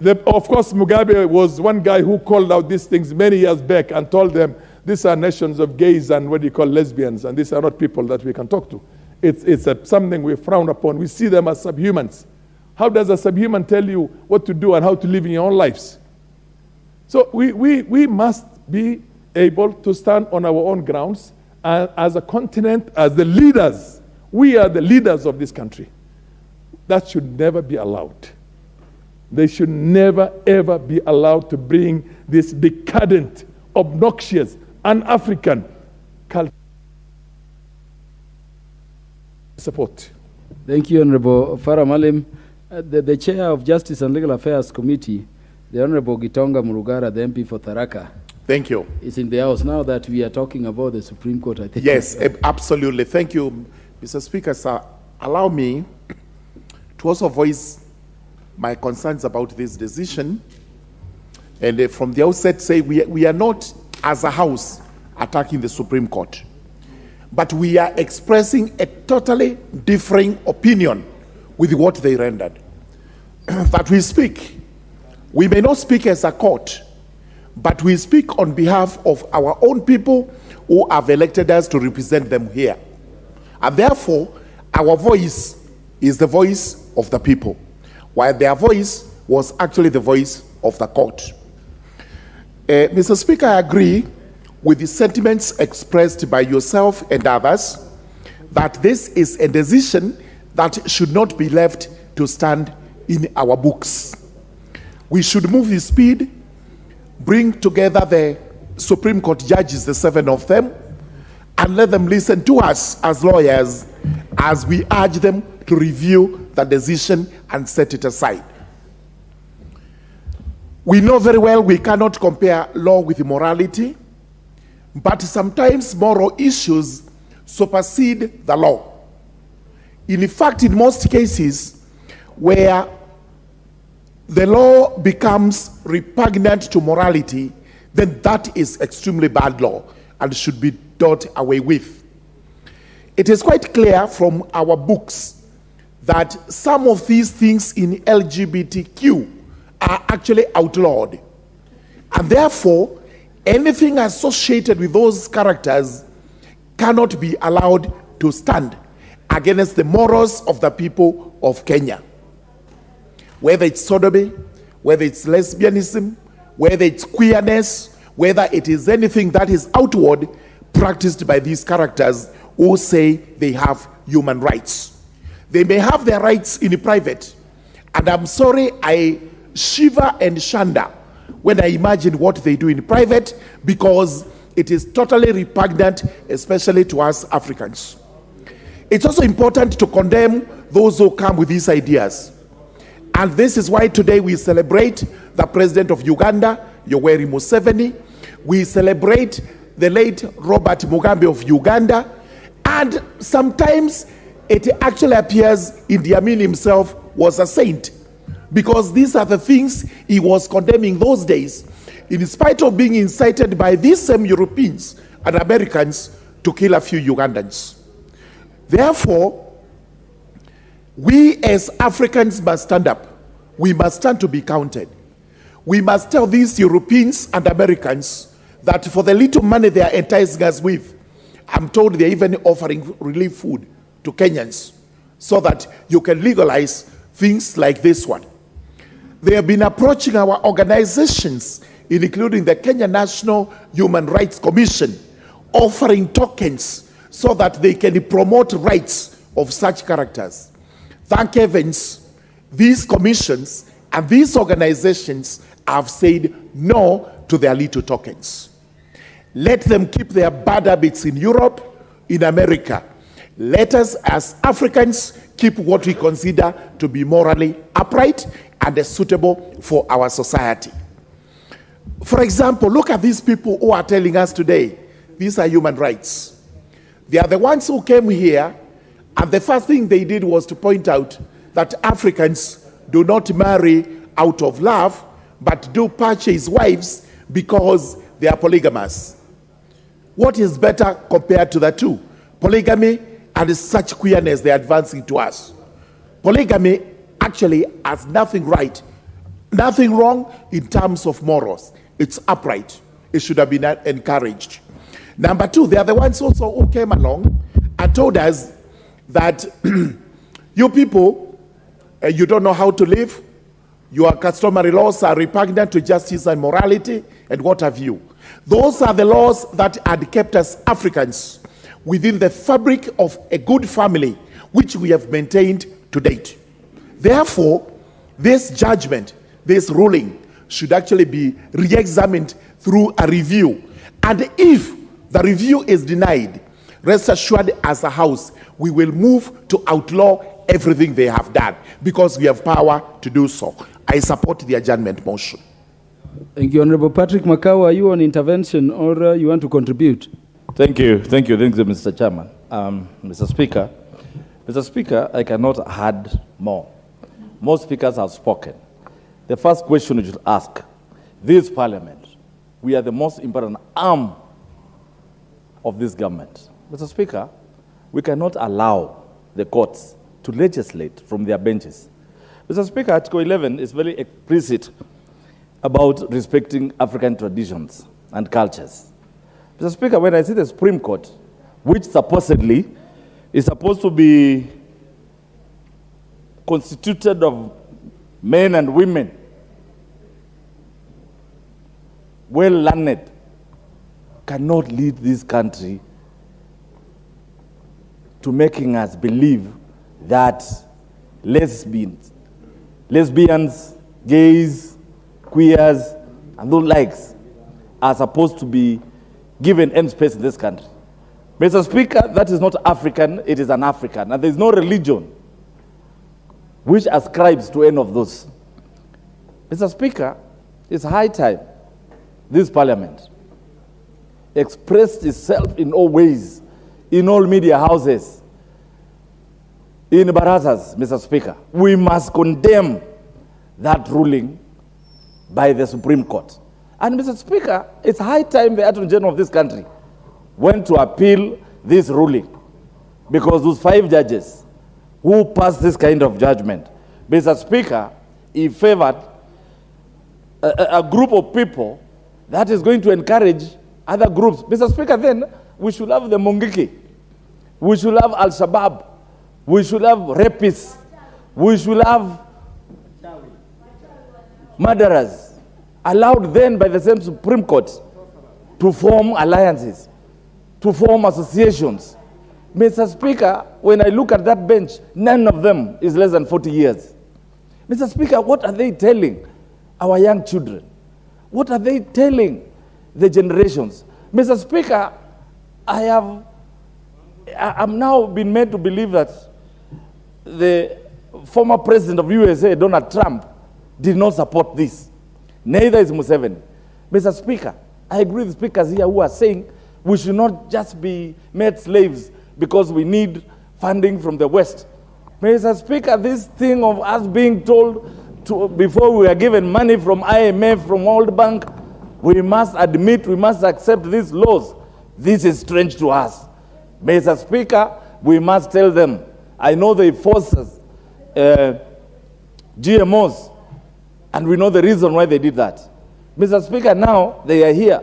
Of course, Mugabe was one guy who called out these things many years back and told them, these are nations of gays and what do you call lesbians, and these are not people that we can talk to. It's something we frown upon. We see them as subhumans. How does a subhuman tell you what to do and how to live in your own lives? So we must be able to stand on our own grounds as a continent, as the leaders. We are the leaders of this country. That should never be allowed. They should never, ever be allowed to bring this decadent, obnoxious, un-African culture. Support. Thank you, Honorable Farah Malim. The chair of Justice and Legal Affairs Committee, the Honorable Gitonga Murugara, the MP for Tharaka. Thank you. Is in the House now that we are talking about the Supreme Court, I think. Yes, absolutely. Thank you, Mr. Speaker. Sir, allow me to also voice my concerns about this decision. And from the outset say we are not, as a House, attacking the Supreme Court. But we are expressing a totally differing opinion with what they rendered. That we speak. We may not speak as a court, but we speak on behalf of our own people who have elected us to represent them here. And therefore, our voice is the voice of the people, while their voice was actually the voice of the court. Mr. Speaker, I agree with the sentiments expressed by yourself and others that this is a decision that should not be left to stand in our books. We should move with speed, bring together the Supreme Court judges, the 7 of them, and let them listen to us as lawyers as we urge them to review the decision and set it aside. We know very well we cannot compare law with morality, but sometimes moral issues supersede the law. In fact, in most cases where the law becomes repugnant to morality, then that is extremely bad law and should be done away with. It is quite clear from our books that some of these things in LGBTQ are actually outlawed. And therefore, anything associated with those characters cannot be allowed to stand against the morals of the people of Kenya. Whether it's sodomy, whether it's lesbianism, whether it's queerness, whether it is anything that is outward practiced by these characters who say they have human rights. They may have their rights in private, and I'm sorry, I shiver and shudder when I imagine what they do in private, because it is totally repugnant, especially to us Africans. It's also important to condemn those who come with these ideas. And this is why today we celebrate the President of Uganda, Yoweri Museveni. We celebrate the late Robert Mugabe of Uganda. And sometimes it actually appears Idi Amin himself was a saint, because these are the things he was condemning those days, in spite of being incited by these same Europeans and Americans to kill a few Ugandans. Therefore, we as Africans must stand up. We must stand to be counted. We must tell these Europeans and Americans that for the little money they are enticing us with, I'm told they're even offering relief food to Kenyans so that you can legalize things like this one. They have been approaching our organizations, including the Kenya National Human Rights Commission, offering tokens so that they can promote rights of such characters. Thank heavens, these commissions and these organizations have said no to their little tokens. Let them keep their bad habits in Europe, in America. Let us as Africans keep what we consider to be morally upright and suitable for our society. For example, look at these people who are telling us today, these are human rights. They are the ones who came here, and the first thing they did was to point out that Africans do not marry out of love, but do purchase wives because they are polygamous. What is better compared to the two? Polygamy and such queerness they are advancing to us. Polygamy actually has nothing right, nothing wrong in terms of morals. It's upright. It should have been encouraged. Number two, they are the ones also who came along and told us that you people, you don't know how to live. Your customary laws are repugnant to justice and morality, and what have you. Those are the laws that had kept us Africans within the fabric of a good family, which we have maintained to date. Therefore, this judgment, this ruling, should actually be re-examined through a review. And if the review is denied, rest assured as a house, we will move to outlaw everything they have done, because we have power to do so. I support the adjournment motion. Thank you, Honorable Patrick Makau. Are you on intervention or you want to contribute? Thank you, Mr. Chairman. Mr. Speaker, I cannot add more. Most speakers have spoken. The first question you should ask, this Parliament, we are the most important arm of this government. Mr. Speaker, we cannot allow the courts to legislate from their benches. Mr. Speaker, Article 11 is very explicit about respecting African traditions and cultures. Mr. Speaker, when I see the Supreme Court, which supposedly is supposed to be constituted of men and women, well learned, cannot lead this country to making us believe that lesbians, gays, queers, and those likes are supposed to be given any space in this country. Mr. Speaker, that is not African, it is an African. And there is no religion which ascribes to any of those. Mr. Speaker, it's high time this Parliament expressed itself in all ways, in all media houses, in barazas, Mr. Speaker. We must condemn that ruling by the Supreme Court. And Mr. Speaker, it's high time the Attorney General of this country went to appeal this ruling, because those 5 judges who passed this kind of judgment, Mr. Speaker, he favored a group of people that is going to encourage other groups. Mr. Speaker, then we should have the Mungiki, we should have Al-Shabaab, we should have rapists, we should have murderers, allowed then by the same Supreme Court to form alliances, to form associations. Mr. Speaker, when I look at that bench, none of them is less than 40 years. Mr. Speaker, what are they telling our young children? What are they telling the generations? Mr. Speaker, I'm now been made to believe that the former president of USA, Donald Trump, did not support this. Neither is Museveni. Mr. Speaker, I agree with speakers here who are saying we should not just be made slaves because we need funding from the West. Mr. Speaker, this thing of us being told before we are given money from IMF, from World Bank, we must admit, we must accept these laws. This is strange to us. Mr. Speaker, we must tell them. I know they force us, GMOs, and we know the reason why they did that. Mr. Speaker, now they are here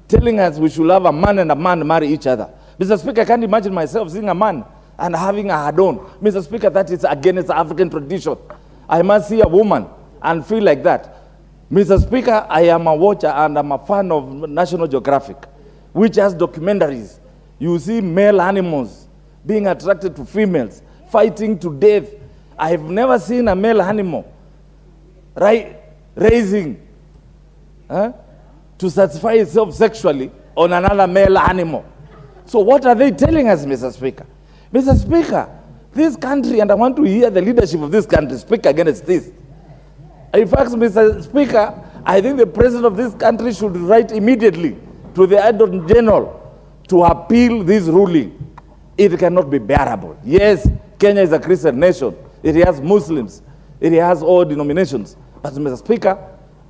telling us we should have a man and a man marry each other. Mr. Speaker, I can't imagine myself seeing a man and having a hard-on. Mr. Speaker, that is against African tradition. I must see a woman and feel like that. Mr. Speaker, I am a watcher and I'm a fan of National Geographic, which has documentaries. You see male animals being attracted to females, fighting to death. I have never seen a male animal raising to satisfy itself sexually on another male animal. So what are they telling us, Mr. Speaker? Mr. Speaker, this country, and I want to hear the leadership of this country speak against this. In fact, Mr. Speaker, I think the president of this country should write immediately to the Adjournment General to appeal this ruling. It cannot be bearable. Yes, Kenya is a Christian nation. It has Muslims. It has all denominations. But Mr. Speaker,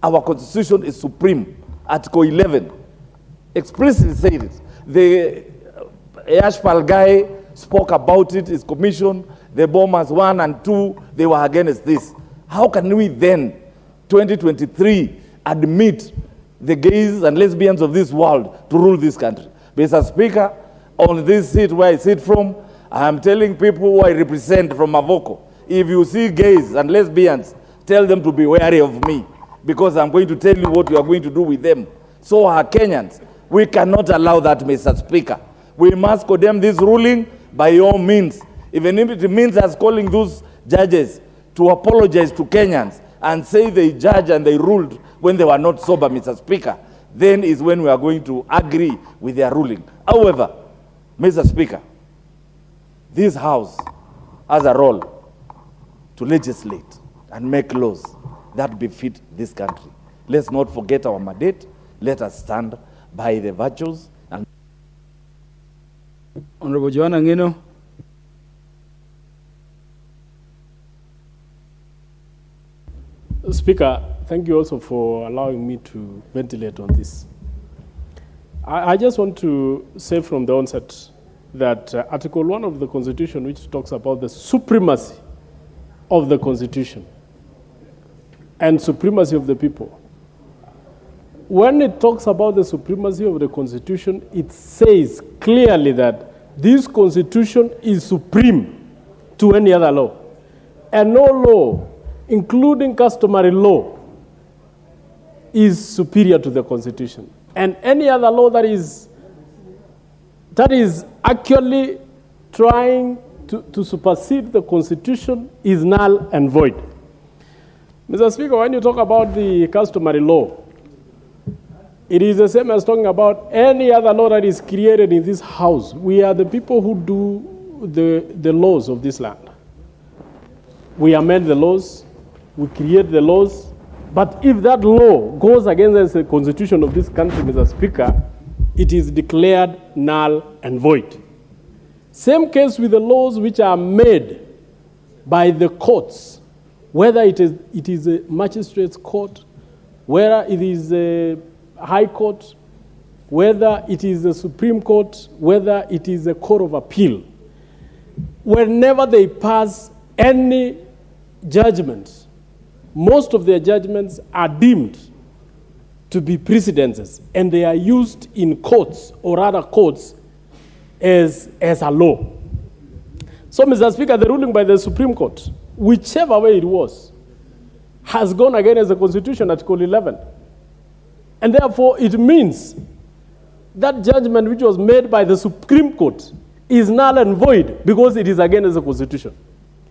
our constitution is supreme. Article 11 explicitly said it. The Ashpal guy spoke about it, his commission, the bombers 1 and 2, they were against this. How can we then, 2023, admit the gays and lesbians of this world to rule this country? Mr. Speaker, on this seat where I sit from, I am telling people who I represent from Mavoko, if you see gays and lesbians, tell them to be wary of me, because I'm going to tell you what you are going to do with them. So are Kenyans. We cannot allow that, Mr. Speaker. We must condemn this ruling by all means. Even if it means us calling those judges to apologize to Kenyans and say they judged and they ruled when they were not sober, Mr. Speaker, then is when we are going to agree with their ruling. However, Mr. Speaker, this House has a role to legislate and make laws that befit this country. Let's not forget our mandate. Let us stand by the virtues and... Honorable Joanna Ngino. Speaker, thank you also for allowing me to ventilate on this. I just want to say from the onset that Article 1 of the Constitution, which talks about the supremacy of the Constitution and supremacy of the people, when it talks about the supremacy of the Constitution, it says clearly that this Constitution is supreme to any other law. And no law, including customary law, is superior to the Constitution. And any other law that is actually trying to supersede the Constitution is null and void. Mr. Speaker, when you talk about the customary law, it is the same as talking about any other law that is created in this house. We are the people who do the laws of this land. We amend the laws, we create the laws, but if that law goes against the Constitution of this country, Mr. Speaker, it is declared null and void. Same case with the laws which are made by the courts, whether it is a magistrate's court, whether it is a high court, whether it is a Supreme Court, whether it is a court of appeal. Whenever they pass any judgment, most of their judgments are deemed to be precedences, and they are used in courts or other courts as a law. So, Mr. Speaker, the ruling by the Supreme Court, whichever way it was, has gone against the Constitution, Article 11. And therefore, it means that judgment which was made by the Supreme Court is null and void because it is against the Constitution.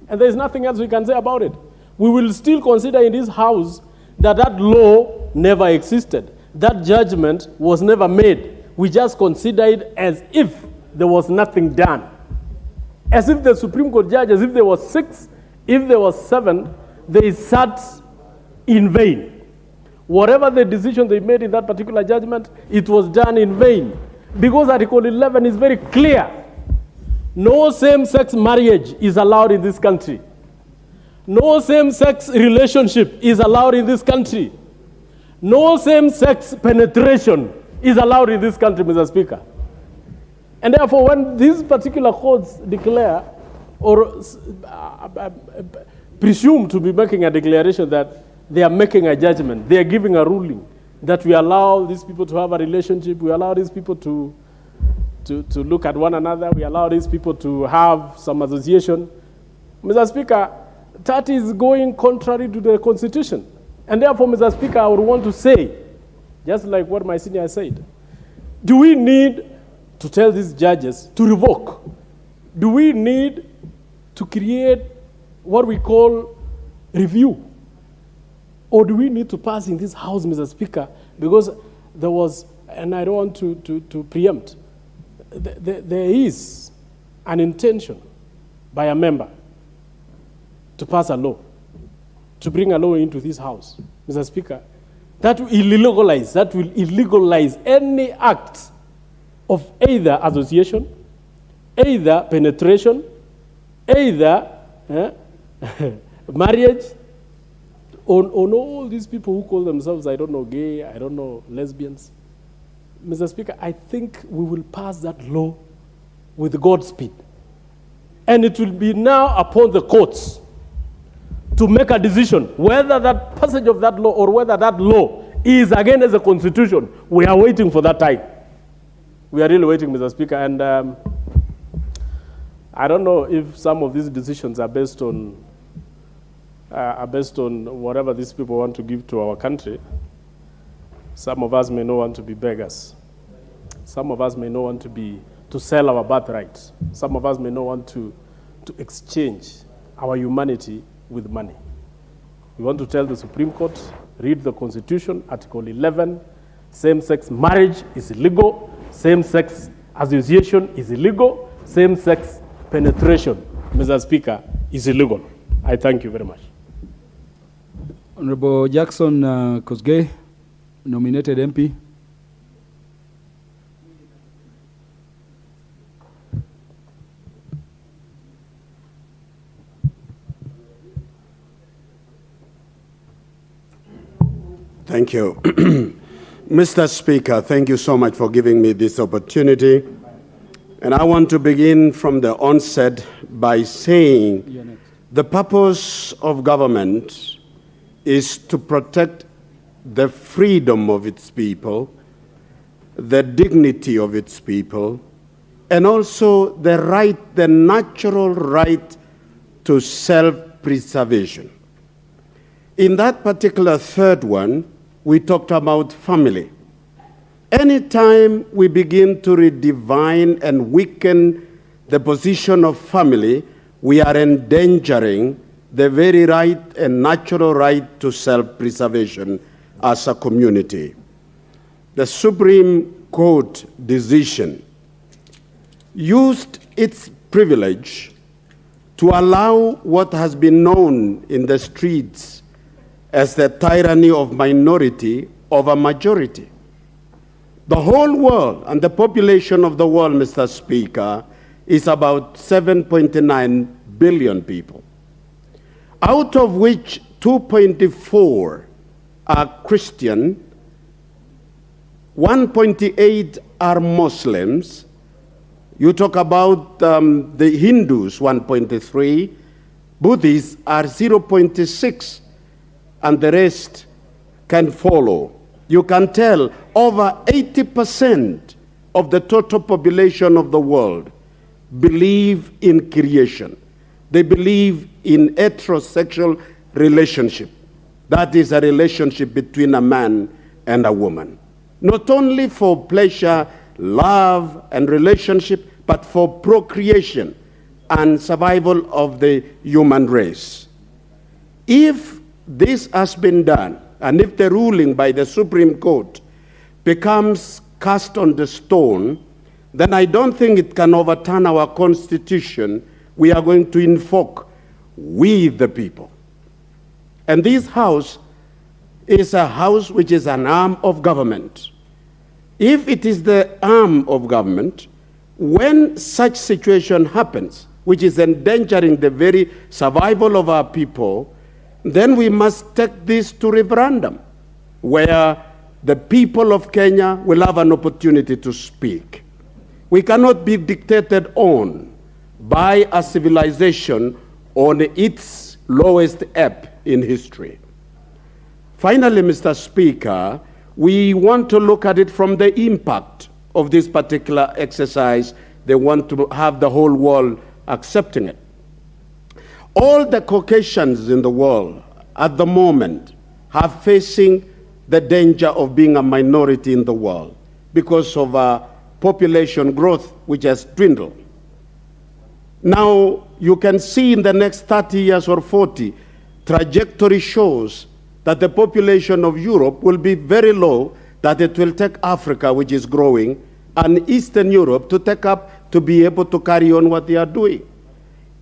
And there is nothing else we can say about it. We will still consider in this House that that law never existed. That judgment was never made. We just consider it as if there was nothing done. As if the Supreme Court judges, if there was 6, if there was 7, they sat in vain. Whatever the decision they made in that particular judgment, it was done in vain. Because Article 11 is very clear. No same-sex marriage is allowed in this country. No same-sex relationship is allowed in this country. No same-sex penetration is allowed in this country, Mr. Speaker. And therefore, when these particular courts declare or presume to be making a declaration that they are making a judgment, they are giving a ruling that we allow these people to have a relationship, we allow these people to look at one another, we allow these people to have some association. Mr. Speaker, that is going contrary to the Constitution. And therefore, Mr. Speaker, I would want to say, just like what my senior said, do we need to tell these judges to revoke? Do we need to create what we call review? Or do we need to pass in this House, Mr. Speaker, because there was, and I don't want to preempt, there is an intention by a member to pass a law, to bring a law into this House, Mr. Speaker, that will illegalize any act of either association, either penetration, either marriage, on all these people who call themselves, I don't know, gay, I don't know, lesbians. Mr. Speaker, I think we will pass that law with Godspeed. And it will be now upon the courts to make a decision whether that passage of that law or whether that law is against the Constitution. We are waiting for that time. We are really waiting, Mr. Speaker. And I don't know if some of these decisions are based on whatever these people want to give to our country. Some of us may not want to be beggars. Some of us may not want to sell our birthright. Some of us may not want to exchange our humanity with money. We want to tell the Supreme Court, read the Constitution, Article 11, same-sex marriage is illegal, same-sex association is illegal, same-sex penetration, Mr. Speaker, is illegal. I thank you very much. Honorable Jackson Kosgei, nominated MP. Thank you. Mr. Speaker, thank you so much for giving me this opportunity. And I want to begin from the onset by saying the purpose of government is to protect the freedom of its people, the dignity of its people, and also the natural right to self-preservation. In that particular third one, we talked about family. Anytime we begin to redefine and weaken the position of family, we are endangering the very right and natural right to self-preservation as a community. The Supreme Court decision used its privilege to allow what has been known in the streets as the tyranny of minority over majority. The whole world and the population of the world, Mr. Speaker, is about 7.9 billion people, out of which 2.4 are Christian, 1.8 are Muslims. You talk about the Hindus, 1.3, Buddhists are 0.6, and the rest can follow. You can tell over 80% of the total population of the world believe in creation. They believe in heterosexual relationship. That is a relationship between a man and a woman. Not only for pleasure, love, and relationship, but for procreation and survival of the human race. If this has been done, and if the ruling by the Supreme Court becomes cast on the stone, then I don't think it can overturn our Constitution. We are going to invoke we the people. And this house is a house which is an arm of government. If it is the arm of government, when such situation happens, which is endangering the very survival of our people, then we must take this to referendum, where the people of Kenya will have an opportunity to speak. We cannot be dictated on by a civilization on its lowest ebb in history. Finally, Mr. Speaker, we want to look at it from the impact of this particular exercise. They want to have the whole world accepting it. All the Caucasians in the world at the moment are facing the danger of being a minority in the world because of population growth which has dwindled. Now, you can see in the next 30 years or 40, trajectory shows that the population of Europe will be very low, that it will take Africa, which is growing, and Eastern Europe to take up to be able to carry on what they are doing.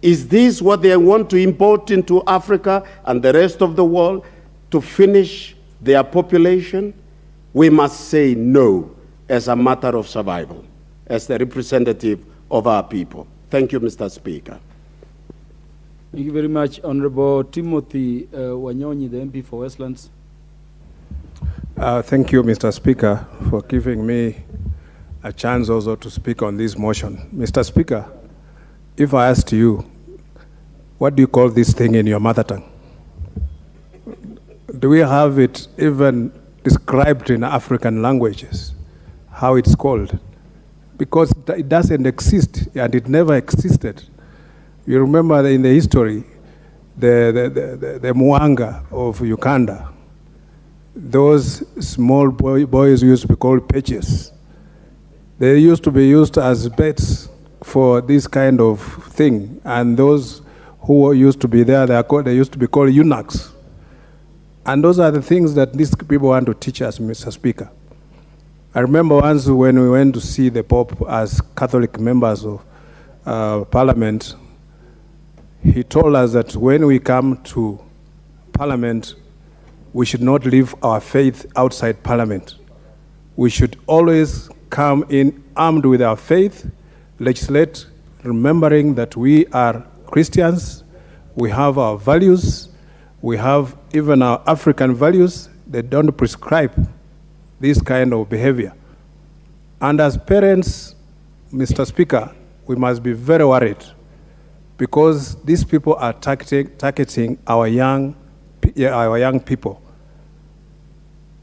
Is this what they want to import into Africa and the rest of the world to finish their population? We must say no as a matter of survival, as the representative of our people. Thank you, Mr. Speaker. Thank you very much, Honorable Timothy Wanyonyi, the MP for Westlands. Thank you, Mr. Speaker, for giving me a chance also to speak on this motion. Mr. Speaker, if I asked you, what do you call this thing in your mother tongue? Do we have it even described in African languages, how it's called? Because it doesn't exist, and it never existed. You remember in the history, the Mwanga of Uganda, those small boys used to be called pages. They used to be used as bets for this kind of thing, and those who used to be there, they used to be called eunuchs. And those are the things that these people want to teach us, Mr. Speaker. I remember once when we went to see the Pope as Catholic members of Parliament, he told us that when we come to Parliament, we should not leave our faith outside Parliament. We should always come in armed with our faith, legislate, remembering that we are Christians, we have our values, we have even our African values. They don't prescribe this kind of behavior. And as parents, Mr. Speaker, we must be very worried because these people are targeting our young people.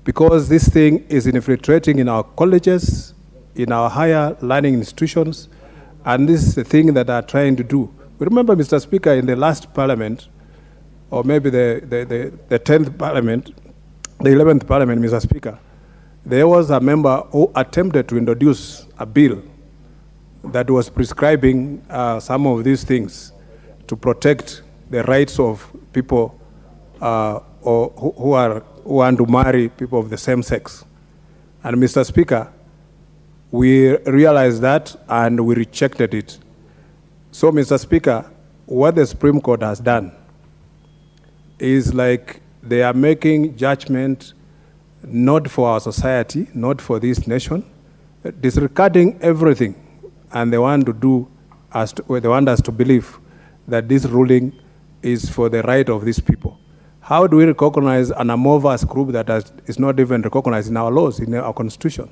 because this thing is infiltrating in our colleges, in our higher learning institutions, and this is the thing that they are trying to do. Remember, Mr. Speaker, in the last parliament, or maybe the 10th parliament, the 11th parliament, Mr. Speaker, there was a member who attempted to introduce a bill that was prescribing some of these things to protect the rights of people or who want to marry people of the same sex. And Mr. Speaker, we realized that and we rejected it. So, Mr. Speaker, what the Supreme Court has done is like they are making judgment not for our society, not for this nation, disregarding everything, and they want us to believe that this ruling is for the right of these people. How do we recognize an amorphous group that is not even recognized in our laws, in our constitution?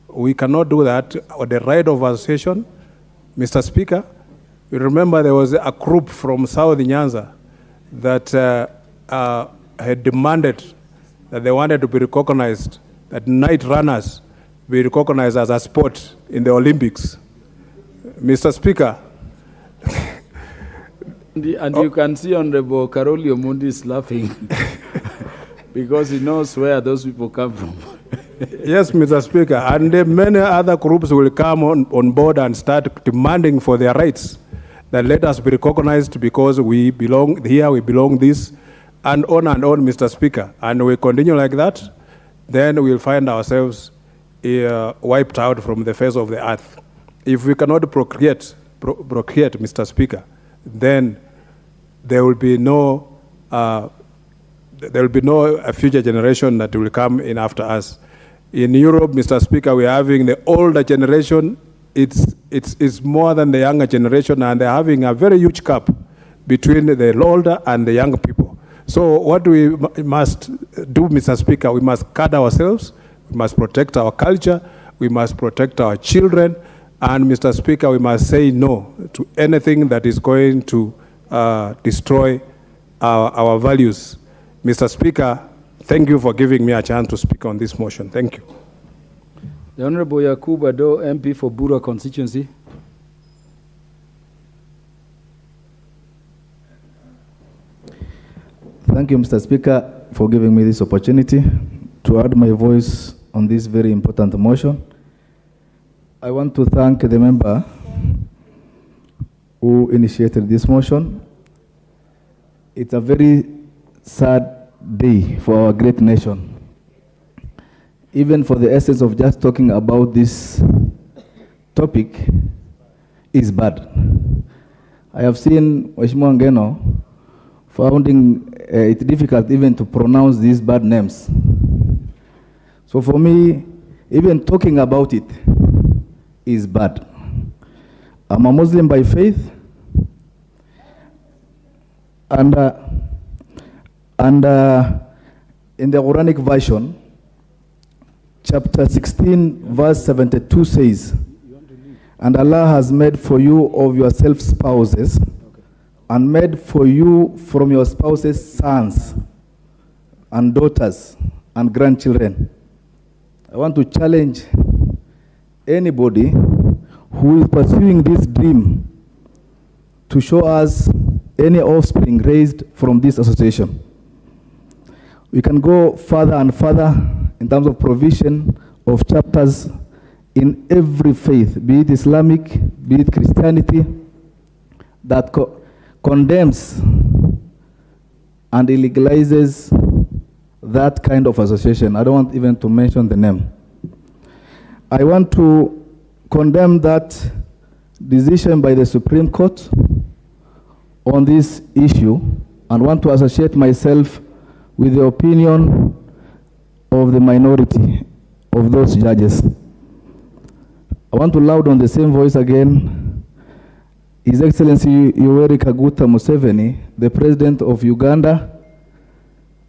We cannot do that. The right of association, Mr. Speaker, you remember there was a group from South Nyanza that had demanded that they wanted to be recognized, that night runners be recognized as a sport in the Olympics. Mr. Speaker. And you can see Honorable Karoli Omondi is laughing because he knows where those people come from. Yes, Mr. Speaker, and then many other groups will come on board and start demanding for their rights, that let us be recognized because we belong here, we belong this, and on, Mr. Speaker. And we continue like that, then we'll find ourselves wiped out from the face of the earth. If we cannot procreate, Mr. Speaker, then there will be no future generation that will come in after us. In Europe, Mr. Speaker, we are having the older generation. It's more than the younger generation, and they're having a very huge gap between the older and the younger people. So what we must do, Mr. Speaker, we must guard ourselves, we must protect our culture, we must protect our children, and Mr. Speaker, we must say no to anything that is going to destroy our values. Mr. Speaker, thank you for giving me a chance to speak on this motion. Thank you. The Honorable Yakub Ado, MP for Bura constituency. Thank you, Mr. Speaker, for giving me this opportunity to add my voice on this very important motion. I want to thank the member who initiated this motion. It's a very sad day for our great nation. Even for the essence of just talking about this topic is bad. I have seen Mheshimiwa Ngeno finding it difficult even to pronounce these bad names. So for me, even talking about it is bad. I'm a Muslim by faith, and in the Quranic version, chapter 16, verse 72 says, "And Allah has made for you of yourself spouses, and made for you from your spouses sons and daughters and grandchildren." I want to challenge anybody who is pursuing this dream to show us any offspring raised from this association. We can go further and further in terms of provision of chapters in every faith, be it Islamic, be it Christianity, that condemns and illegalizes that kind of association. I don't want even to mention the name. I want to condemn that decision by the Supreme Court on this issue and want to associate myself with the opinion of the minority of those judges. I want to loud on the same voice again His Excellency Yoweri Kaguta Museveni, the President of Uganda,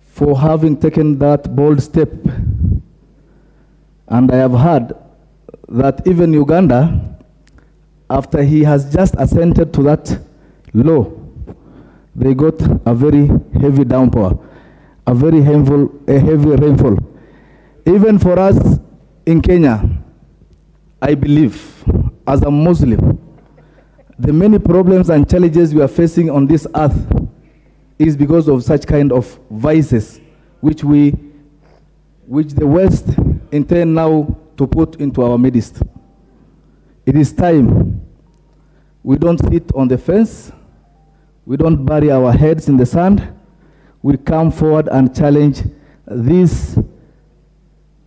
for having taken that bold step. And I have heard that even Uganda, after he has just assented to that law, they got a very heavy downpour, a very heavy rainfall. Even for us in Kenya, I believe, as a Muslim, the many problems and challenges we are facing on this earth is because of such kind of vices which the West intend now to put into our midst. It is time we don't sit on the fence, we don't bury our heads in the sand, we come forward and challenge this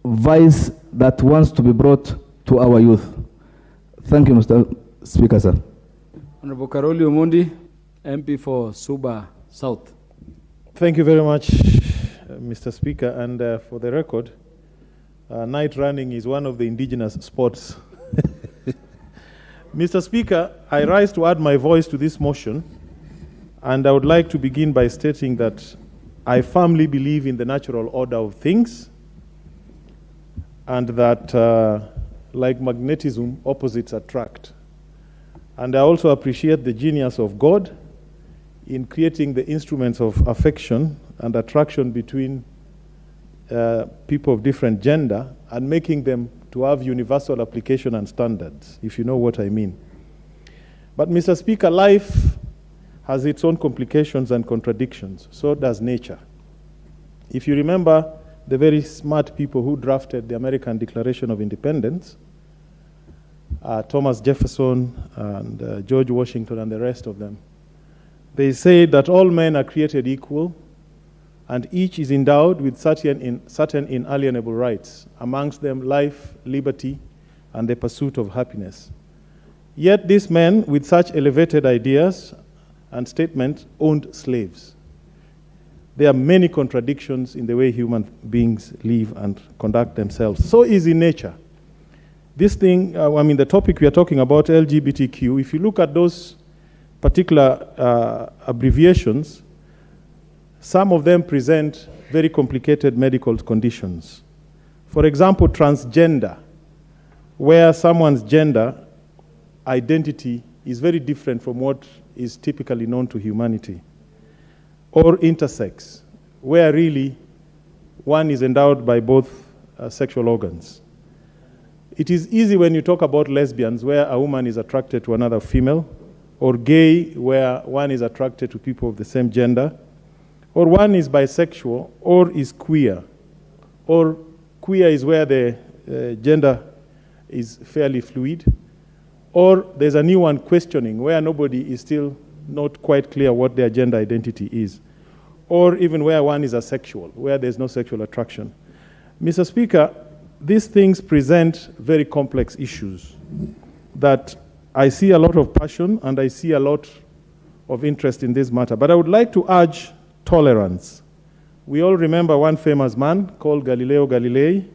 vice that wants to be brought to our youth. Thank you, Mr. Speaker, sir. Honorable Karoli Omondi, MP for Suba South. Thank you very much, Mr. Speaker. And for the record, night running is one of the indigenous sports. Mr. Speaker, I rise to add my voice to this motion, and I would like to begin by stating that I firmly believe in the natural order of things, and that, like magnetism, opposites attract. And I also appreciate the genius of God in creating the instruments of affection and attraction between people of different gender and making them to have universal application and standards, if you know what I mean. But, Mr. Speaker, life has its own complications and contradictions. So does nature. If you remember the very smart people who drafted the American Declaration of Independence, Thomas Jefferson and George Washington and the rest of them, they say that all men are created equal and each is endowed with certain inalienable rights, amongst them life, liberty, and the pursuit of happiness. Yet these men, with such elevated ideas and statements, owned slaves. There are many contradictions in the way human beings live and conduct themselves. So is in nature. This thing, the topic we are talking about, LGBTQ, if you look at those particular abbreviations, some of them present very complicated medical conditions. For example, transgender, where someone's gender identity is very different from what is typically known to humanity. Or intersex, where really one is endowed by both sexual organs. It is easy when you talk about lesbians, where a woman is attracted to another female, or gay, where one is attracted to people of the same gender, or one is bisexual, or is queer. Or queer is where the gender is fairly fluid. Or there's a new one, questioning, where nobody is still not quite clear what their gender identity is. Or even where one is asexual, where there's no sexual attraction. Mr. Speaker, these things present very complex issues that I see a lot of passion and I see a lot of interest in this matter. But I would like to urge tolerance. We all remember one famous man called Galileo Galilei,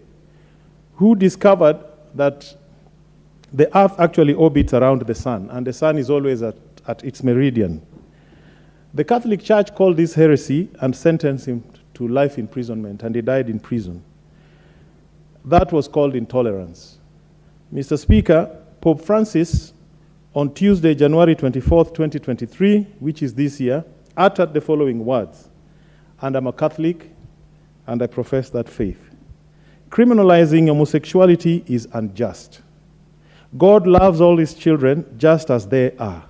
who discovered that the earth actually orbits around the sun, and the sun is always at its meridian. The Catholic Church called this heresy and sentenced him to life imprisonment, and he died in prison. That was called intolerance. Mr. Speaker, Pope Francis, on Tuesday, January 24th, 2023, which is this year, uttered the following words, and I'm a Catholic, and I profess that faith. Criminalizing homosexuality is unjust. God loves all his children just as they are.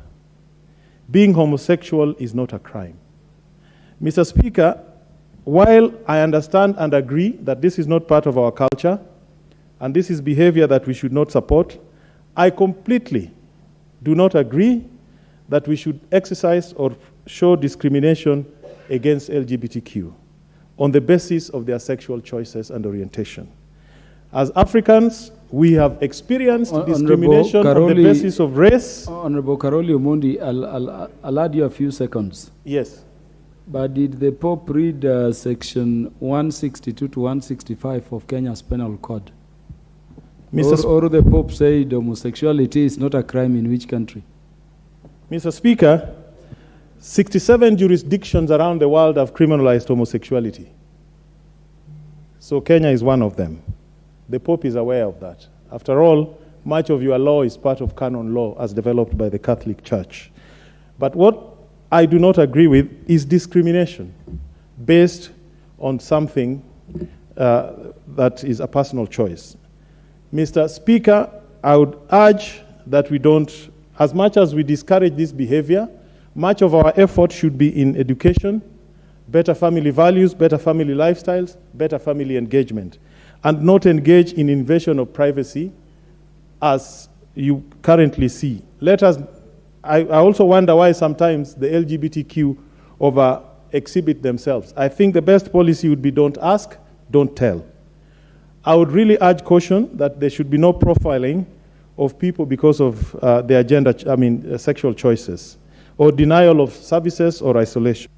Being homosexual is not a crime. Mr. Speaker, while I understand and agree that this is not part of our culture, and this is behavior that we should not support, I completely do not agree that we should exercise or show discrimination against LGBTQ on the basis of their sexual choices and orientation. As Africans, we have experienced discrimination on the basis of race. Honorable Karoli Omondi, I'll add you a few seconds. Yes. But did the Pope read section 162 to 165 of Kenya's Penal Code? Or the Pope said homosexuality is not a crime in which country? Mr. Speaker, 67 jurisdictions around the world have criminalized homosexuality. So Kenya is one of them. The Pope is aware of that. After all, much of your law is part of canon law as developed by the Catholic Church. But what I do not agree with is discrimination based on something that is a personal choice. Mr. Speaker, I would urge that we don't, as much as we discourage this behavior, much of our effort should be in education, better family values, better family lifestyles, better family engagement, and not engage in invasion of privacy as you currently see. I also wonder why sometimes the LGBTQ exhibit themselves. I think the best policy would be don't ask, don't tell. I would really urge caution that there should be no profiling of people because of their gender, sexual choices, or denial of services or isolation.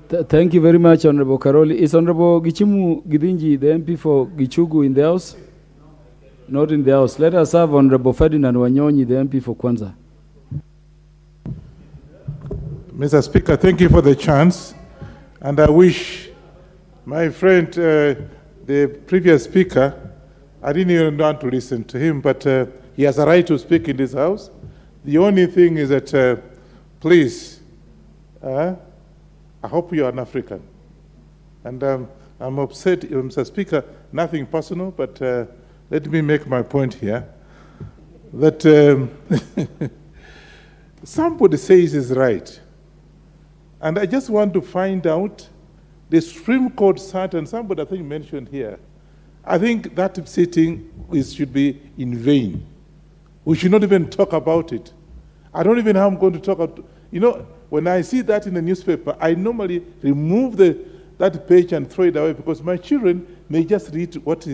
Thank you very much, Honorable Karoli. Is Honorable Gichimu Gidinji, the MP for Gichugu, in the House? Not in the House. Let us have Honorable Ferdinand Wanyonyi, the MP for Kwanza. Mr. Speaker, thank you for the chance. And I wish my friend, the previous speaker, I didn't even want to listen to him, but he has a right to speak in this House. The only thing is that, please, I hope you are an African. And I'm upset, Mr. Speaker, nothing personal, but let me make my point here. That somebody says is right. And I just want to find out, the Supreme Court sat, and somebody I think mentioned here, I think that sitting should be in vain. We should not even talk about it. I don't even know how I'm going to talk about, when I see that in the newspaper, I normally remove that page and throw it away because my children may just read what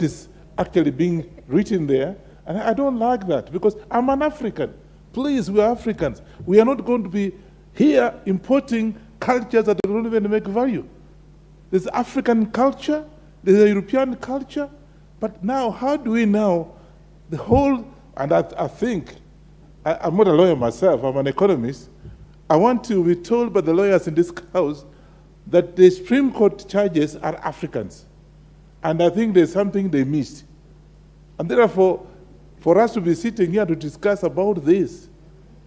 is actually being written there. And I don't like that because I'm an African. Please, we are Africans. We are not going to be here importing cultures that don't even make value. There's African culture, there's a European culture, but now how do we now, and I think, I'm not a lawyer myself, I'm an economist, I want to be told by the lawyers in this House that the Supreme Court judges are Africans. And I think there's something they missed. And therefore, for us to be sitting here to discuss about this,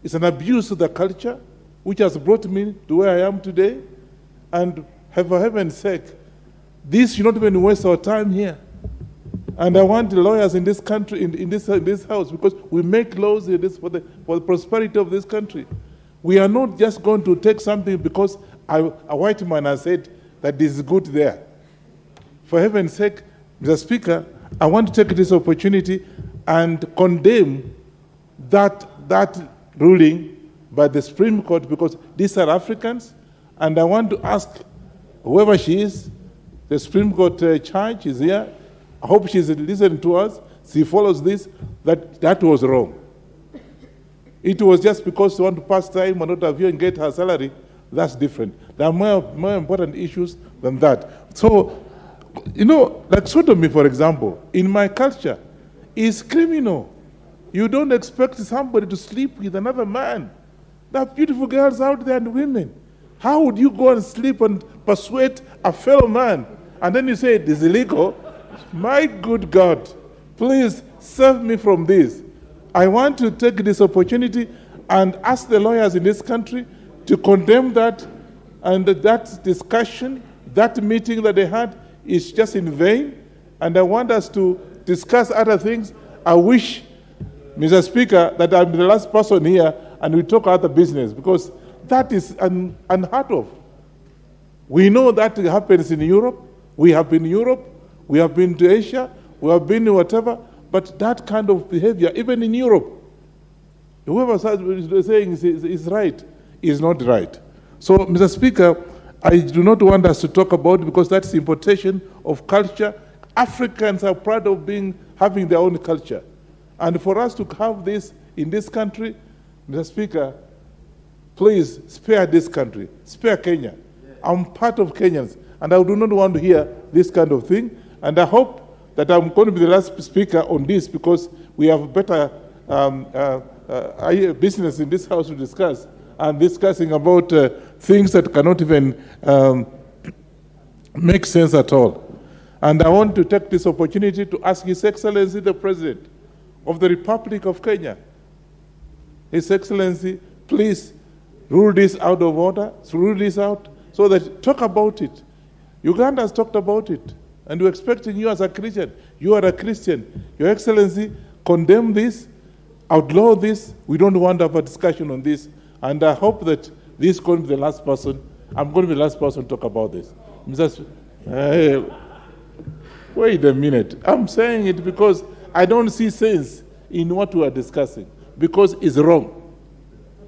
it's an abuse of the culture, which has brought me to where I am today. And for heaven's sake, this should not even waste our time here. And I want the lawyers in this country, in this House, because we make laws for the prosperity of this country. We are not just going to take something because a white man has said that this is good there. For heaven's sake, Mr. Speaker, I want to take this opportunity and condemn that ruling by the Supreme Court because these are Africans, and I want to ask whoever she is, the Supreme Court judge is here, I hope she's listening to us, she follows this, that was wrong. It was just because she want to pass time or not have you and get her salary, that's different. There are more important issues than that. So, like sodomy, for example, in my culture, is criminal. You don't expect somebody to sleep with another man. There are beautiful girls out there and women. How would you go and sleep and persuade a fellow man? And then you say it is illegal? My good God, please save me from this. I want to take this opportunity and ask the lawyers in this country to condemn that, and that discussion, that meeting that they had is just in vain, and I want us to discuss other things. I wish, Mr. Speaker, that I'm the last person here and we talk other business, because that is unheard of. We know that happens in Europe. We have been in Europe, we have been to Asia, we have been to whatever, but that kind of behavior, even in Europe, whoever is saying is right, is not right. So, Mr. Speaker, I do not want us to talk about it because that's importation of culture. Africans are proud of having their own culture. And for us to have this in this country, Mr. Speaker, please spare this country, spare Kenya. I'm part of Kenyans, and I do not want to hear this kind of thing. And I hope that I'm going to be the last speaker on this because we have better business in this House to discuss, and discussing about things that cannot even make sense at all. And I want to take this opportunity to ask His Excellency the President of the Republic of Kenya, His Excellency, please rule this out of order, rule this out, So that talk about it. Uganda has talked about it. And we're expecting you as a Christian. You are a Christian. Your Excellency, condemn this, outlaw this. We don't want to have a discussion on this. And I hope that this is going to be the last person. I'm going to be the last person to talk about this. Wait a minute. I'm saying it because I don't see sense in what we are discussing, because it's wrong.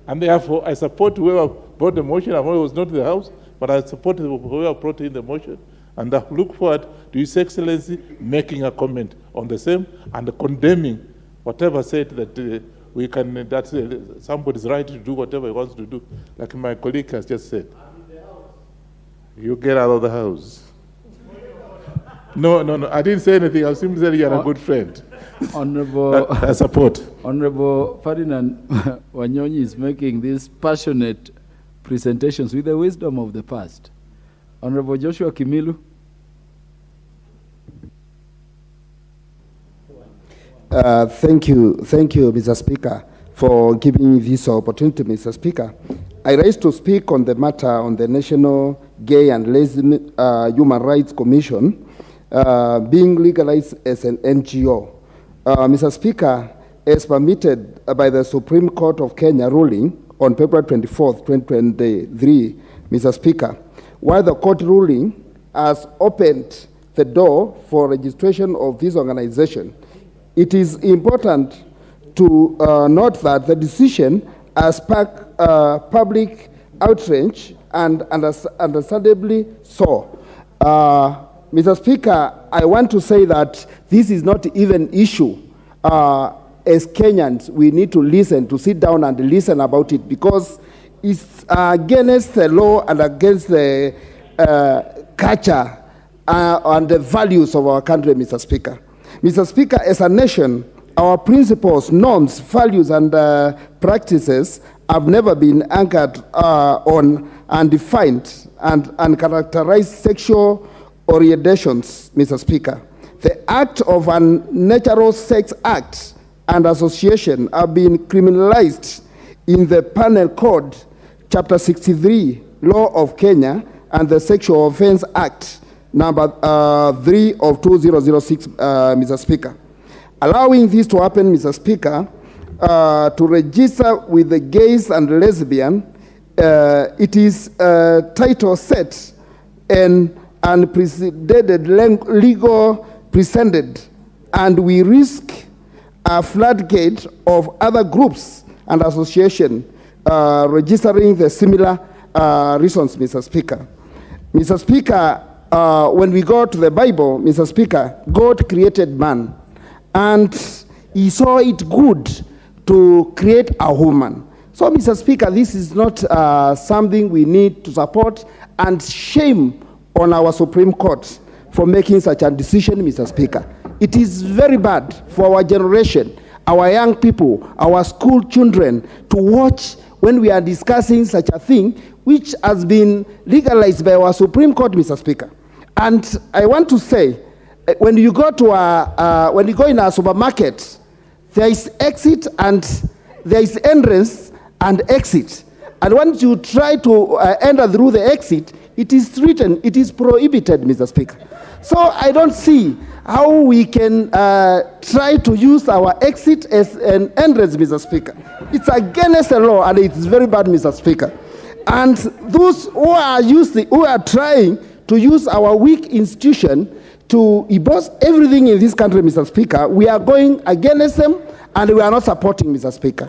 And therefore, I support whoever brought the motion. I know it was not in the House, but I support whoever brought in the motion. And I look forward to His Excellency making a comment on the same and condemning whatever said that we can, that somebody's right to do whatever he wants to do, like my colleague has just said. You get out of the House. No, I didn't say anything. I was simply saying you're a good friend. Honorable, I support. Honorable Ferdinand Wanyonyi is making these passionate presentations with the wisdom of the past. Honorable Joshua Kimilu. Thank you, Mr. Speaker, for giving me this opportunity, Mr. Speaker. I rise to speak on the matter on the National Gay and Lesbian Human Rights Commission being legalized as an NGO. Mr. Speaker, as permitted by the Supreme Court of Kenya ruling on February 24th, 2023, Mr. Speaker, while the court ruling has opened the door for registration of this organization, it is important to note that the decision has sparked public outrage, and understandably so. Mr. Speaker, I want to say that this is not even issue. As Kenyans, we need to listen, to sit down and listen about it, because it's against the law and against the culture and the values of our country, Mr. Speaker. Mr. Speaker, as a nation, our principles, norms, values, and practices have never been anchored on and defined and characterized sexual orientations, Mr. Speaker. The act of unnatural sex acts and association have been criminalized in the Penal Code, Chapter 63, Law of Kenya, and the Sexual Offense Act, number 3 of 2006, Mr. Speaker. Allowing this to happen, Mr. Speaker, to register with the gays and lesbian, it is title set and unprecedented legal precedent, and we risk a floodgate of other groups and associations registering the similar reasons, Mr. Speaker. Mr. Speaker, when we go to the Bible, Mr. Speaker, God created man, and He saw it good to create a woman. So, Mr. Speaker, this is not something we need to support, and shame on our Supreme Court for making such a decision, Mr. Speaker. It is very bad for our generation, our young people, our school children to watch when we are discussing such a thing which has been legalized by our Supreme Court, Mr. Speaker. And I want to say, when you go to when you go in a supermarket, there is exit and there is entrance and exit. And once you try to enter through the exit, it is written, it is prohibited, Mr. Speaker. So I don't see how we can try to use our exit as an entrance, Mr. Speaker. It's against the law, and it's very bad, Mr. Speaker. And those who are trying to use our weak institution to impose everything in this country, Mr. Speaker, we are going against them, and we are not supporting, Mr. Speaker.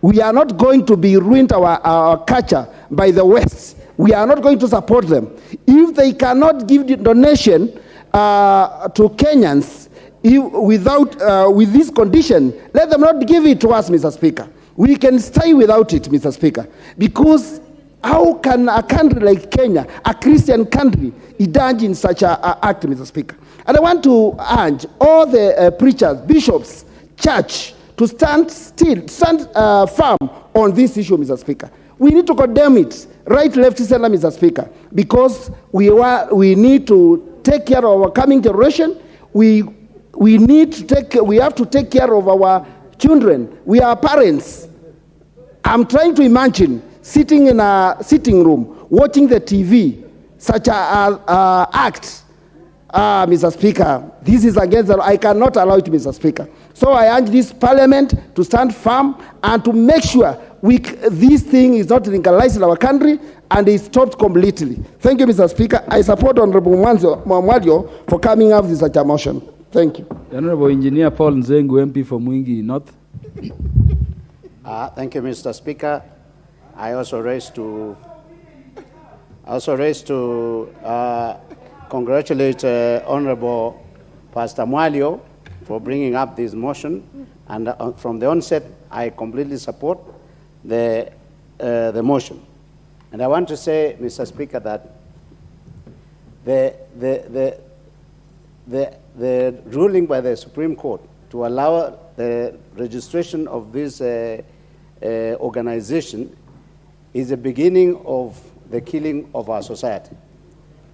We are not going to be ruined our culture by the West. We are not going to support them. If they cannot give the donation to Kenyans with this condition, let them not give it to us, Mr. Speaker. We can stay without it, Mr. Speaker, because how can a country like Kenya, a Christian country, indulge in such an act, Mr. Speaker? And I want to urge all the preachers, bishops, church, to stand firm on this issue, Mr. Speaker. We need to condemn it, right, left, center, Mr. Speaker, because we need to take care of our coming generation. We have to take care of our children. We are parents. I'm trying to imagine sitting in a sitting room, watching the TV, such acts, Mr. Speaker, this is against the law. I cannot allow it, Mr. Speaker. So I urge this Parliament to stand firm and to make sure this thing is not legalized in our country and is stopped completely. Thank you, Mr. Speaker. I support Honorable Mwadio for coming up with such a motion. Thank you. The Honorable Engineer Paul Nzengu, MP for Mwingi North. Thank you, Mr. Speaker. I also raise to congratulate Honorable Pastor Mwalio for bringing up this motion, and from the onset, I completely support the motion. And I want to say, Mr. Speaker, that the ruling by the Supreme Court to allow the registration of this organization is the beginning of the killing of our society.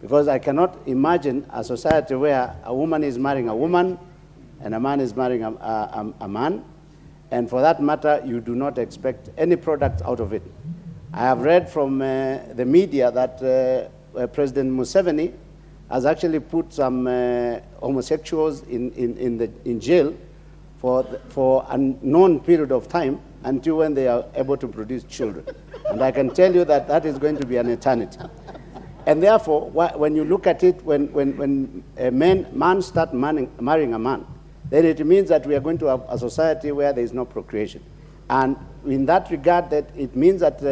Because I cannot imagine a society where a woman is marrying a woman and a man is marrying a man, and for that matter, you do not expect any product out of it. I have read from the media that President Museveni has actually put some homosexuals in jail for a known period of time until when they are able to produce children. And I can tell you that that is going to be an eternity. And therefore, when you look at it, when a man starts marrying a man, then it means that we are going to have a society where there is no procreation. And in that regard, that it means that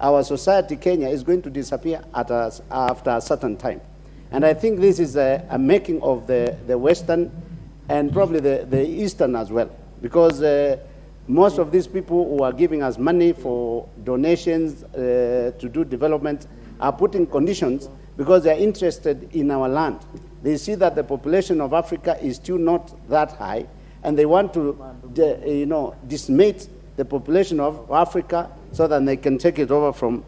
our society, Kenya, is going to disappear after a certain time. And I think this is a making of the Western and probably the Eastern as well. Because most of these people who are giving us money for donations to do development are putting conditions because they are interested in our land. They see that the population of Africa is still not that high, and they want to decimate the population of Africa so that they can take it over from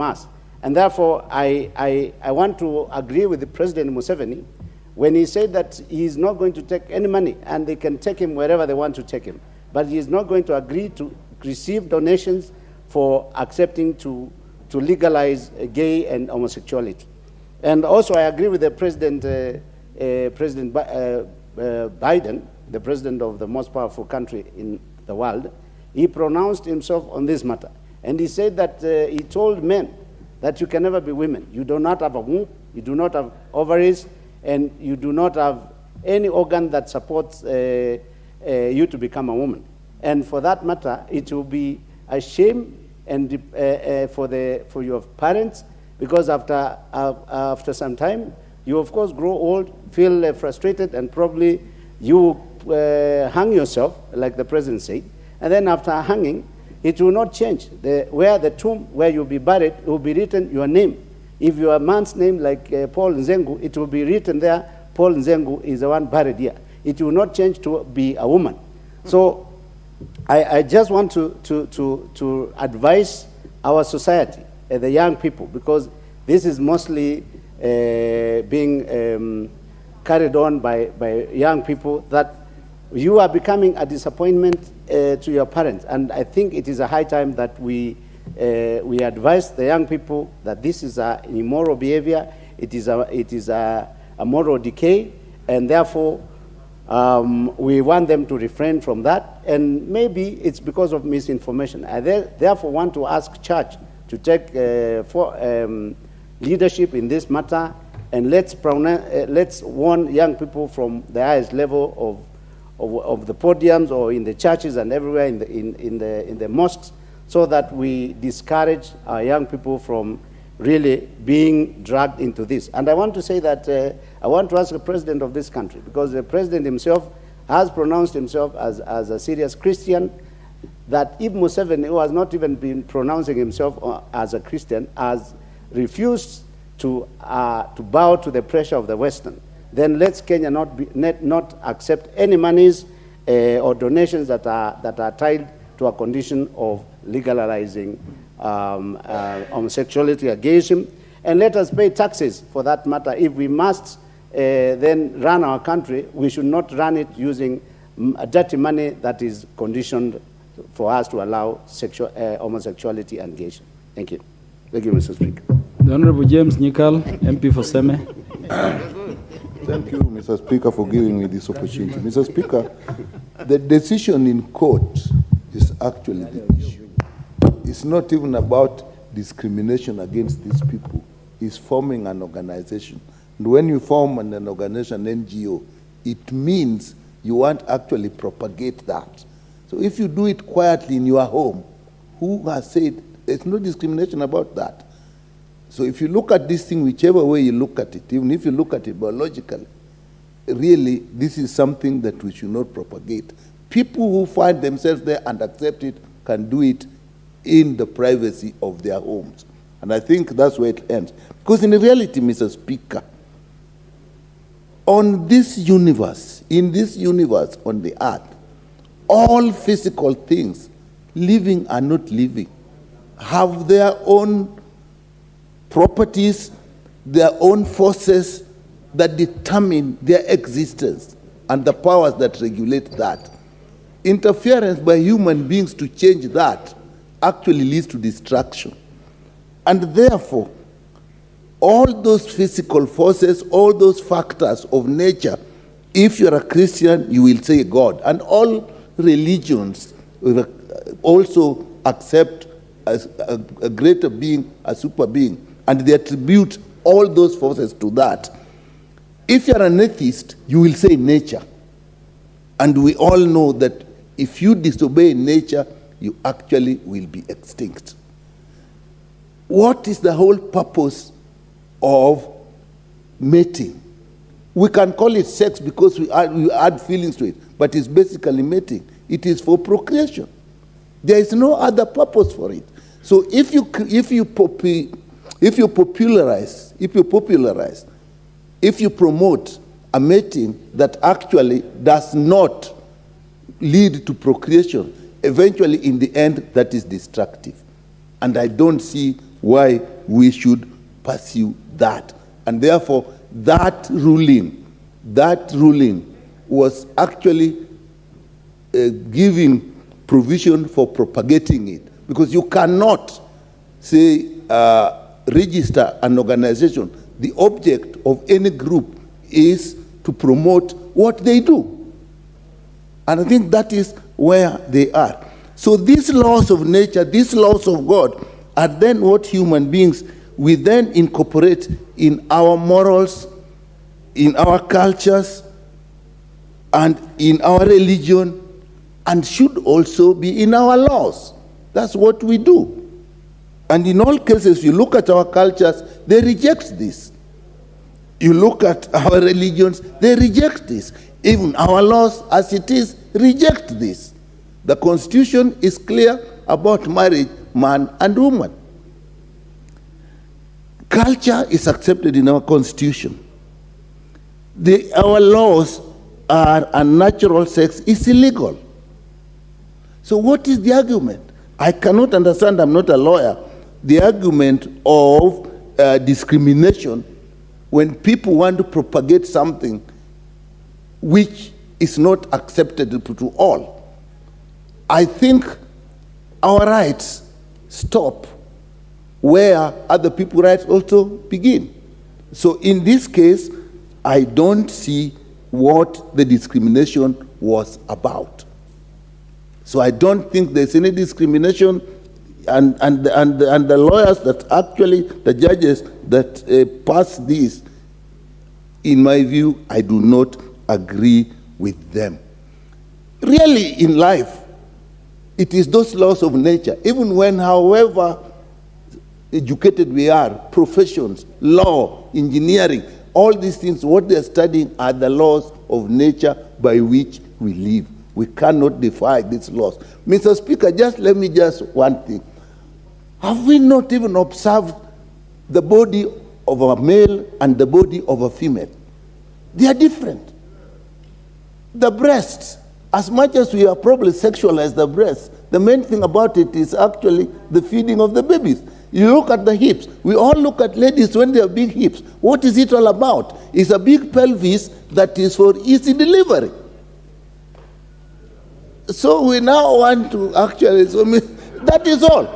us. And therefore, I want to agree with the President Museveni when he said that he is not going to take any money, and they can take him wherever they want to take him. But he is not going to agree to receive donations for accepting to legalize gay and homosexuality. And also, I agree with the President Biden, the president of the most powerful country in the world. He pronounced himself on this matter. And he said that he told men that you can never be women. You do not have a womb, you do not have ovaries, and you do not have any organ that supports you to become a woman. And for that matter, it will be a shame and for your parents, because after some time, you of course grow old, feel frustrated, and probably you hang yourself, like the president said. And then after hanging, it will not change. Where the tomb where you'll be buried, it will be written your name. If you are a man's name like Paul Nzengu, it will be written there, Paul Nzengu is the one buried here. It will not change to be a woman. So I just want to advise our society, the young people, because this is mostly being carried on by young people, that you are becoming a disappointment to your parents. And I think it is a high time that we advise the young people that this is an immoral behavior, it is a moral decay, and therefore we want them to refrain from that. And maybe it's because of misinformation. I therefore want to ask church to take leadership in this matter, and let's warn young people from the highest level of the podiums or in the churches and everywhere in the mosques, so that we discourage our young people from really being dragged into this. And I want to say that I want to ask the president of this country, because the president himself has pronounced himself as a serious Christian, that if Museveni, who has not even been pronouncing himself as a Christian, has refused to bow to the pressure of the Western, then let's Kenya not accept any monies or donations that are tied to a condition of legalizing homosexuality or gayism, and let us pay taxes for that matter. If we must then run our country, we should not run it using dirty money that is conditioned for us to allow homosexuality and gayship. Thank you. Thank you, Mr. Speaker. The Honorable James Nyikal, MP for Seme. Thank you, Mr. Speaker, for giving me this opportunity. Mr. Speaker, the decision in court is actually the issue. It's not even about discrimination against these people. It's forming an organization. And when you form an organization, NGO, it means you want to actually propagate that. So if you do it quietly in your home, who has said there's no discrimination about that? So if you look at this thing, whichever way you look at it, even if you look at it biologically, really, this is something that we should not propagate. People who find themselves there and accept it can do it in the privacy of their homes. And I think that's where it ends. Because in reality, Mr. Speaker, on this universe, in this universe on the earth, all physical things, living and not living, have their own properties, their own forces that determine their existence and the powers that regulate that. Interference by human beings to change that actually leads to destruction. And therefore, all those physical forces, all those factors of nature, if you're a Christian, you will say God. And all religions also accept as a greater being, a super being, and they attribute all those forces to that. If you're an atheist, you will say nature. And we all know that if you disobey nature, you actually will be extinct. What is the whole purpose of mating? We can call it sex because we add feelings to it, but it's basically mating. It is for procreation. There is no other purpose for it. So if you promote a mating that actually does not lead to procreation, eventually in the end that is destructive. And I don't see why we should pursue that. And therefore that ruling was actually giving provision for propagating it. Because you cannot say register an organization. The object of any group is to promote what they do. And I think that is where they are. So these laws of nature, these laws of God, are then what human beings, we then incorporate in our morals, in our cultures, and in our religion, and should also be in our laws. That's what we do. And in all cases, if you look at our cultures, they reject this. You look at our religions, they reject this. Even our laws, as it is, reject this. The Constitution is clear about marriage, man and woman. Culture is accepted in our Constitution. Our laws are unnatural sex is illegal. So what is the argument? I cannot understand, I'm not a lawyer, the argument of discrimination when people want to propagate something which is not acceptable to all. I think our rights stop where other people's rights also begin. So in this case, I don't see what the discrimination was about. So I don't think there's any discrimination, and the lawyers that actually, the judges that passed this, in my view, I do not agree with them. Really, in life, it is those laws of nature, even when, however educated we are, professions, law, engineering, all these things, what they're studying are the laws of nature by which we live. We cannot defy these laws. Mr. Speaker, just let me just one thing. Have we not even observed the body of a male and the body of a female? They are different. The breasts, as much as we are probably sexualized the breasts, the main thing about it is actually the feeding of the babies. You look at the hips. We all look at ladies when they have big hips. What is it all about? It's a big pelvis that is for easy delivery. So we now want to actually, that is all.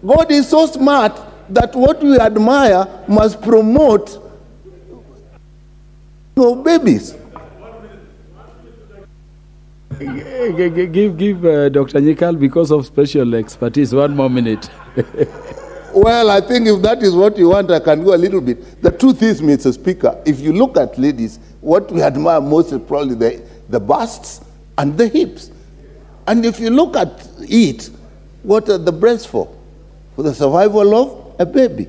God is so smart that what we admire must promote babies. Give Dr. Nyikal, because of special expertise, 1 more minute. Well, I think if that is what you want, I can go a little bit. The truth is, Mr. Speaker, if you look at ladies, what we admire most is probably the busts and the hips. And if you look at it, what are the breasts for? For the survival of a baby.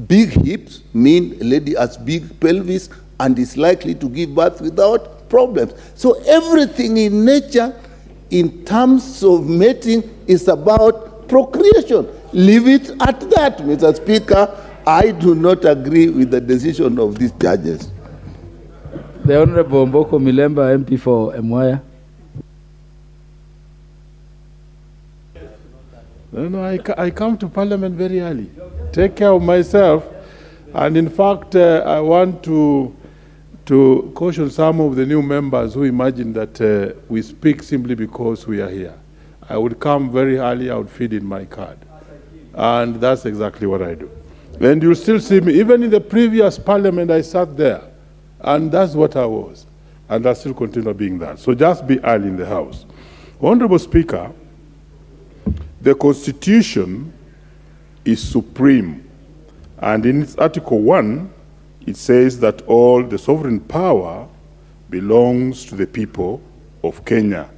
Big hips mean a lady has big pelvis and is likely to give birth without problems. So everything in nature, in terms of mating, is about procreation. Leave it at that, Mr. Speaker. I do not agree with the decision of these judges. The Honorable Mboko Milemba, MP for Mwaya. No, I come to Parliament very early. Take care of myself. And in fact, I want to caution some of the new members who imagine that we speak simply because we are here. I would come very early, I would feed in my card. And that's exactly what I do. And you'll still see me. Even in the previous Parliament, I sat there. And that's what I was. And I still continue being that. So just be early in the House. Honorable Speaker, the Constitution is supreme. And in its Article 1, it says that all the sovereign power belongs to the people of Kenya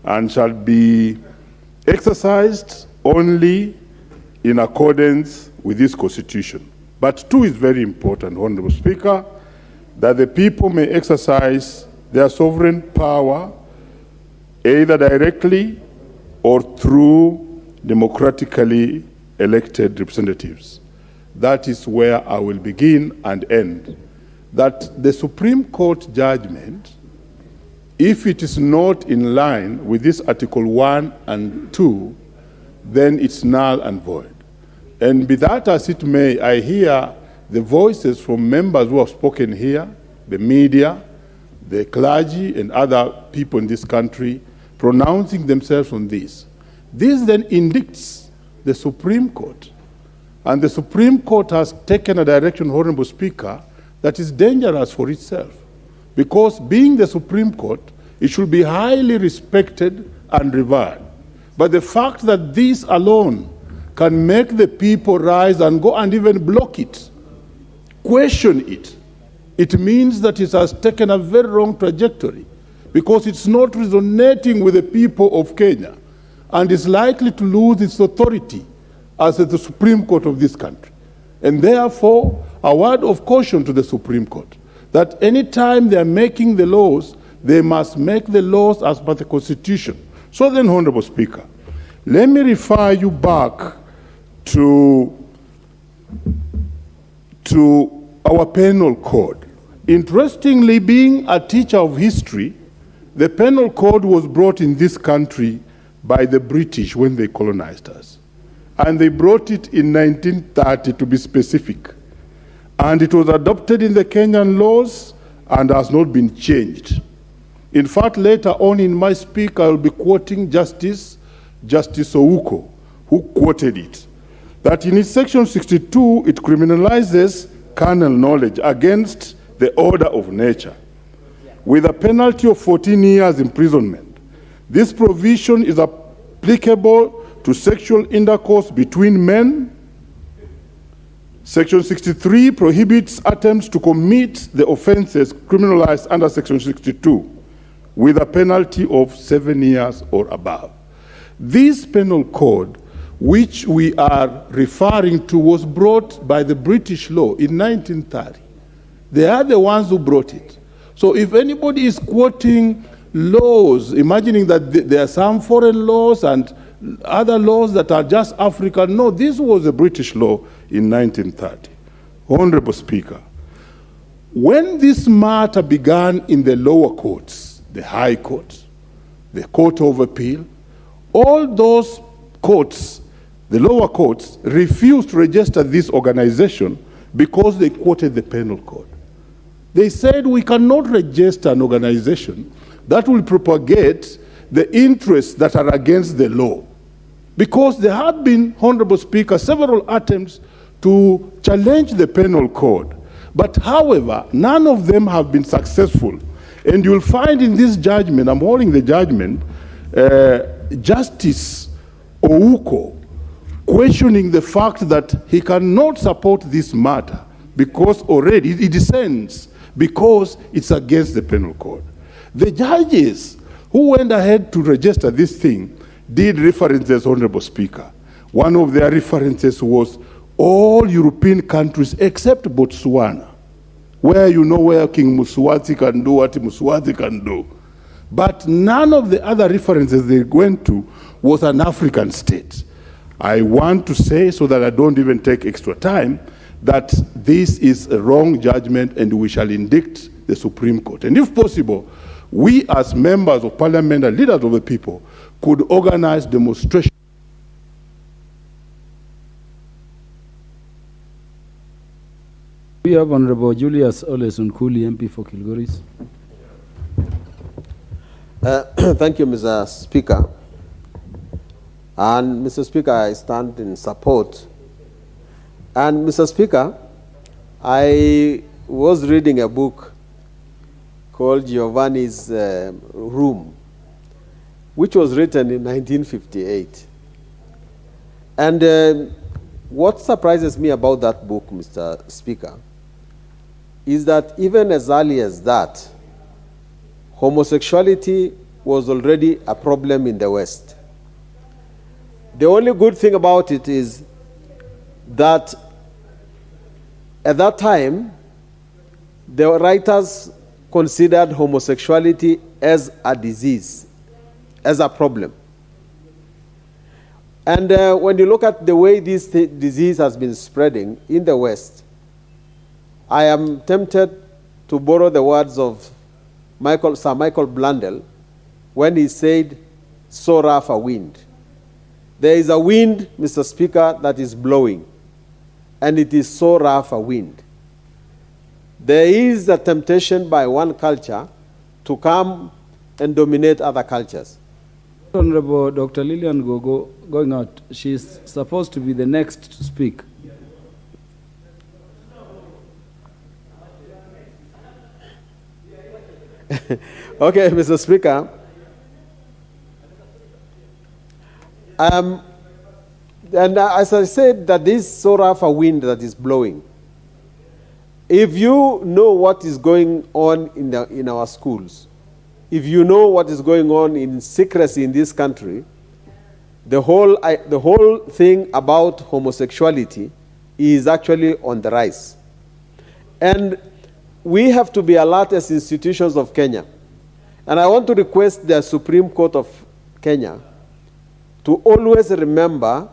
and shall be exercised only in accordance with this Constitution. But 2 is very important, Honorable Speaker, that the people may exercise their sovereign power either directly or through democratically elected representatives. That is where I will begin and end. That the Supreme Court judgment, if it is not in line with this Article 1 and 2, then it's null and void. And be that as it may, I hear the voices from members who have spoken here, the media, the clergy, and other people in this country pronouncing themselves on this. This then indicts the Supreme Court. And the Supreme Court has taken a direction, Honorable Speaker, that is dangerous for itself. Because being the Supreme Court, it should be highly respected and revered. But the fact that this alone can make the people rise and go and even block it, question it, it means that it has taken a very wrong trajectory because it's not resonating with the people of Kenya and is likely to lose its authority as the Supreme Court of this country. And therefore, a word of caution to the Supreme Court, that any time they are making the laws, they must make the laws as per the Constitution. So then, Honorable Speaker, let me refer you back to our penal code. Interestingly, being a teacher of history, the penal code was brought in this country by the British when they colonized us. And they brought it in 1930 to be specific. And it was adopted in the Kenyan laws and has not been changed. In fact, later on in my speak, I will be quoting Justice Ouko, who quoted it, that in its section 62, it criminalizes carnal knowledge against the order of nature, with a penalty of 14 years imprisonment. This provision is applicable to sexual intercourse between men. Section 63 prohibits attempts to commit the offenses criminalized under Section 62, with a penalty of 7 years or above. This penal code, which we are referring to, was brought by the British law in 1930. They are the ones who brought it. So if anybody is quoting laws, imagining that there are some foreign laws and other laws that are just African, no, this was a British law in 1930. Honorable Speaker, when this matter began in the lower courts, the High Court, the Court of Appeal, all those courts, the lower courts, refused to register this organization because they quoted the penal code. They said we cannot register an organization that will propagate the interests that are against the law. Because there have been, Honorable Speaker, several attempts to challenge the penal code. But however, none of them have been successful. And you'll find in this judgment, I'm holding the judgment, Justice Ouko questioning the fact that he cannot support this matter because already it dissents because it's against the penal code. The judges who went ahead to register this thing did references, Honorable Speaker. One of their references was all European countries except Botswana, where you know where King Muswati can do what Muswati can do. But none of the other references they went to was an African state. I want to say, so that I don't even take extra time, that this is a wrong judgment and we shall indict the Supreme Court. And if possible, we as members of Parliament and leaders of the people could organize demonstrations. We have Honorable Julius Oleson Kuli, MP for Kilgoris. Thank you, Mr. Speaker. And Mr. Speaker, I stand in support. And Mr. Speaker, I was reading a book called Giovanni's Room, which was written in 1958. And what surprises me about that book, Mr. Speaker, is that even as early as that, homosexuality was already a problem in the West. The only good thing about it is that at that time, the writers considered homosexuality as a disease, as a problem. And when you look at the way this disease has been spreading in the West, I am tempted to borrow the words of Sir Michael Blundell when he said, "So rough a wind." There is a wind, Mr. Speaker, that is blowing, and it is so rough a wind. There is a temptation by one culture to come and dominate other cultures. Honorable Dr. Lillian Gogo going out. She's supposed to be the next to speak. Okay, Mr. Speaker. And as I said, that this so rough a wind that is blowing, if you know what is going on in our schools, if you know what is going on in secrecy in this country, the whole thing about homosexuality is actually on the rise. And we have to be alert as institutions of Kenya. And I want to request the Supreme Court of Kenya to always remember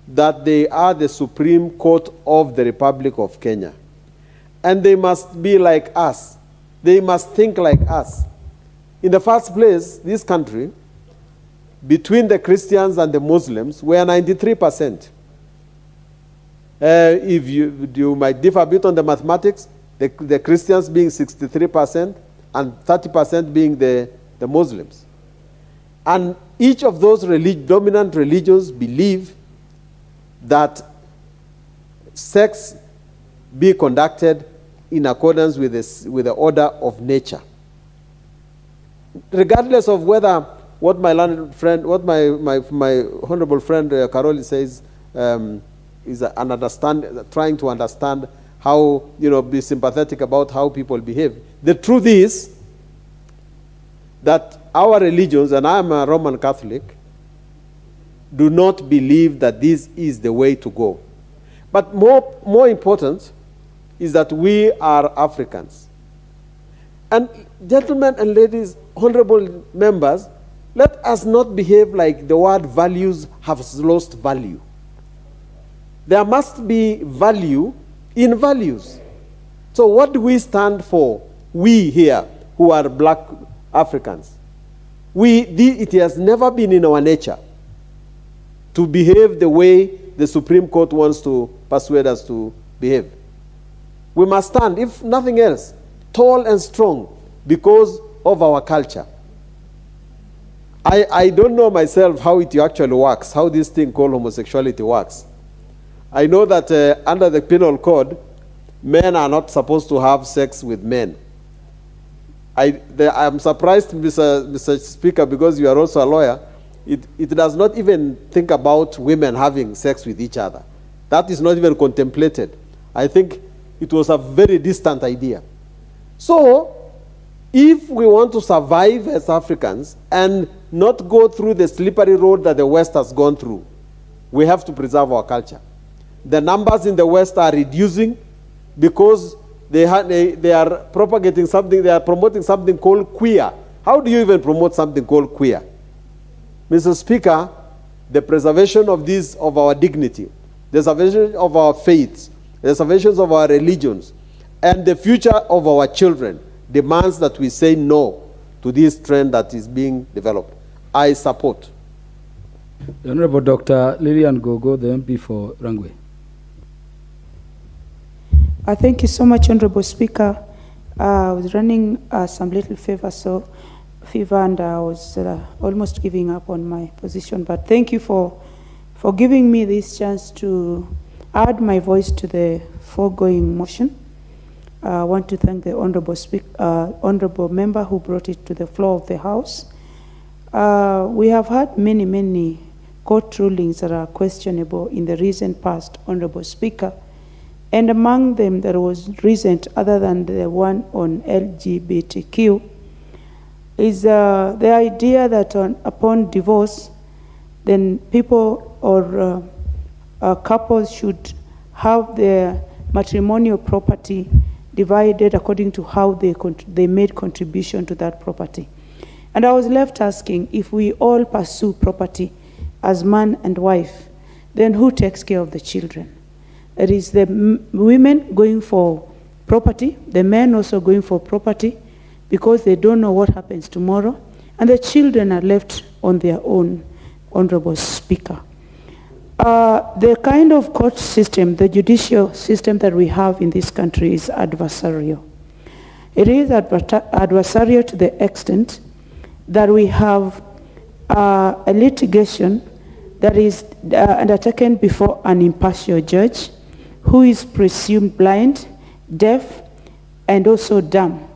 that they are the Supreme Court of the Republic of Kenya. And they must be like us. They must think like us. In the first place, this country, between the Christians and the Muslims, we are 93%. If you might differ a bit on the mathematics, the Christians being 63% and 30% being the Muslims. And each of those dominant religions believe that sex be conducted in accordance with the order of nature. Regardless of whether what my learned friend, what my honorable friend Karoli says is an understand, trying to understand how, be sympathetic about how people behave. The truth is that our religions, and I am a Roman Catholic, do not believe that this is the way to go. But more important is that we are Africans. And gentlemen and ladies, honorable members, let us not behave like the word values has lost value. There must be value in values. So what do we stand for, we here who are black Africans? It has never been in our nature to behave the way the Supreme Court wants to persuade us to behave. We must stand, if nothing else, tall and strong because of our culture. I don't know myself how it actually works, how this thing called homosexuality works. I know that under the Penal Code, men are not supposed to have sex with men. I'm surprised, Mr. Speaker, because you are also a lawyer, it does not even think about women having sex with each other. That is not even contemplated. I think it was a very distant idea. So, if we want to survive as Africans and not go through the slippery road that the West has gone through, we have to preserve our culture. The numbers in the West are reducing because they are propagating something, they are promoting something called queer. How do you even promote something called queer? Mr. Speaker, the preservation of our dignity, the preservation of our faiths, the preservation of our religions, and the future of our children demands that we say no to this trend that is being developed. I support. The Honorable Dr. Lillian Gogo, the MP for Rangwe. Thank you so much, Honorable Speaker. I was running some little fever, and I was almost giving up on my position. But thank you for giving me this chance to add my voice to the foregoing motion. I want to thank the Honorable Member who brought it to the floor of the House. We have had many court rulings that are questionable in the recent past, Honorable Speaker. And among them, there was recent, other than the one on LGBTQ, is the idea that upon divorce, then people or couples should have their matrimonial property divided according to how they made contribution to that property. And I was left asking, if we all pursue property as man and wife, then who takes care of the children? It is the women going for property, the men also going for property, because they don't know what happens tomorrow, and the children are left on their own, Honorable Speaker. The kind of court system, the judicial system that we have in this country is adversarial. It is adversarial to the extent that we have a litigation that is undertaken before an impartial judge who is presumed blind, deaf, and also dumb.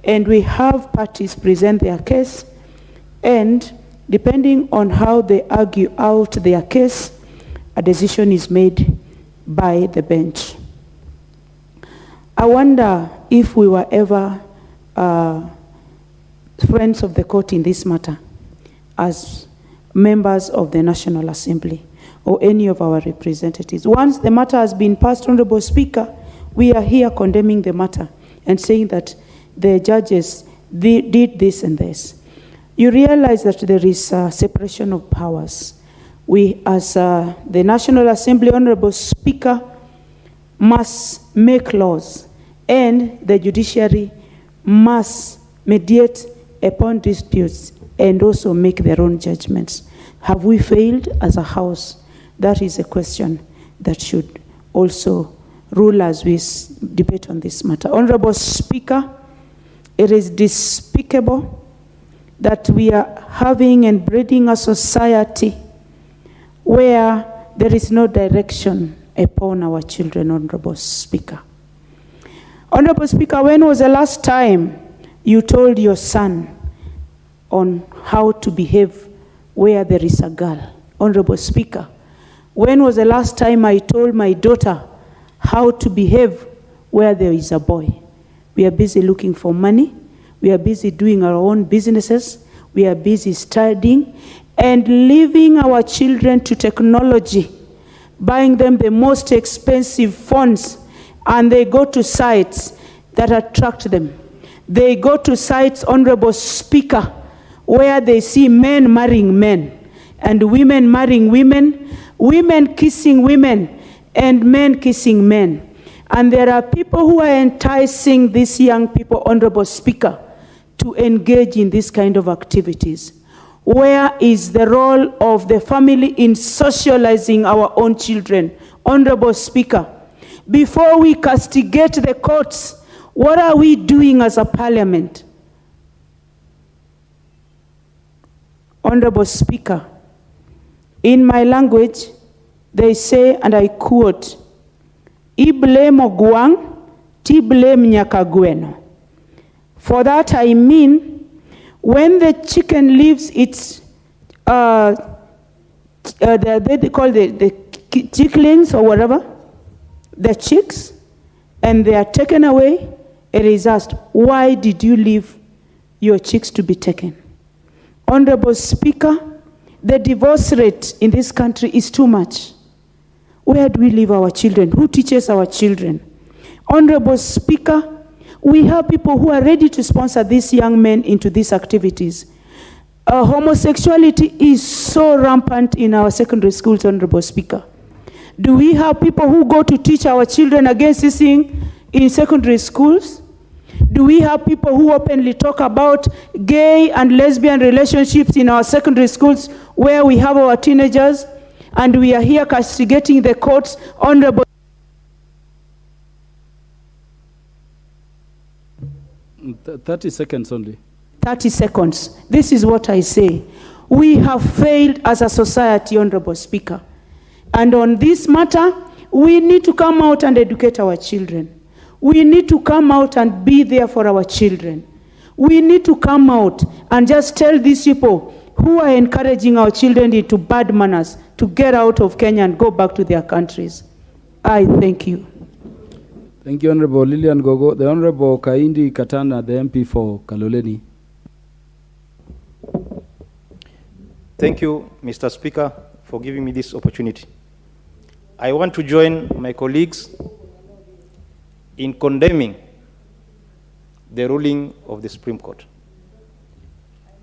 And we have parties present their case, and depending on how they argue out their case, a decision is made by the bench. I wonder if we were ever friends of the court in this matter as members of the National Assembly or any of our representatives. Once the matter has been passed, Honorable Speaker, we are here condemning the matter and saying that the judges did this and this. You realize that there is a separation of powers. We, as the National Assembly, Honorable Speaker, must make laws, and the judiciary must mediate upon disputes and also make their own judgments. Have we failed as a House? That is a question that should also rule as we debate on this matter. Honorable Speaker, it is despicable that we are having and breeding a society where there is no direction upon our children, Honorable Speaker. Honorable Speaker, when was the last time you told your son on how to behave where there is a girl? Honorable Speaker, when was the last time I told my daughter how to behave where there is a boy? We are busy looking for money. We are busy doing our own businesses. We are busy studying and leaving our children to technology, buying them the most expensive phones, and they go to sites that attract them. They go to sites, Honorable Speaker, where they see men marrying men and women marrying women, women kissing women, and men kissing men. And there are people who are enticing these young people, Honorable Speaker, to engage in this kind of activities. Where is the role of the family in socializing our own children? Honorable Speaker, before we castigate the courts, what are we doing as a parliament? Honorable Speaker, in my language, they say, and I quote, "Iblemo guang, tiblem nyakagweno." For that I mean, when the chicken leaves its, they call the chicklings or whatever, the chicks, and they are taken away, it is asked, why did you leave your chicks to be taken? Honorable Speaker, the divorce rate in this country is too much. Where do we leave our children? Who teaches our children? Honorable Speaker, we have people who are ready to sponsor these young men into these activities. Homosexuality is so rampant in our secondary schools, Honorable Speaker. Do we have people who go to teach our children against this thing in secondary schools? Do we have people who openly talk about gay and lesbian relationships in our secondary schools where we have our teenagers and we are here castigating the courts? Honorable 30 seconds only. 30 seconds. This is what I say. We have failed as a society, Honorable Speaker. And on this matter, we need to come out and educate our children. We need to come out and be there for our children. We need to come out and just tell these people who are encouraging our children into bad manners to get out of Kenya and go back to their countries. I thank you. Thank you, Honorable Lilian Gogo. The Honorable Kaindi Katana, the MP for Kaloleni. Thank you, Mr. Speaker, for giving me this opportunity. I want to join my colleagues in condemning the ruling of the Supreme Court.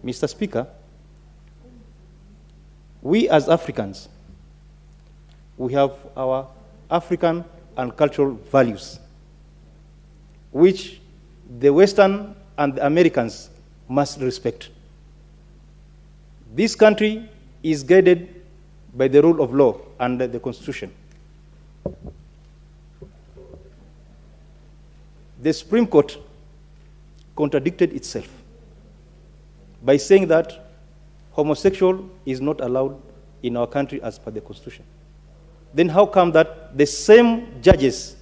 Mr. Speaker, we as Africans, we have our African and cultural values, which the Western and the Americans must respect. This country is guided by the rule of law and the Constitution. The Supreme Court contradicted itself by saying that homosexual is not allowed in our country as per the Constitution. Then how come that the same judges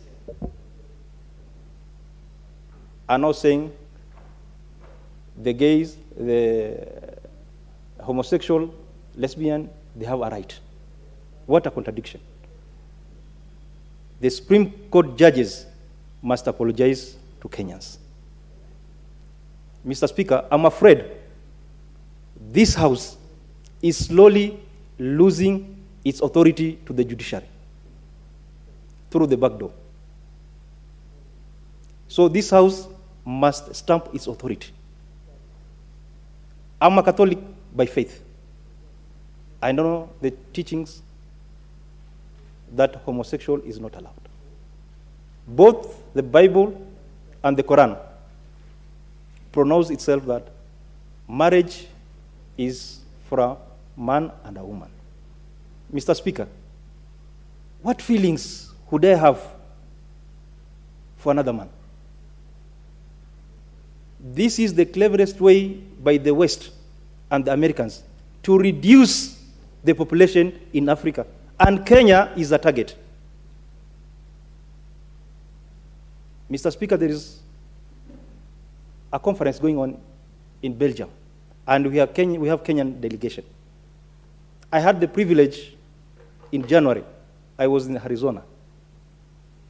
are now saying the gays, the homosexual, lesbian, they have a right? What a contradiction. The Supreme Court judges must apologize to Kenyans. Mr. Speaker, I'm afraid this House is slowly losing its authority to the judiciary through the back door. So this House must stamp its authority. I'm a Catholic by faith. I know the teachings that homosexual is not allowed. Both the Bible and the Quran pronounce itself that marriage is for a man and a woman. Mr. Speaker, what feelings would I have for another man? This is the cleverest way by the West and the Americans to reduce the population in Africa, and Kenya is the target. Mr. Speaker, there is a conference going on in Belgium, and we have Kenyan delegation. I had the privilege in January. I was in Arizona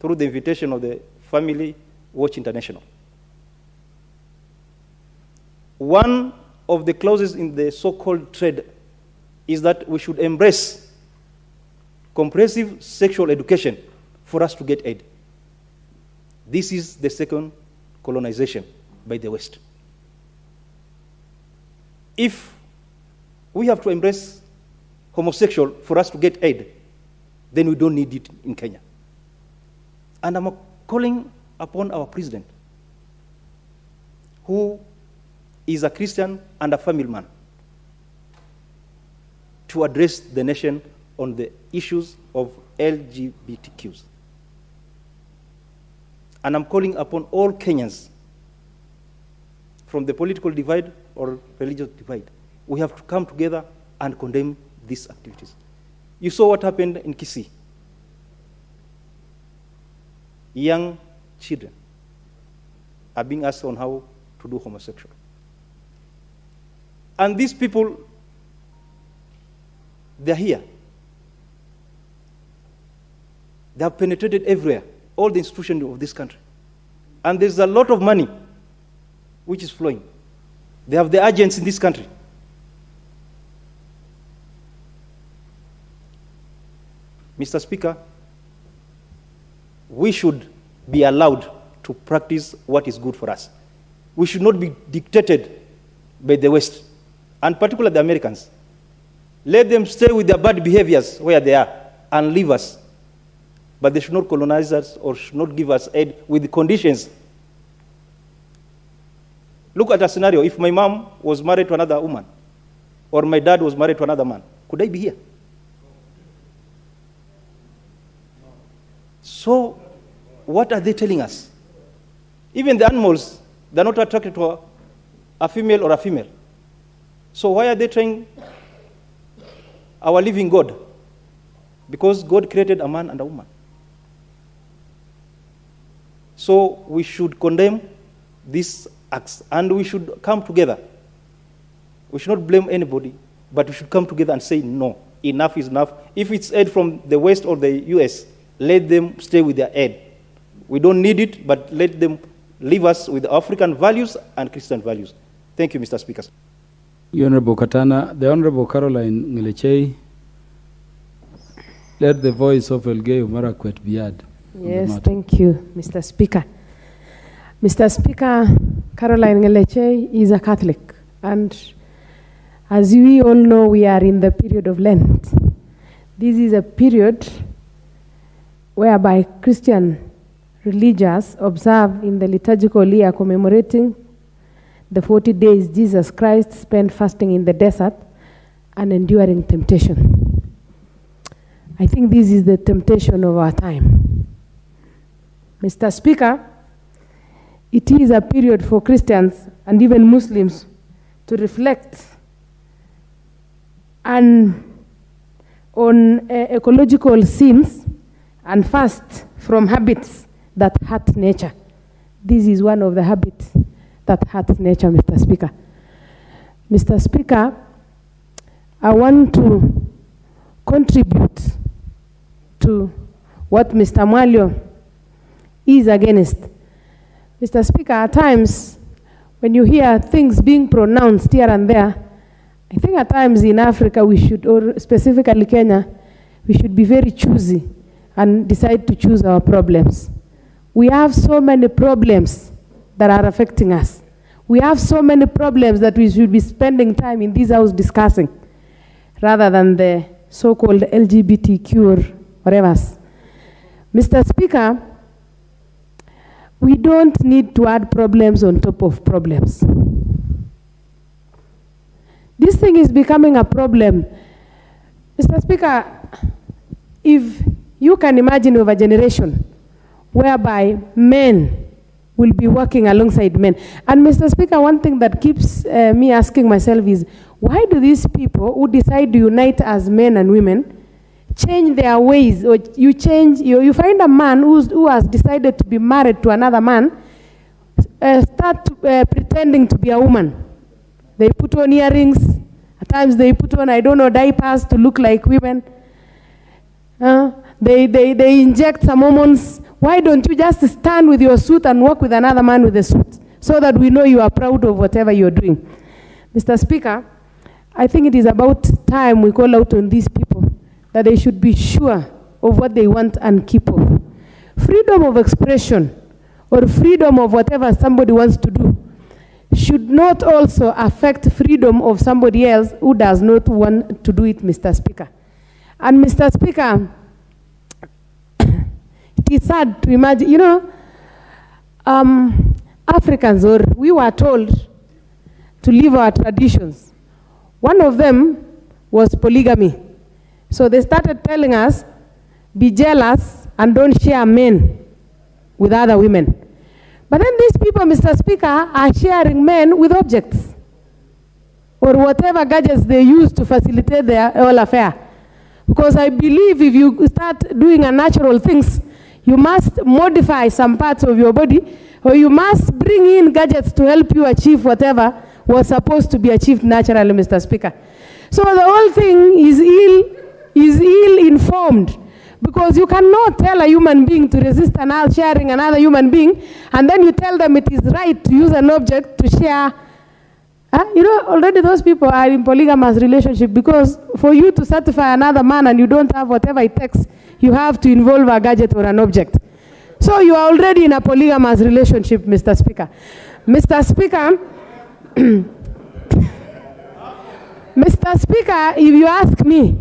through the invitation of the Family Watch International. One of the clauses in the so-called trade is that we should embrace comprehensive sexual education for us to get aid. This is the second colonization by the West. If we have to embrace homosexual for us to get aid, then we don't need it in Kenya. And I'm calling upon our president, who is a Christian and a family man, to address the nation on the issues of LGBTQs. And I'm calling upon all Kenyans, from the political divide or religious divide, we have to come together and condemn these activities. You saw what happened in Kisii. Young children are being asked on how to do homosexual. And these people, they're here. They have penetrated everywhere, all the institutions of this country. And there's a lot of money which is flowing. They have the agents in this country. Mr. Speaker, we should be allowed to practice what is good for us. We should not be dictated by the West, and particularly the Americans. Let them stay with their bad behaviors where they are and leave us. But they should not colonize us or should not give us aid with conditions. Look at a scenario. If my mom was married to another woman, or my dad was married to another man, could I be here? So, what are they telling us? Even the animals, they're not attracted to a female or a female. So why are they trying our living God? Because God created a man and a woman. So we should condemn these acts and we should come together. We should not blame anybody, but we should come together and say, no, enough is enough. If it's aid from the West or the US, let them stay with their aid. We don't need it, but let them leave us with African values and Christian values. Thank you, Mr. Speaker. Honorable Katana, the Honorable Caroline Ngilechei, let the voice of Elgeyo Marakwet be heard. Yes, thank you, Mr. Speaker. Mr. Speaker, Caroline Ngilechei is a Catholic, and as we all know, we are in the period of Lent. This is a period whereby Christian religious observe in the liturgical year commemorating the 40 days Jesus Christ spent fasting in the desert and enduring temptation. I think this is the temptation of our time. Mr. Speaker, it is a period for Christians and even Muslims to reflect on ecological sins and fast from habits that hurt nature. This is one of the habits that hurt nature, Mr. Speaker. Mr. Speaker, I want to contribute to what Mr. Mwalio is against. Mr. Speaker, at times, when you hear things being pronounced here and there, I think at times in Africa we should, or specifically Kenya, we should be very choosy and decide to choose our problems. We have so many problems that are affecting us. We have so many problems that we should be spending time in this house discussing, rather than the so-called LGBTQ or whatever. Mr. Speaker, we don't need to add problems on top of problems. This thing is becoming a problem. Mr. Speaker, if you can imagine of a generation whereby men will be working alongside men. And Mr. Speaker, one thing that keeps me asking myself is, why do these people who decide to unite as men and women change their ways? Or you find a man who has decided to be married to another man, start pretending to be a woman. They put on earrings. At times they put on, I don't know, diapers to look like women. They inject some hormones. Why don't you just stand with your suit and walk with another man with a suit, so that we know you are proud of whatever you're doing? Mr. Speaker, I think it is about time we call out on these people that they should be sure of what they want and keep of. Freedom of expression or freedom of whatever somebody wants to do should not also affect freedom of somebody else who does not want to do it, Mr. Speaker. And Mr. Speaker, it is sad to imagine, you know, Africans, or we were told to leave our traditions. One of them was polygamy. So they started telling us, be jealous and don't share men with other women. But then these people, Mr. Speaker, are sharing men with objects. or whatever gadgets they use to facilitate their whole affair. Because I believe if you start doing unnatural things, you must modify some parts of your body, or you must bring in gadgets to help you achieve whatever was supposed to be achieved naturally, Mr. Speaker. So the whole thing is ill-informed, because you cannot tell a human being to resist sharing another human being, and then you tell them it is right to use an object to share. You know, already those people are in polygamous relationship, because for you to satisfy another man and you don't have whatever it takes, you have to involve a gadget or an object. So you are already in a polygamous relationship, Mr. Speaker. Mr. Speaker, Mr. Speaker, if you ask me,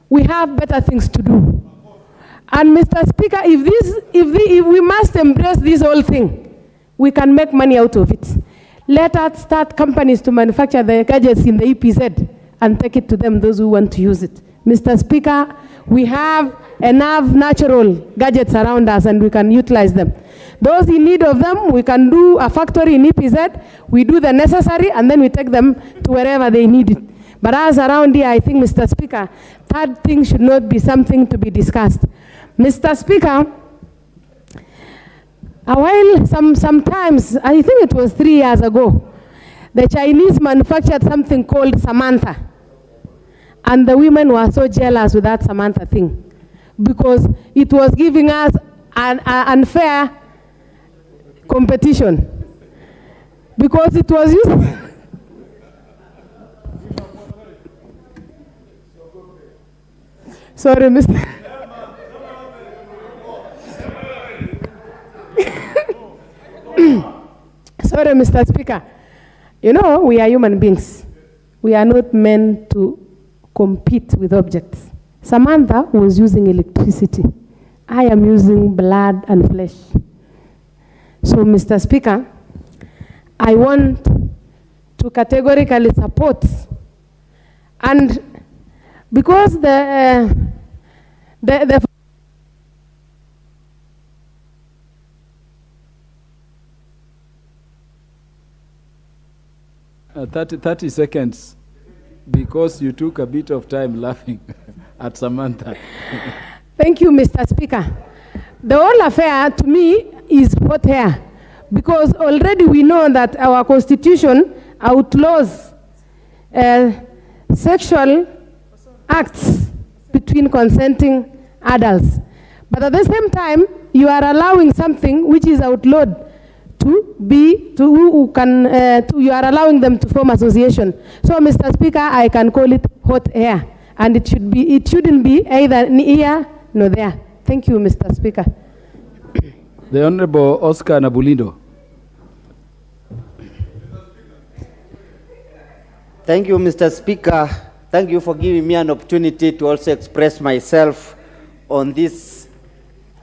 we have better things to do. And Mr. Speaker, if we must embrace this whole thing, we can make money out of it. Let us start companies to manufacture the gadgets in the EPZ and take it to them, those who want to use it. Mr. Speaker, we have enough natural gadgets around us and we can utilize them. Those in need of them, we can do a factory in EPZ, we do the necessary, and then we take them to wherever they need it. But as around here, I think, Mr. Speaker, third thing should not be something to be discussed. Mr. Speaker, a while, sometimes, I think it was 3 years ago, the Chinese manufactured something called Samantha. And the women were so jealous with that Samantha thing, because it was giving us an unfair competition. Because it was used. Sorry, Mr. Sorry, Mr. Speaker. You know, we are human beings. We are not meant to compete with objects. Samantha was using electricity. I am using blood and flesh. So, Mr. Speaker, I want to categorically support, and because the 30 seconds, because you took a bit of time laughing at Samantha. Thank you, Mr. Speaker. The whole affair, to me, is hot air, because already we know that our Constitution outlaws sexual acts between consenting adults. But at the same time, you are allowing something which is outlawed you are allowing them to form association. So, Mr. Speaker, I can call it hot air, and it shouldn't be either here nor there. Thank you, Mr. Speaker. The Honorable Oscar Nabulindo. Thank you, Mr. Speaker. Thank you for giving me an opportunity to also express myself on this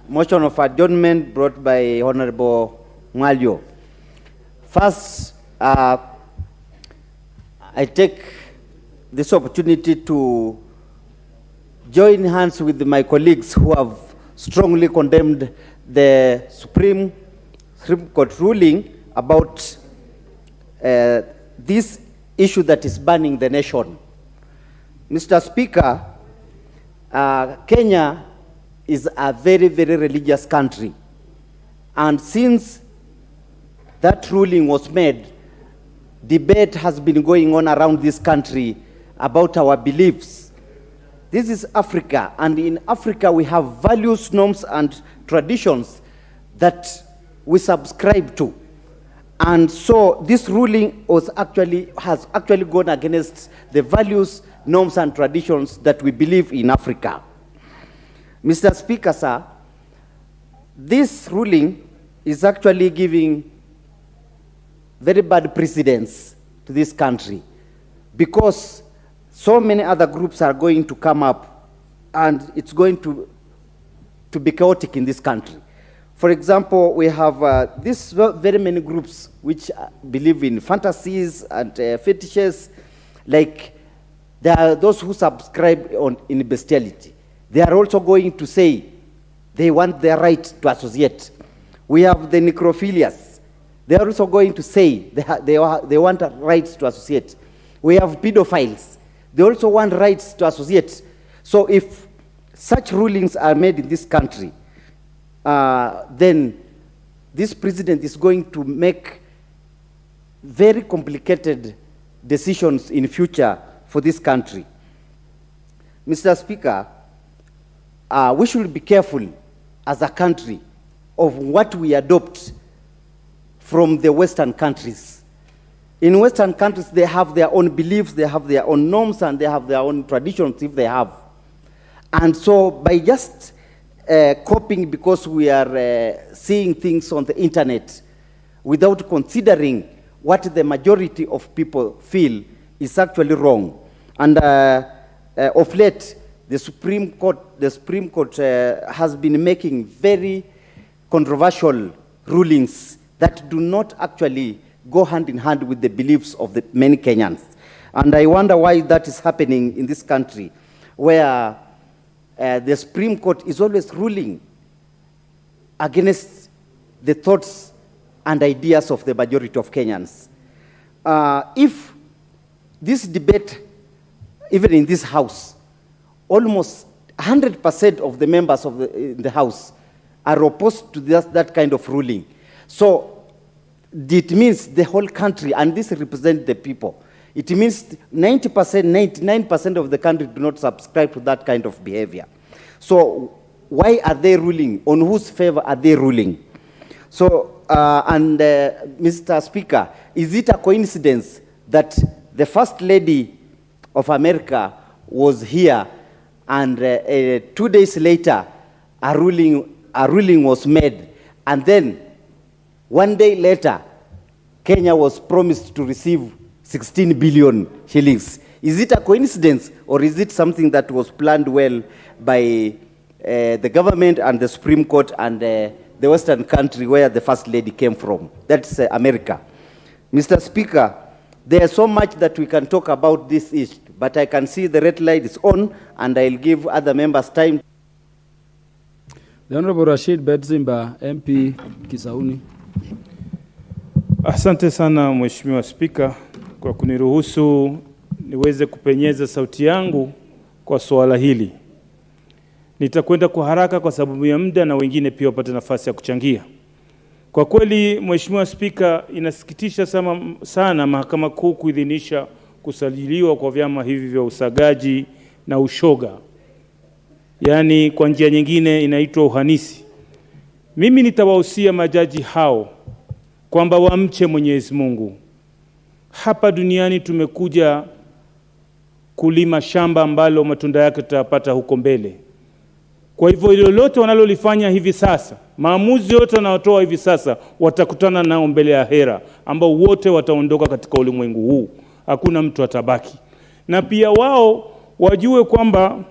motion of adjournment brought by Honorable Mwalio. First, I take this opportunity to join hands with my colleagues who have strongly condemned the Supreme Court ruling about this issue that is burning the nation. Mr. Speaker, Kenya is a very, very religious country. And since that ruling was made, debate has been going on around this country about our beliefs. This is Africa, and in Africa we have values, norms, and traditions that we subscribe to. And so this ruling has actually gone against the values, norms, and traditions that we believe in Africa. Mr. Speaker, sir, this ruling is actually giving very bad precedents to this country, because so many other groups are going to come up and it's going to be chaotic in this country. For example, we have these very many groups which believe in fantasies and fetishes, like there are those who subscribe in bestiality. They are also going to say they want their right to associate. We have the necrophilias. They are also going to say they want a right to associate. We have pedophiles. They also want rights to associate. So if such rulings are made in this country, then this president is going to make very complicated decisions in future for this country. Mr. Speaker, we should be careful as a country of what we adopt from the Western countries. In Western countries, they have their own beliefs, they have their own norms, and they have their own traditions if they have. And so by just copying because we are seeing things on the internet without considering what the majority of people feel is actually wrong. And of late, the Supreme Court has been making very controversial rulings that do not actually go hand in hand with the beliefs of the many Kenyans. And I wonder why that is happening in this country, where the Supreme Court is always ruling against the thoughts and ideas of the majority of Kenyans. If this debate, even in this House, almost 100% of the members of the House are opposed to that kind of ruling. So it means the whole country, and this represents the people. It means 90%, 99% of the country do not subscribe to that kind of behavior. So why are they ruling? On whose favor are they ruling? So, Mr. Speaker, is it a coincidence that the First Lady of America was here and 2 days later a ruling was made, and then 1 day later Kenya was promised to receive 16 billion shillings? Is it a coincidence, or is it something that was planned well by the government and the Supreme Court and the Western country where the First Lady came from? That's America. Mr. Speaker, there's so much that we can talk about this issue, but I can see the red light is on, and I'll give other members time. The Honorable Rashid Bedzimba, MP Kisauni. Asante sana Mheshimiwa Spika kwa kuniruhusu niweze kupenyeza sauti yangu kwa swala hili. Nitakwenda kwa haraka kwa sababu ya muda na wengine pia wapate nafasi ya kuchangia. Kwa kweli Mheshimiwa Spika, inasikitisha sana Mahakama Kuu kuidhinisha kusajiliwa kwa vyama hivi vya usagaji na ushoga. Yaani kwa njia nyingine inaitwa uhanisi. Mimi nitawahusia majaji hao kwamba wamche Mwenyezi Mungu. Hapa duniani tumekuja kulima shamba ambalo matunda yake tutayapata huko mbele. Kwa hivyo lolote wanalolifanya hivi sasa, maamuzi yote wanayotoa hivi sasa, watakutana nao mbele ya hera, ambao wote wataondoka katika ulimwengu huu. Hakuna mtu atabaki. Na pia wao wajue kwamba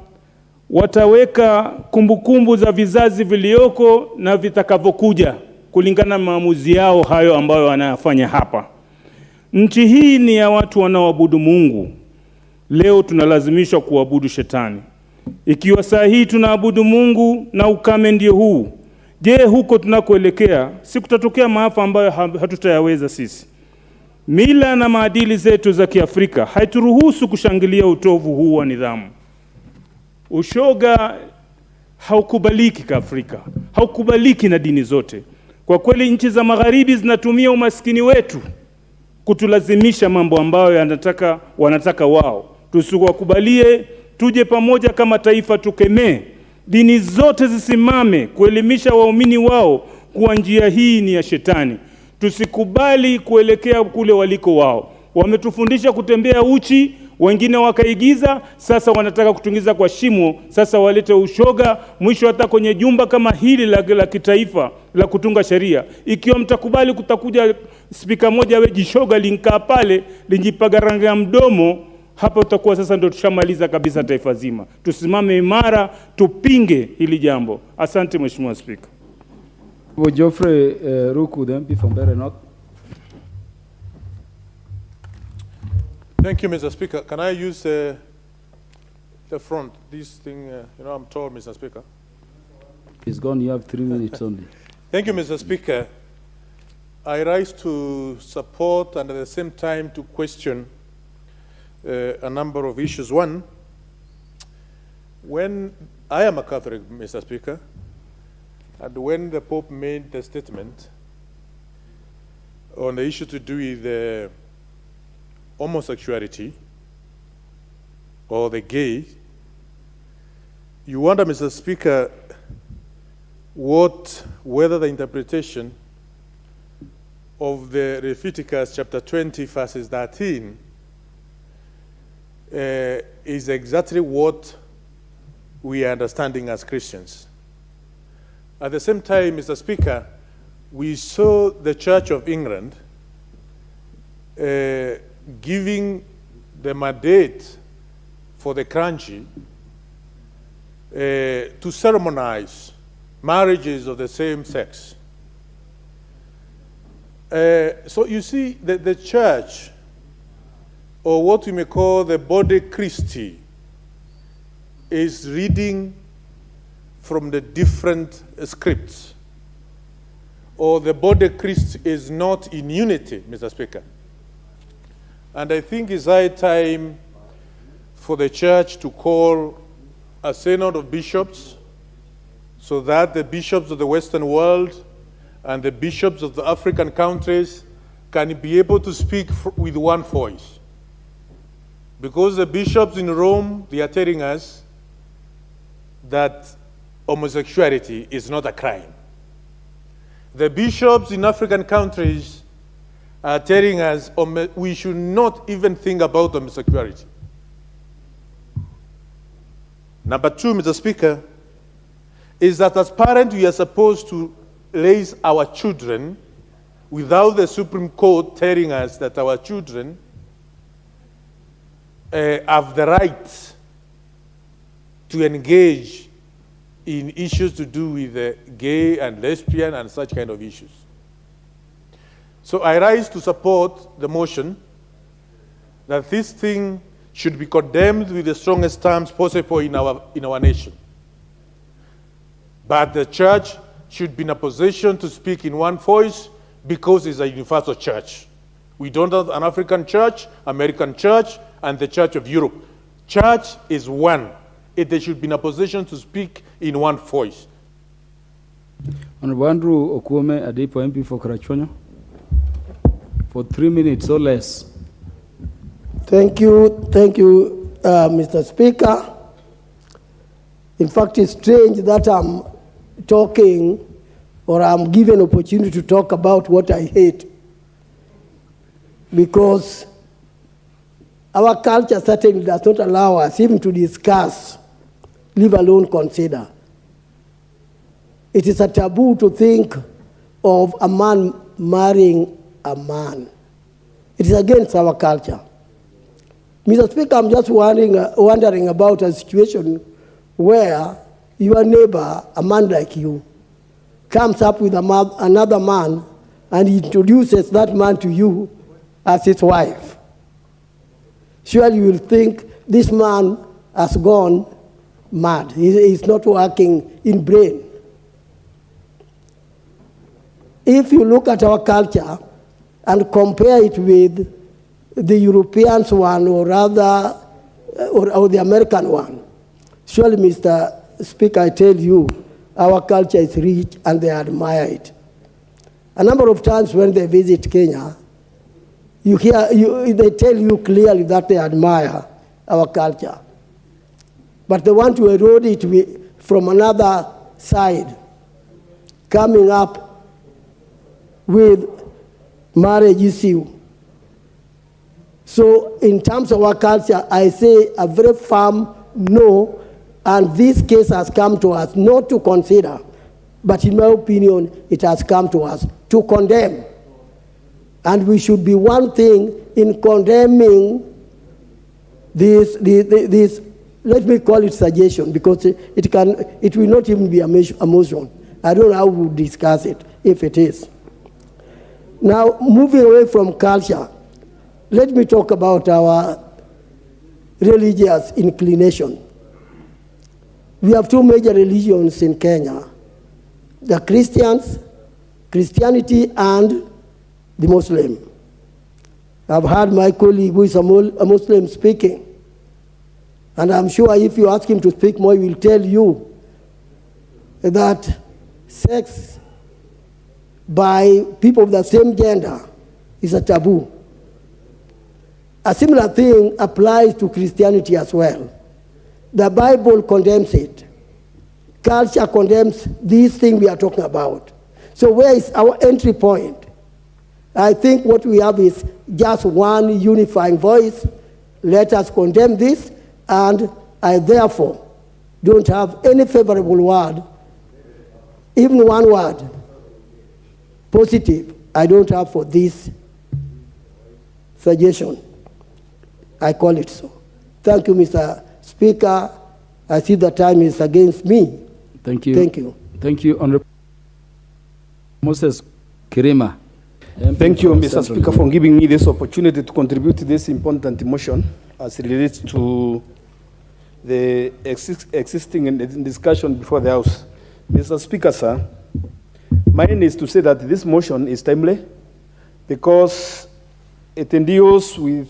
wataweka kumbukumbu za vizazi vilioko na vitakavyokuja kulingana na maamuzi yao hayo ambayo wanayafanya hapa. Nchi hii ni ya watu wanaoabudu Mungu. Leo tunalazimishwa kuabudu shetani. Ikiwa saa hii tunaabudu Mungu na ukame ndio huu, je, huko tunakoelekea si kutatokea maafa ambayo hatutayaweza sisi? Mila na maadili zetu za Kiafrika haituruhusu kushangilia utovu huu wa nidhamu. Ushoga haukubaliki Kiafrika, haukubaliki na dini zote. Kwa kweli nchi za magharibi zinatumia umaskini wetu kutulazimisha mambo ambayo wanataka wao. Tusiwakubalie, tuje pamoja kama taifa tukemee. Dini zote zisimame kuelimisha waumini wao kuwa njia hii ni ya shetani. Tusikubali kuelekea kule waliko wao. Wametufundisha kutembea uchi, wengine wakaigiza, sasa wanataka kutungiza kwa shimo, sasa walete ushoga, mwisho hata kwenye jumba kama hili la kitaifa la kutunga sheria. Ikiwa mtakubali kutakuja spika moja wejishoga linkaa pale, linjipaga rangi ya mdomo, hapa utakuwa sasa ndio tushamaliza kabisa taifa zima. Tusimame imara, tupinge hili jambo. Asante Mheshimiwa Spika. Geoffrey Ruku, the MP from Mbeere North. Thank you, Mr. Speaker. Can I use the front? This thing, I'm tall, Mr. Speaker. It's gone. You have 3 minutes only. Thank you, Mr. Speaker. I rise to support and at the same time to question a number of issues. One, when I am a Catholic, Mr. Speaker, and when the Pope made the statement on the issue to do with homosexuality or the gay, you wonder, Mr. Speaker, whether the interpretation of the Leviticus chapter 20 verses 13 is exactly what we are understanding as Christians. At the same time, Mr. Speaker, we saw the Church of England giving the mandate for the clergy to ceremonize marriages of the same sex. So you see that the church, or what we may call the body Christi, is reading from the different scripts, or the body Christ is not in unity, Mr. Speaker. And I think it's high time for the church to call a synod of bishops, so that the bishops of the Western world and the bishops of the African countries can be able to speak with one voice. Because the bishops in Rome, they are telling us that homosexuality is not a crime. The bishops in African countries are telling us we should not even think about homosexuality. Number two, Mr. Speaker, is that as parents we are supposed to raise our children without the Supreme Court telling us that our children have the right to engage in issues to do with gay and lesbian and such kind of issues. So I rise to support the motion that this thing should be condemned with the strongest terms possible in our nation. But the church should be in a position to speak in one voice because it's a universal church. We don't have an African church, American church, and the Church of Europe. Church is one. They should be in a position to speak in one voice. Honorable Andrew Okuome, Adepo MP for Karachuonyo, for 3 minutes or less. Thank you, Mr. Speaker. In fact, it's strange that I'm talking, or I'm given opportunity to talk about what I hate, because our culture certainly does not allow us even to discuss, leave alone consider. It is a taboo to think of a man marrying a man. It is against our culture. Mr. Speaker, I'm just wondering about a situation where your neighbor, a man like you, comes up with another man and introduces that man to you as his wife. Surely you will think this man has gone mad. He's not working in brain. If you look at our culture and compare it with the Europeans one, or rather, or the American one, surely, Mr. Speaker, I tell you, our culture is rich and they admire it. A number of times when they visit Kenya, they tell you clearly that they admire our culture. But they want to erode it from another side, coming up with marriage issue. So in terms of our culture, I say a very firm no, and this case has come to us not to consider, but in my opinion, it has come to us to condemn. And we should be one thing in condemning this, let me call it suggestion, because it will not even be a motion. I don't know how we would discuss it, if it is. Now, moving away from culture, let me talk about our religious inclination. We have two major religions in Kenya, the Christianity and the Muslim. I've heard my colleague who is a Muslim speaking. And I'm sure if you ask him to speak more, he will tell you that sex by people of the same gender is a taboo. A similar thing applies to Christianity as well. The Bible condemns it. Culture condemns these things we are talking about. So where is our entry point? I think what we have is just one unifying voice. Let us condemn this, and I therefore don't have any favorable word, even one word, positive, I don't have for this suggestion. I call it so. Thank you, Mr. Speaker. I see the time is against me. Thank you. Thank you. Thank you, Honorable Moses Kirima. Thank you, Mr. Speaker, for giving me this opportunity to contribute to this important motion as it relates to the existing discussion before the House. Mr. Speaker, sir, mine is to say that this motion is timely because it deals with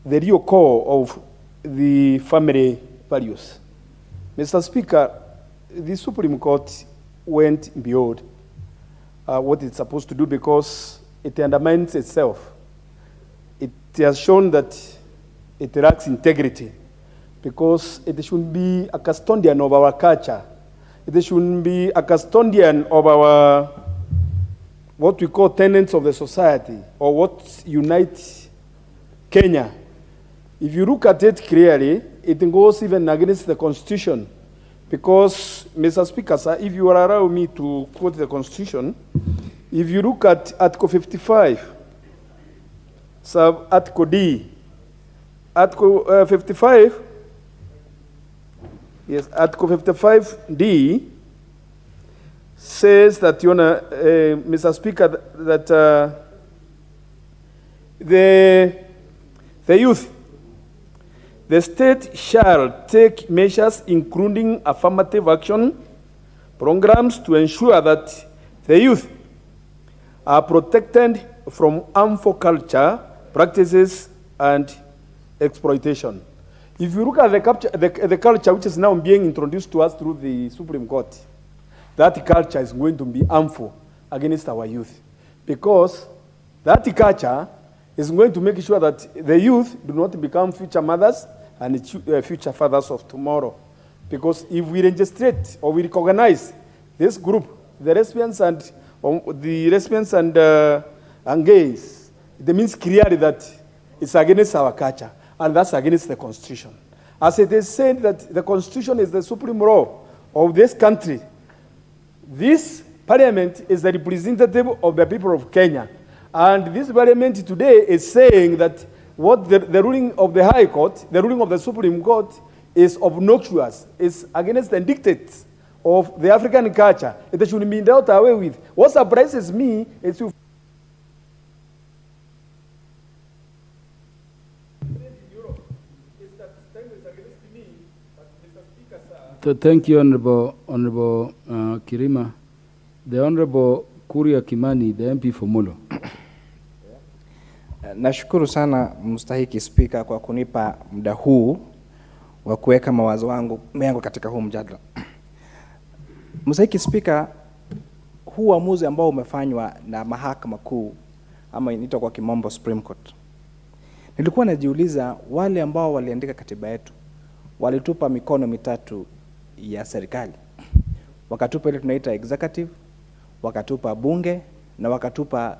the real core of the family values. Mr. Speaker, the Supreme Court went beyond what it's supposed to do because it undermines itself. It has shown that it lacks integrity because it shouldn't be a custodian of our culture. It shouldn't be a custodian of our, what we call tenets of the society, or what unites Kenya. If you look at it clearly, it goes even against the Constitution. Because, Mr. Speaker, sir, if you will allow me to quote the Constitution, if you look at Article 55, Article D, Article 55, yes, Article 55D says that, Mr. Speaker, that the youth, the state shall take measures including affirmative action programs to ensure that the youth are protected from harmful culture, practices, and exploitation. If you look at the culture which is now being introduced to us through the Supreme Court, that culture is going to be harmful against our youth because that culture is going to make sure that the youth do not become future mothers and future fathers of tomorrow. Because if we registrate or we recognize this group, the lesbians and gays, it means clearly that it's against our culture, and that's against the Constitution. As it is said that the Constitution is the supreme law of this country, this Parliament is the representative of the people of Kenya. And this Parliament today is saying that what the ruling of the High Court, the ruling of the Supreme Court, is obnoxious, is against the dictates of the African culture. It should be dealt away with. What surprises me is to Thank you, Honorable Kirima. The Honorable Kuria Kimani, the MP for Molo. Nashukuru sana mstahiki Spika kwa kunipa muda huu wa kuweka mawazo yangu katika huu mjadala. Mstahiki Spika, huu uamuzi ambao umefanywa na mahakama kuu ama inaitwa kwa kimombo Supreme Court. Nilikuwa najiuliza wale ambao waliandika katiba yetu walitupa mikono mitatu ya serikali. Wakatupa ile tunaita executive, wakatupa bunge na wakatupa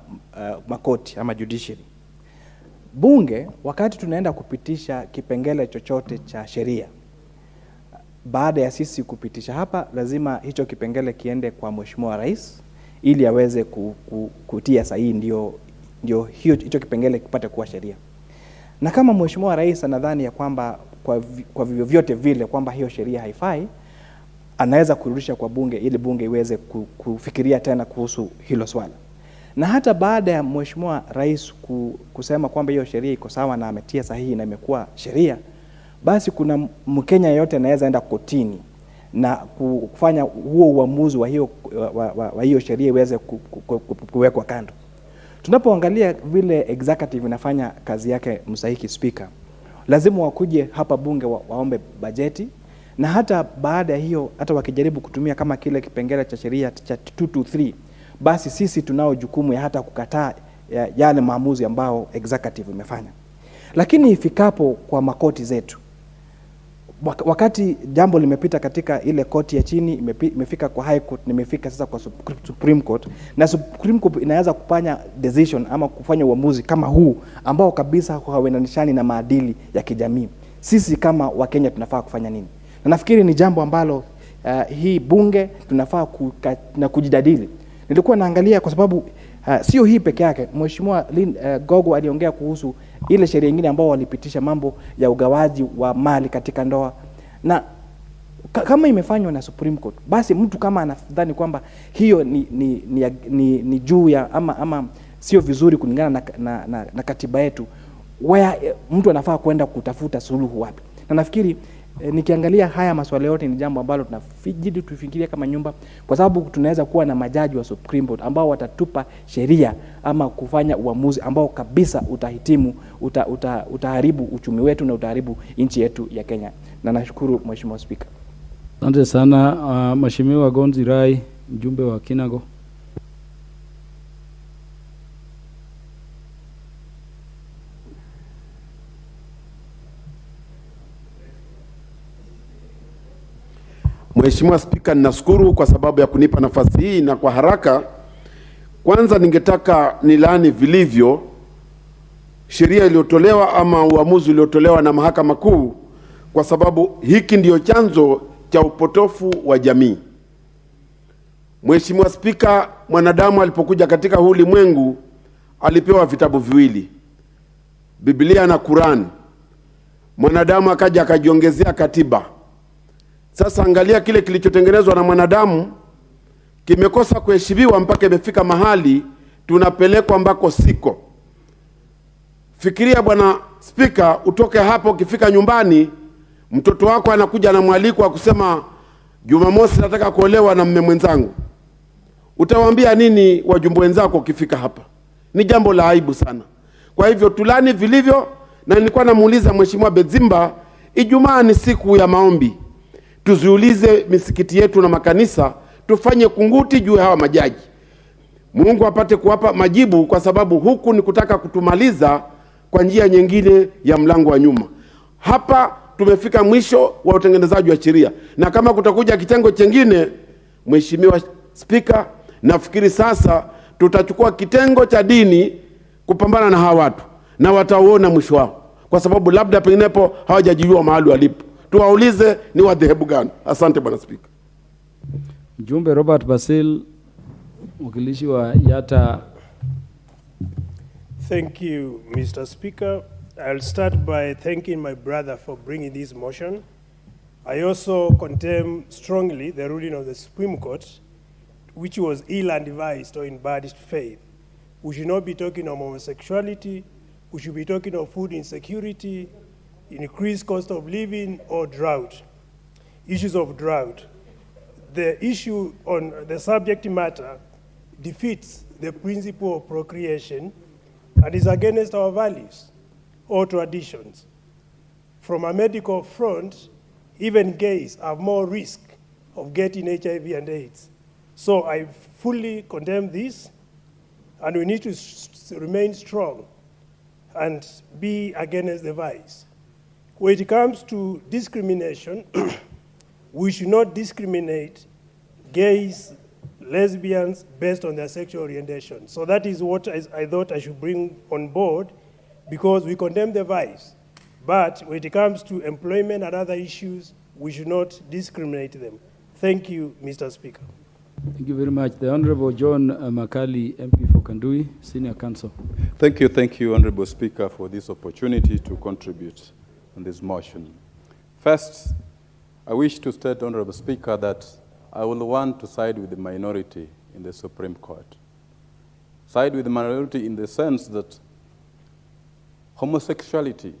makoti ama judiciary. Bunge, wakati tunaenda kupitisha kipengele chochote cha sheria, baada ya sisi kupitisha hapa, lazima hicho kipengele kiende kwa Mheshimiwa Rais ili aweze kutia sahihi ndio hicho kipengele kipate kuwa sheria. Na kama Mheshimiwa Rais anadhani ya kwamba kwa vyovyote vile kwamba hiyo sheria haifai, anaweza kurudisha kwa bunge ili bunge iweze kufikiria tena kuhusu hilo swala. Na hata baada ya Mheshimiwa Rais kusema kwamba hiyo sheria iko sawa na ametia sahihi na imekuwa sheria, basi kuna Mkenya yote anaweza enda kotini na kufanya huo uamuzi wa hiyo sheria iweze kuwekwa kando. Tunapoangalia vile executive inafanya kazi yake, mstahiki Spika, lazima wakuje hapa bunge waombe bajeti, na hata baada ya hiyo, hata wakijaribu kutumia kama kile kipengele cha sheria cha 223, basi sisi tunao jukumu ya hata kukataa yale maamuzi ambao executive imefanya. Lakini ifikapo kwa makoti zetu, wakati jambo limepita katika ile koti ya chini, imefika kwa high court, nimefika sasa kwa Supreme Court, na Supreme Court inaweza kufanya decision ama kufanya uamuzi kama huu ambao kabisa hauendani na maadili ya kijamii. Sisi kama Wakenya tunafaa kufanya nini? Na nafikiri ni jambo ambalo hii bunge tunafaa kujadili. Nilikuwa naangalia kwa sababu sio hii peke yake. Mheshimiwa Gogo aliongea kuhusu ile sheria nyingine ambao walipitisha mambo ya ugawaji wa mali katika ndoa, na kama imefanywa na Supreme Court, basi mtu kama anadhani kwamba hiyo ni juu ya ama sio vizuri kulingana na katiba yetu, mtu anafaa kwenda kutafuta suluhu wapi? Na nafikiri nikiangalia haya maswala yote ni jambo ambalo tunafijidi tufikirie kama nyumba, kwa sababu tunaweza kuwa na majaji wa Supreme Court ambao watatupa sheria ama kufanya uamuzi ambao kabisa utahitimu, utaharibu uchumi wetu na utaharibu nchi yetu ya Kenya. Na nashukuru Mheshimiwa Spika. Asante sana. Mheshimiwa Gonzi Rai, mjumbe wa Kinago. Mheshimiwa Spika, ninashukuru kwa sababu ya kunipa nafasi hii, na kwa haraka kwanza ningetaka nilaani vilivyo sheria iliyotolewa ama uamuzi uliotolewa na Mahakama Kuu, kwa sababu hiki ndiyo chanzo cha upotofu wa jamii. Mheshimiwa Spika, mwanadamu alipokuja katika huu ulimwengu alipewa vitabu viwili, Biblia na Qur'an. Mwanadamu akaja akajiongezea katiba. Sasa angalia kile kilichotengenezwa na mwanadamu kimekosa kuheshimiwa mpaka imefika mahali tunapelekwa ambako siko. Fikiria Bwana Spika, utoke hapo ukifika nyumbani mtoto wako anakuja na mwaliko wa kusema Jumamosi nataka kuolewa na mume mwenzangu. Utawaambia nini wajumbe wenzako ukifika hapa? Ni jambo la aibu sana. Kwa hivyo tulani vilivyo, na nilikuwa namuuliza Mheshimiwa Bezimba, Ijumaa ni siku ya maombi. Tuziulize misikiti yetu na makanisa, tufanye kunguti juu hawa majaji. Mungu apate kuwapa majibu, kwa sababu huku ni kutaka kutumaliza kwa njia nyingine ya mlango wa nyuma. Hapa tumefika mwisho wa utengenezaji wa sheria, na kama kutakuja kitengo chengine, Mheshimiwa Spika, nafikiri sasa tutachukua kitengo cha dini kupambana na hawa watu, na watauona mwisho wao, kwa sababu labda penginepo hawajajijua mahali walipo. Tuwaulize ni wa dhehebu gani. Asante Bwana Spika. Mjumbe Robert Basil, mwakilishi wa Yata. Thank you, Mr. Speaker. I'll start by thanking my brother for bringing this motion. I also condemn strongly the ruling of the Supreme Court, which was ill-advised or in bad faith. We should not be talking of homosexuality. We should be talking of food insecurity, increased cost of living, or drought, issues of drought. The issue on the subject matter defeats the principle of procreation and is against our values or traditions. From a medical front, even gays have more risk of getting HIV and AIDS. So I fully condemn this, and we need to remain strong and be against the vice. When it comes to discrimination, we should not discriminate gays, lesbians based on their sexual orientation. So that is what I thought I should bring on board, because we condemn the vice. But when it comes to employment and other issues, we should not discriminate them. Thank you, Mr. Speaker. Thank you very much. The Honorable John Makali, MP for Kandui, Senior Counsel. Thank you, Honorable Speaker, for this opportunity to contribute on this motion. First, I wish to state, Honorable Speaker, that I will want to side with the minority in the Supreme Court. Side with the minority in the sense that homosexuality,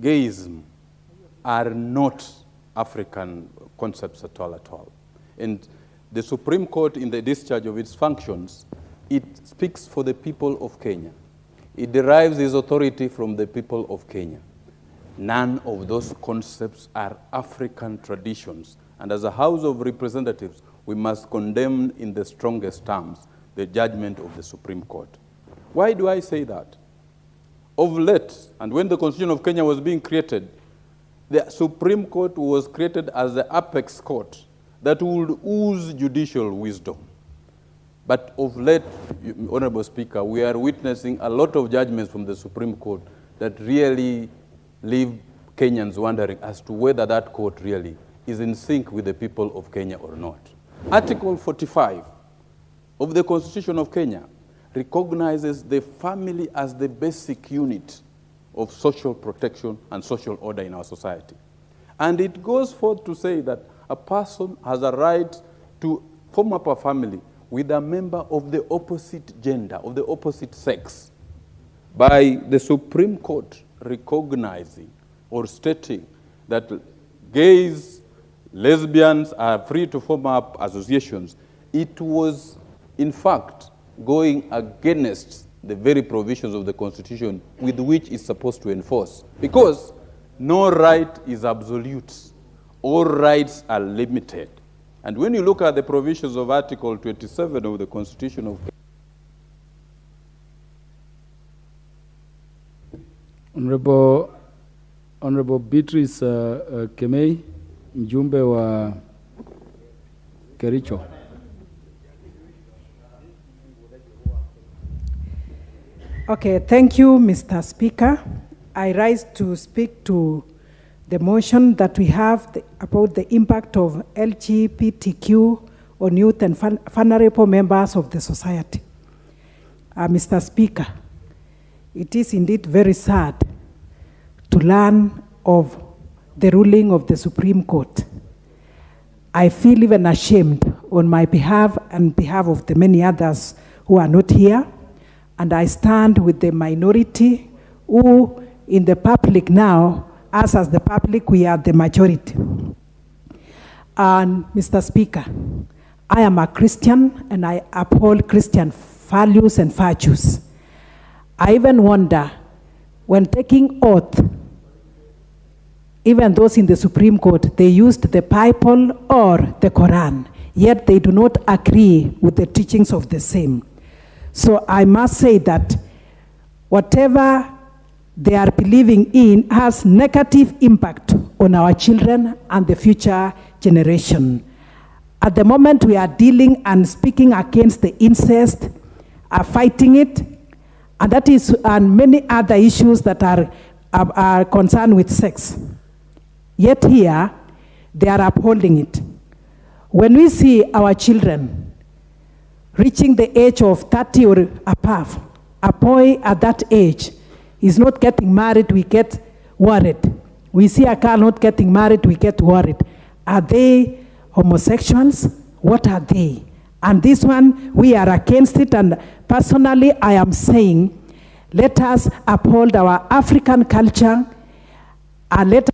gayism are not African concepts at all. And the Supreme Court, in the discharge of its functions, it speaks for the people of Kenya. It derives its authority from the people of Kenya. None of those concepts are African traditions. And as a House of Representatives, we must condemn in the strongest terms the judgment of the Supreme Court. Why do I say that? Of late, and when the Constitution of Kenya was being created, the Supreme Court was created as the apex court that would ooze judicial wisdom. But of late, Honorable Speaker, we are witnessing a lot of judgments from the Supreme Court that really leave Kenyans wondering as to whether that court really is in sync with the people of Kenya or not. Article 45 of the Constitution of Kenya recognizes the family as the basic unit of social protection and social order in our society. And it goes forth to say that a person has a right to form up a family with a member of the opposite gender, of the opposite sex, by the Supreme Court recognizing or stating that gays, lesbians are free to form up associations. It was, in fact, going against the very provisions of the Constitution with which it's supposed to enforce. Because no right is absolute. All rights are limited. And when you look at the provisions of Article 27 of the Constitution of Honorable Beatrice Kemei, mjumbe wa Kericho. Okay, thank you, Mr. Speaker. I rise to speak to the motion that we have about the impact of LGBTQ on youth and vulnerable members of the society. Mr. Speaker, it is indeed very sad to learn of the ruling of the Supreme Court. I feel even ashamed on my behalf and behalf of the many others who are not here, and I stand with the minority who in the public now, us as the public, we are the majority. And Mr. Speaker, I am a Christian and I uphold Christian values and virtues. I even wonder, when taking oath, even those in the Supreme Court, they used the Bible or the Quran, yet they do not agree with the teachings of the same. So I must say that whatever they are believing in has negative impact on our children and the future generation. At the moment, we are dealing and speaking against the incest, fighting it, and that is and many other issues that are concerned with sex. Yet here, they are upholding it. When we see our children reaching the age of 30 or above, a boy at that age is not getting married, we get worried. We see a girl not getting married, we get worried. Are they homosexuals? What are they? And this one, we are against it, and personally, I am saying, let us uphold our African culture, and let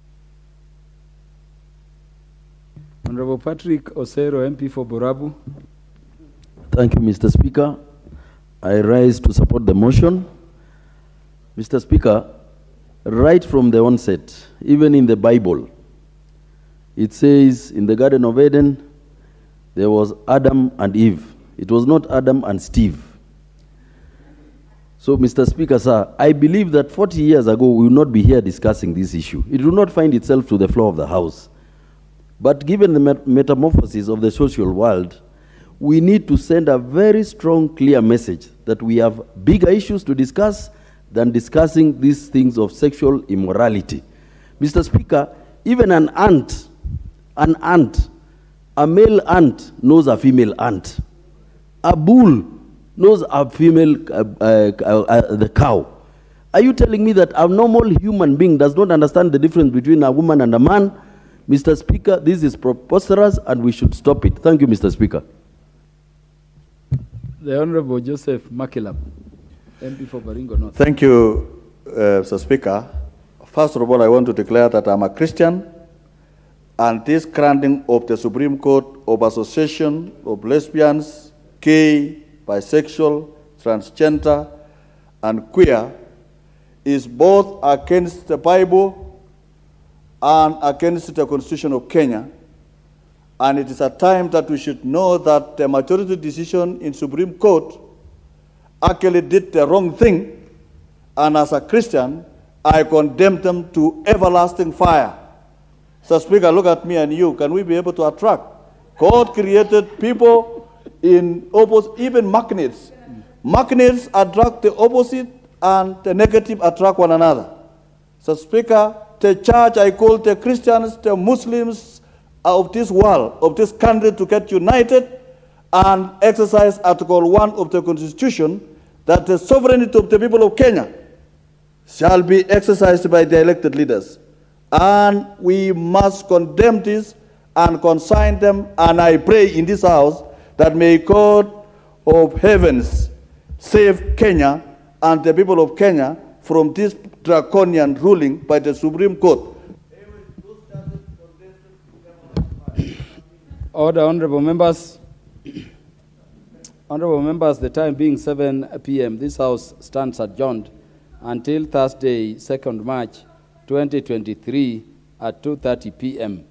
Honorable Patrick Osero, MP for Borabu. Thank you, Mr. Speaker. I rise to support the motion. Mr. Speaker, right from the onset, even in the Bible, it says in the Garden of Eden, there was Adam and Eve. It was not Adam and Steve. So, Mr. Speaker, sir, I believe that 40 years ago, we will not be here discussing this issue. It will not find itself to the floor of the House. But given the metamorphosis of the social world, we need to send a very strong, clear message that we have bigger issues to discuss than discussing these things of sexual immorality. Mr. Speaker, even an ant, a male ant knows a female ant. A bull knows a female, the cow. Are you telling me that a normal human being does not understand the difference between a woman and a man? Mr. Speaker, this is preposterous and we should stop it. Thank you, Mr. Speaker. The Honorable Joseph Makilap, MP for Baringo North. Thank you, Mr. Speaker. First of all, I want to declare that I'm a Christian, and this granting of the Supreme Court of Association of Lesbians, Gay, bisexual, transgender, and queer is both against the Bible and against the Constitution of Kenya. And it is a time that we should know that the majority decision in Supreme Court actually did the wrong thing. And as a Christian, I condemn them to everlasting fire. So Speaker, look at me and you. Can we be able to attract? God created people in opposite, even magnets. Magnets attract the opposite and the negative attract one another. So Speaker, the church, I call the Christians, the Muslims of this world, of this country to get united and exercise Article 1 of the Constitution that the sovereignty of the people of Kenya shall be exercised by the elected leaders. And we must condemn this and consign them, and I pray in this house that may God of heavens save Kenya and the people of Kenya from this draconian ruling by the Supreme Court. Order, honorable members. Honorable members, the time being 7 p.m., this House stands adjourned until Thursday, 2nd March 2023 at 2:30 p.m.